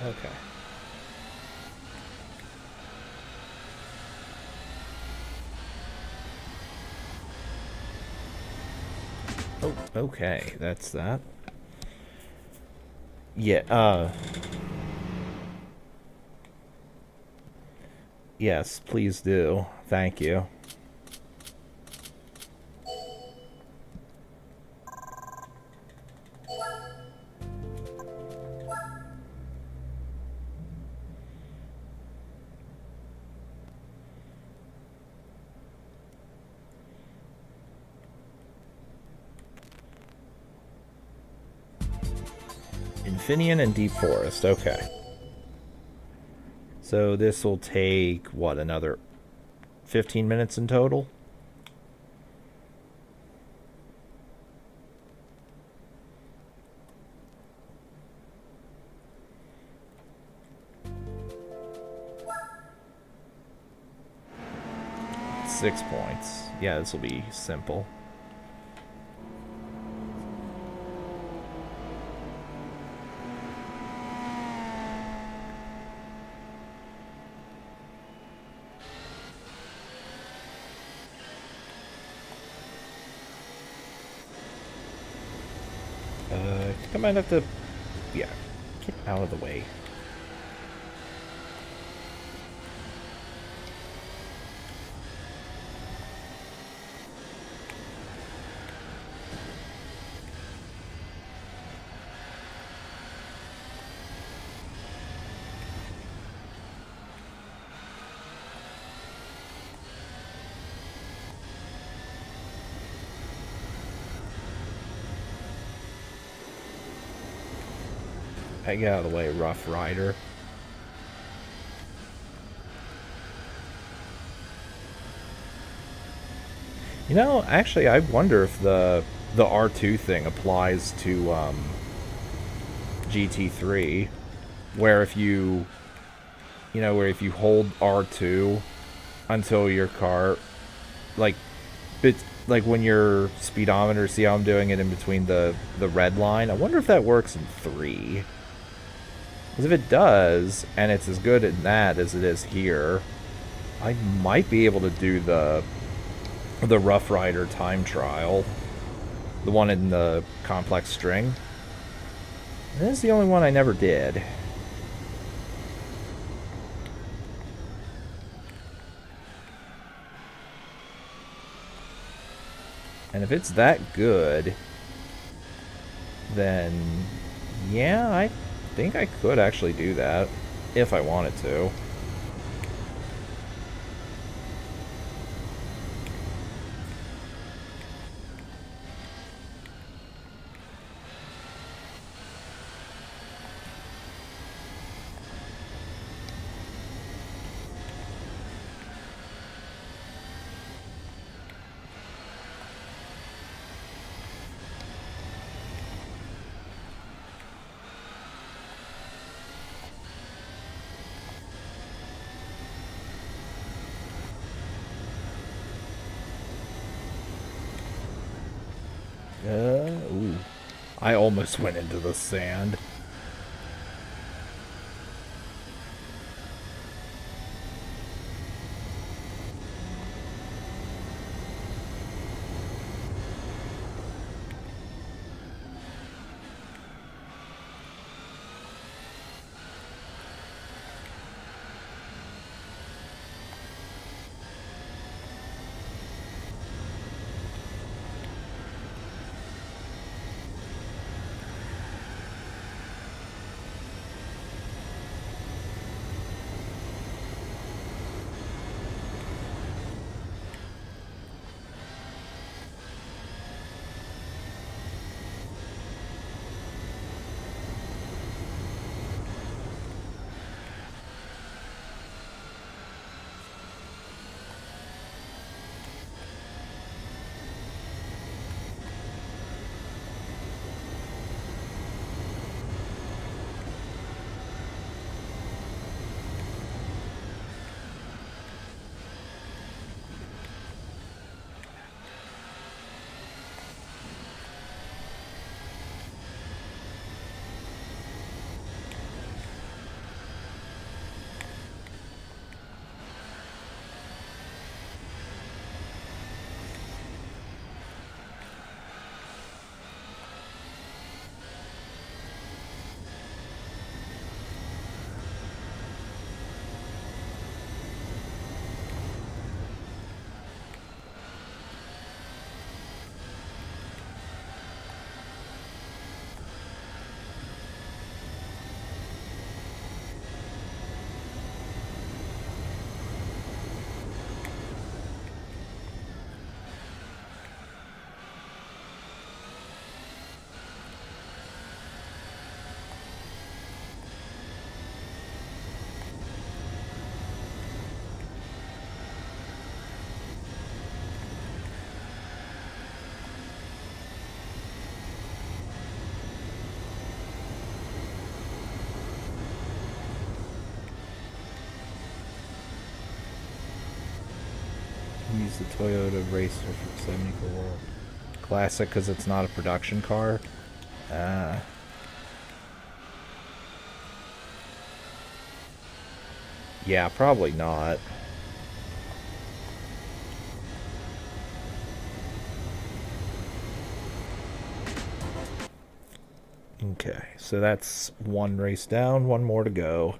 Okay. Oh, okay. That's that. Yeah, yes, please do. Thank you. Infineon and Deep Forest, okay. So this will take, what, another 15 minutes in total? Six points. Yeah, this will be simple. I think I might have to... Yeah, get out of the way. Get out of the way, Rough Rider. You know, actually, I wonder if the R2 thing applies to GT3, where if you where if you hold R2 until your car, like, like when your speedometer, see how I'm doing it in between the red line? I wonder if that works in 3. Because if it does, and it's as good in that as it is here, I might be able to do the Rough Rider time trial. The one in the complex string. This is the only one I never did. And if it's that good, then yeah, I think I could actually do that if I wanted to. Ooh. I almost went into the sand. Use the Toyota Racer for 74. Classic because it's not a production car. Yeah, probably not. Okay, so that's one race down, one more to go.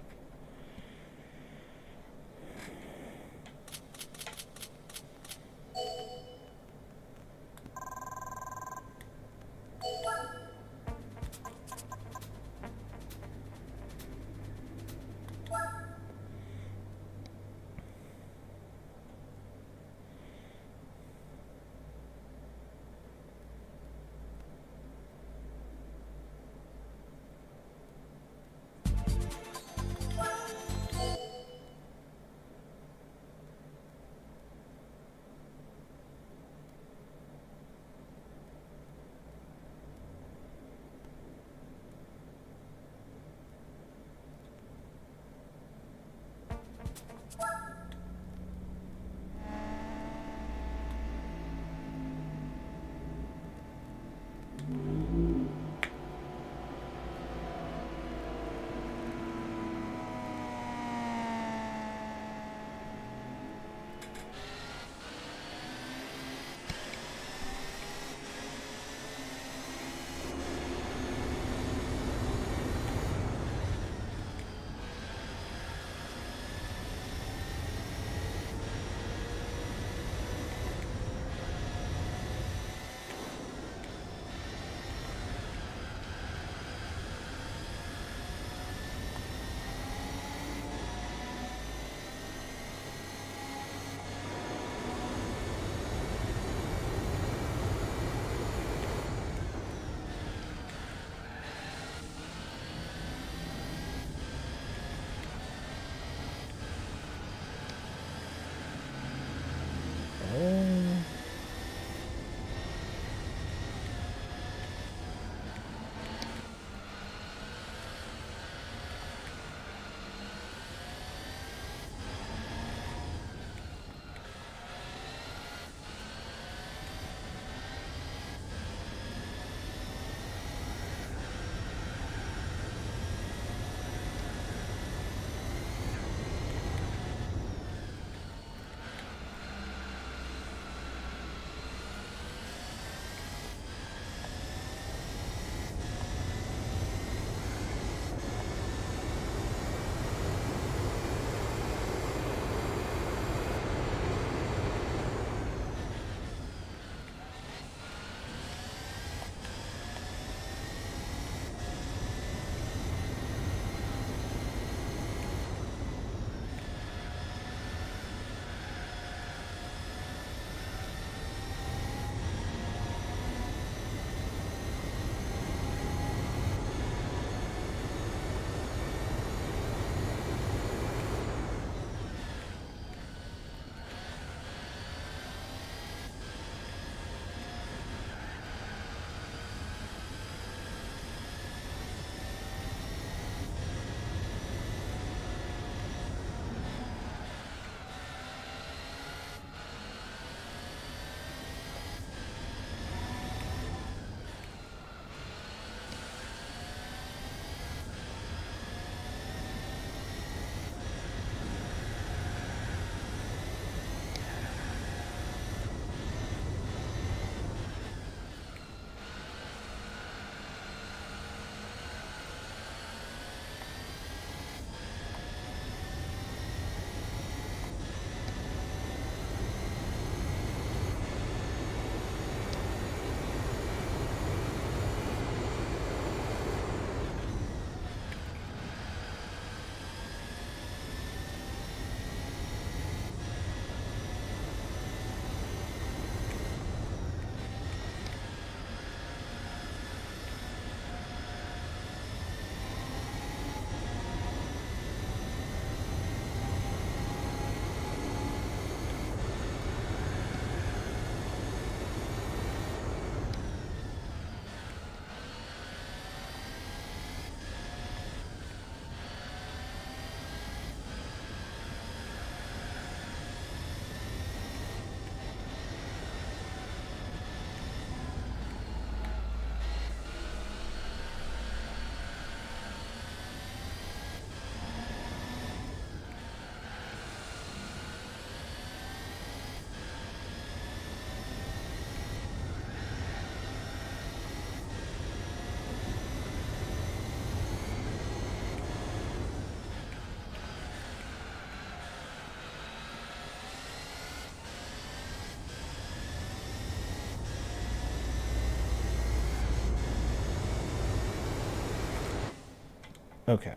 Okay.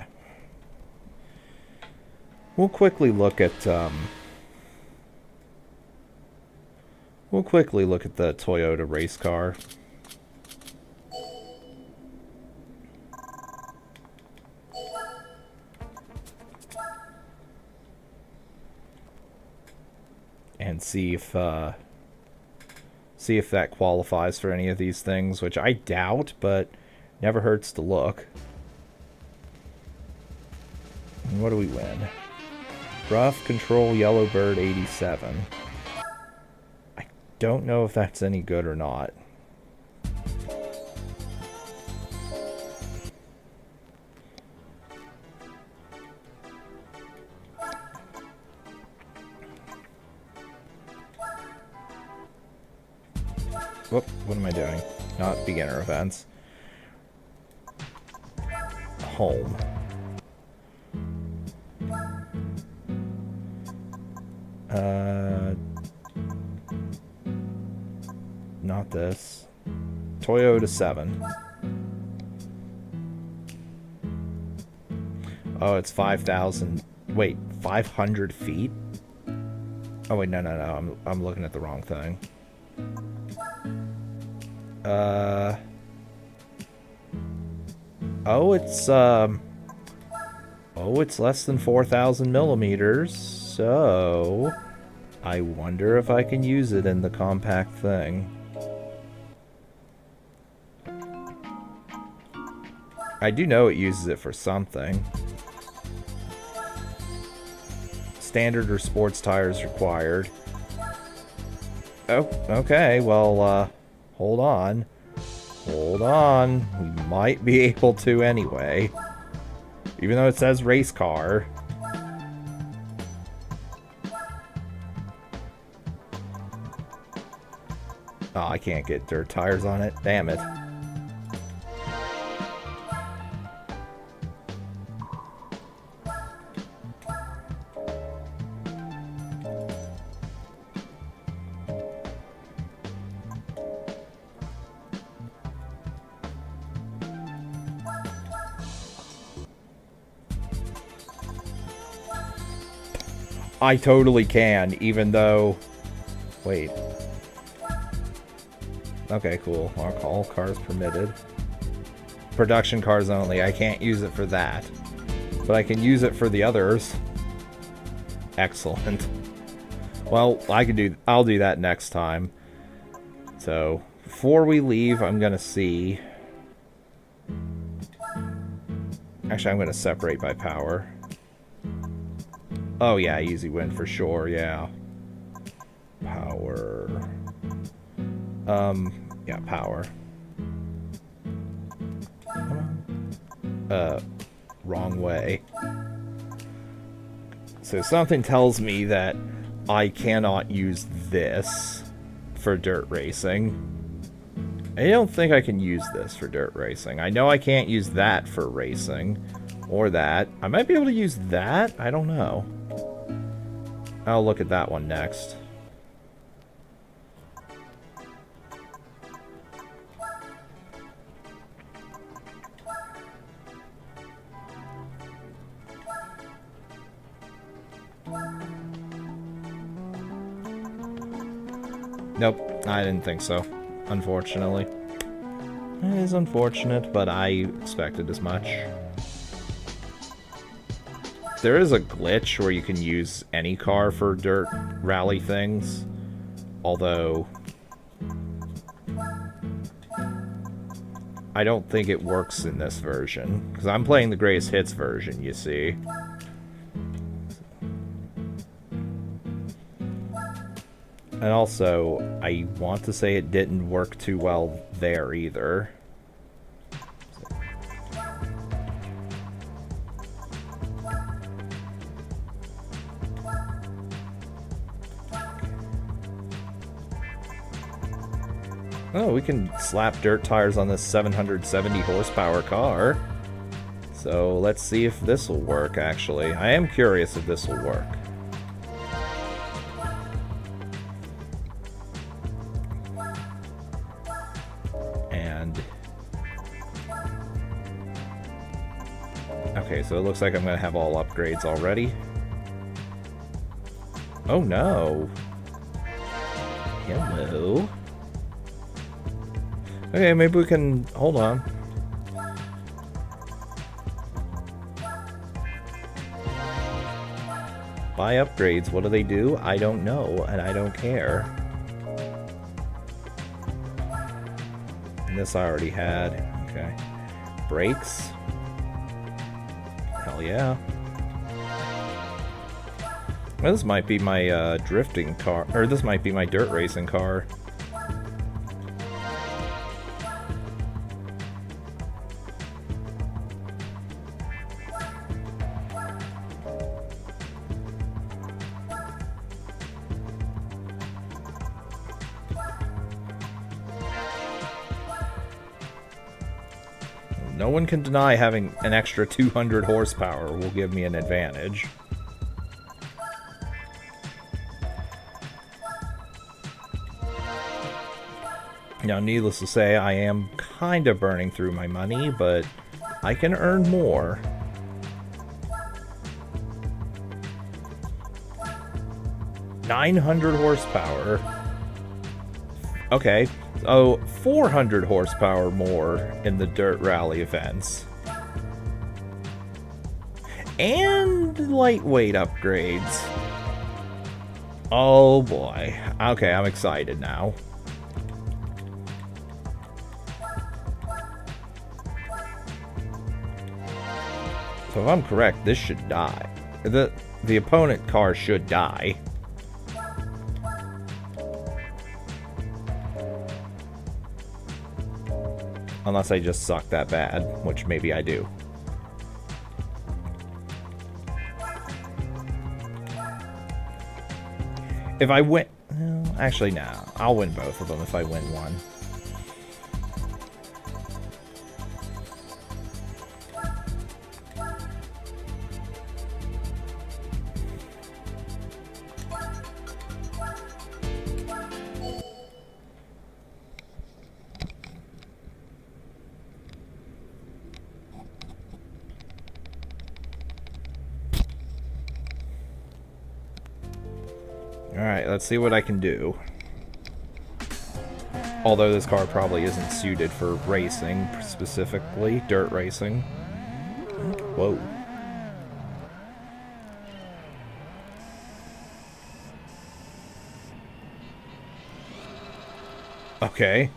We'll quickly look at the Toyota race car. And see if that qualifies for any of these things, which I doubt, but never hurts to look. And what do we win? Rough Control Yellowbird 87. I don't know if that's any good or not. Whoop, what am I doing? Not beginner events. Home. Not this. Toyota 7. Oh, it's 5,000. Wait, 500 feet? Oh, wait, no. I'm looking at the wrong thing. It's less than 4,000 millimeters, so I wonder if I can use it in the compact thing. I do know it uses it for something. Standard or sports tires required. Oh, okay, well, hold on. Hold on. We might be able to anyway. Even though it says race car. Oh, I can't get dirt tires on it. Damn it. I totally can, even though... Wait. Okay, cool. All cars permitted. Production cars only. I can't use it for that. But I can use it for the others. Excellent. Well, I'll do that next time. So, before we leave, I'm gonna see... Actually, I'm gonna separate by power. Oh yeah, easy win for sure, yeah. Power. Yeah, power. Wrong way. So something tells me that I cannot use this for dirt racing. I don't think I can use this for dirt racing. I know I can't use that for racing. Or that. I might be able to use that? I don't know. I'll look at that one next. Nope, I didn't think so, unfortunately. It is unfortunate, but I expected as much. There is a glitch where you can use any car for dirt rally things, although I don't think it works in this version, because I'm playing the Greatest Hits version, you see. And also, I want to say it didn't work too well there either. Oh, we can slap dirt tires on this 770 horsepower car. So let's see if this will work, actually. I am curious if this will work. And... Okay, so it looks like I'm gonna have all upgrades already. Oh no. Hello. Okay, maybe we can... Hold on. Buy upgrades. What do they do? I don't know, and I don't care. And this I already had. Okay. Brakes. Hell yeah. Well, this might be my drifting car, or this might be my dirt racing car. No one can deny having an extra 200 horsepower will give me an advantage. Now, needless to say, I am kind of burning through my money, but I can earn more. $900 horsepower. Okay. Oh, 400 horsepower more in the dirt rally events. And lightweight upgrades. Oh boy. Okay, I'm excited now. So if I'm correct, this should die. The opponent car should die. Unless I just suck that bad, which maybe I do. If I win... Well, actually, no. I'll win both of them if I win one. Alright, let's see what I can do. Although this car probably isn't suited for racing, specifically dirt racing. Whoa. Okay.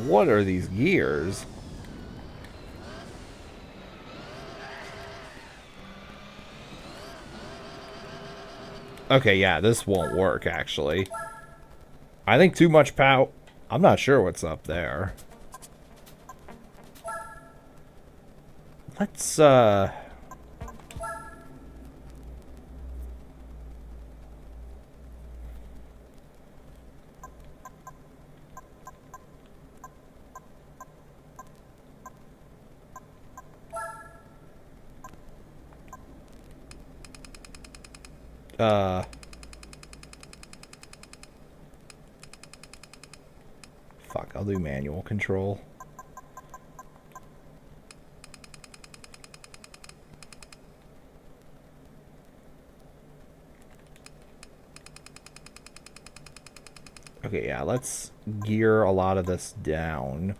What are these gears? Okay, yeah, this won't work, actually. I think too much power. I'm not sure what's up there. Let's, fuck, I'll do manual control. Okay, yeah, let's gear a lot of this down.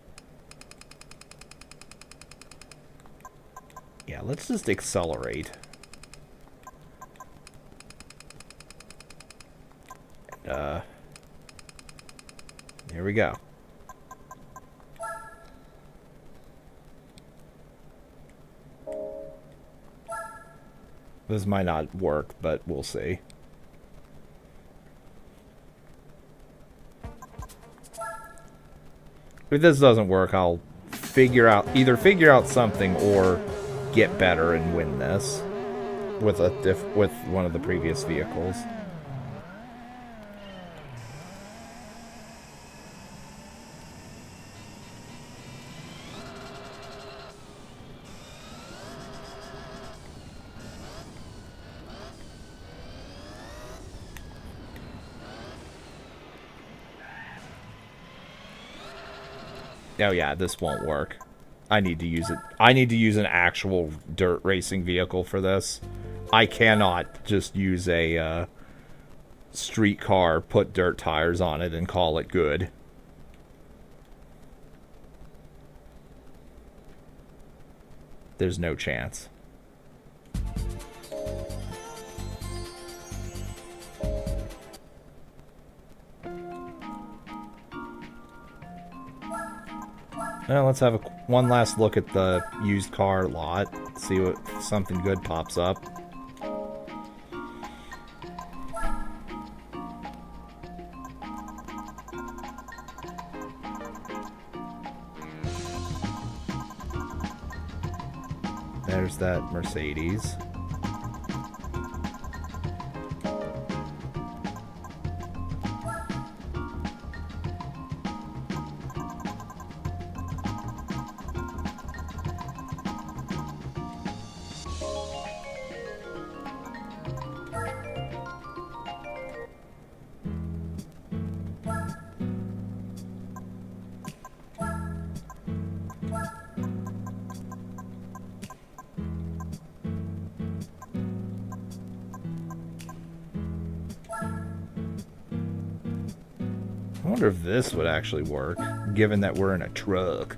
Yeah, let's just accelerate. And, here we go. This might not work, but we'll see. If this doesn't work, I'll either figure out something or get better and win this with with one of the previous vehicles. Oh yeah, this won't work. I need to use it. I need to use an actual dirt racing vehicle for this. I cannot just use a street car, put dirt tires on it, and call it good. There's no chance. Well, let's have one last look at the used car lot. See what something good pops up. There's that Mercedes. I wonder if this would actually work, given that we're in a truck.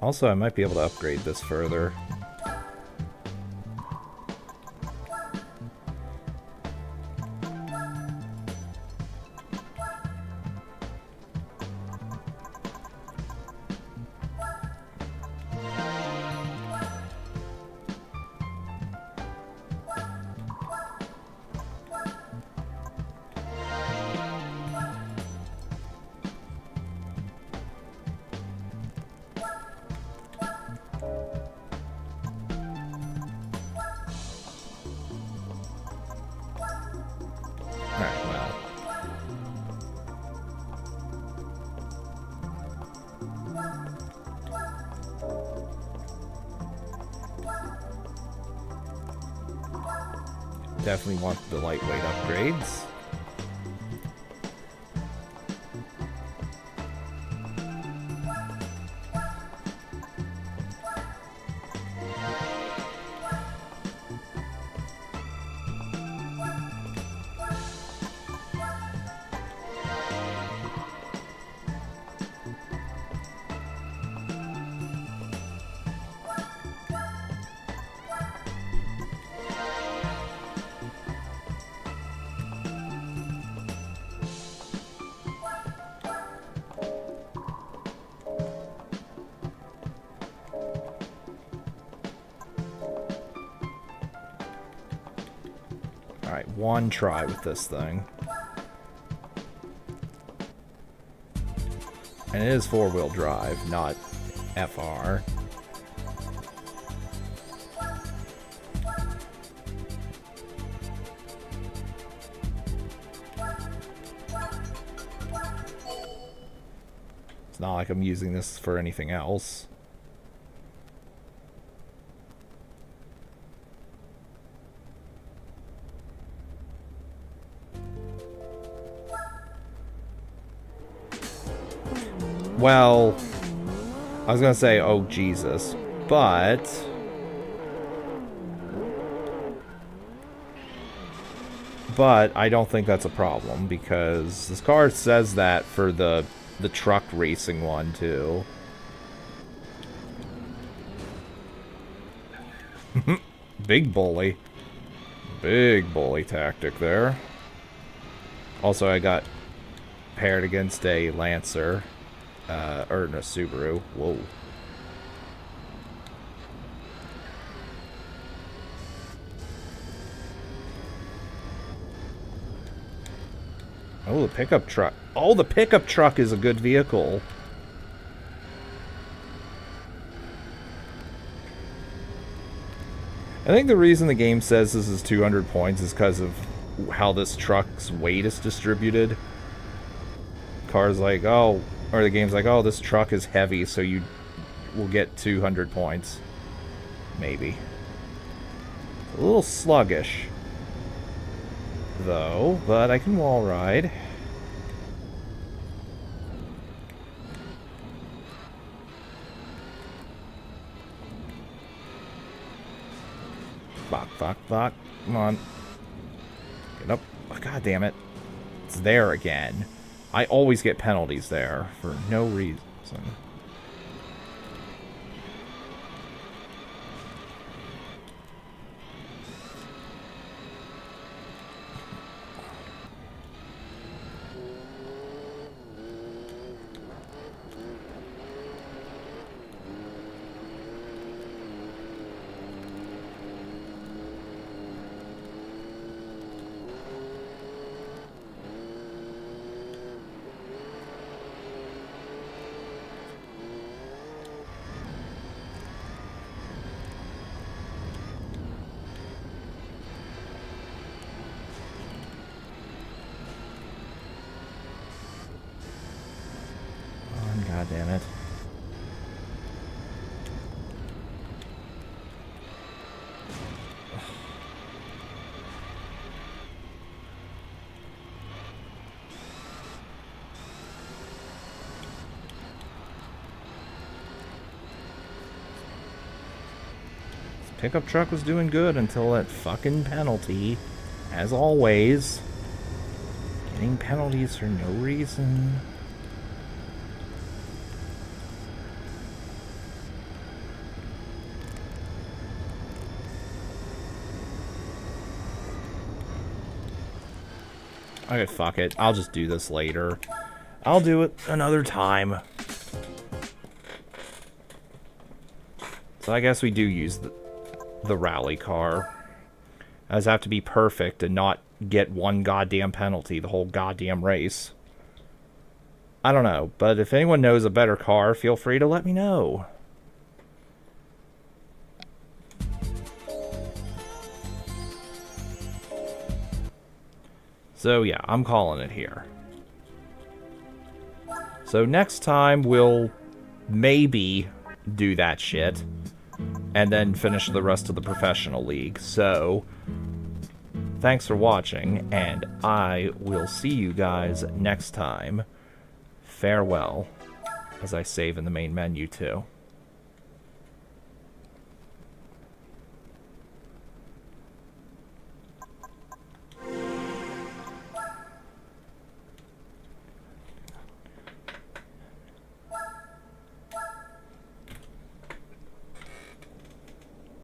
Also, I might be able to upgrade this further. Definitely want the lightweight upgrades. Alright, one try with this thing. And it is four-wheel drive, not FR. It's not like I'm using this for anything else. Well, I was gonna say, oh Jesus, but I don't think that's a problem because this car says that for the truck racing one too. Big bully tactic there. Also, I got paired against a Lancer. Or a Subaru. Whoa. Oh, the pickup truck. Oh, the pickup truck is a good vehicle. I think the reason the game says this is 200 points is because of how this truck's weight is distributed. Cars like, oh... Or the game's like, oh, this truck is heavy, so you will get 200 points. Maybe. A little sluggish. though, but I can wall ride. Fuck, fuck, fuck. Come on. Get up. Oh, God damn it. It's there again. I always get penalties there for no reason. God damn it. This pickup truck was doing good until that fucking penalty. As always. Getting penalties for no reason. Okay, fuck it. I'll just do this later. I'll do it another time. So I guess we do use the rally car. I just have to be perfect and not get one goddamn penalty the whole goddamn race. I don't know, but if anyone knows a better car, feel free to let me know. So yeah, I'm calling it here. So next time we'll maybe do that shit and then finish the rest of the professional league. So thanks for watching, and I will see you guys next time. Farewell, as I save in the main menu too.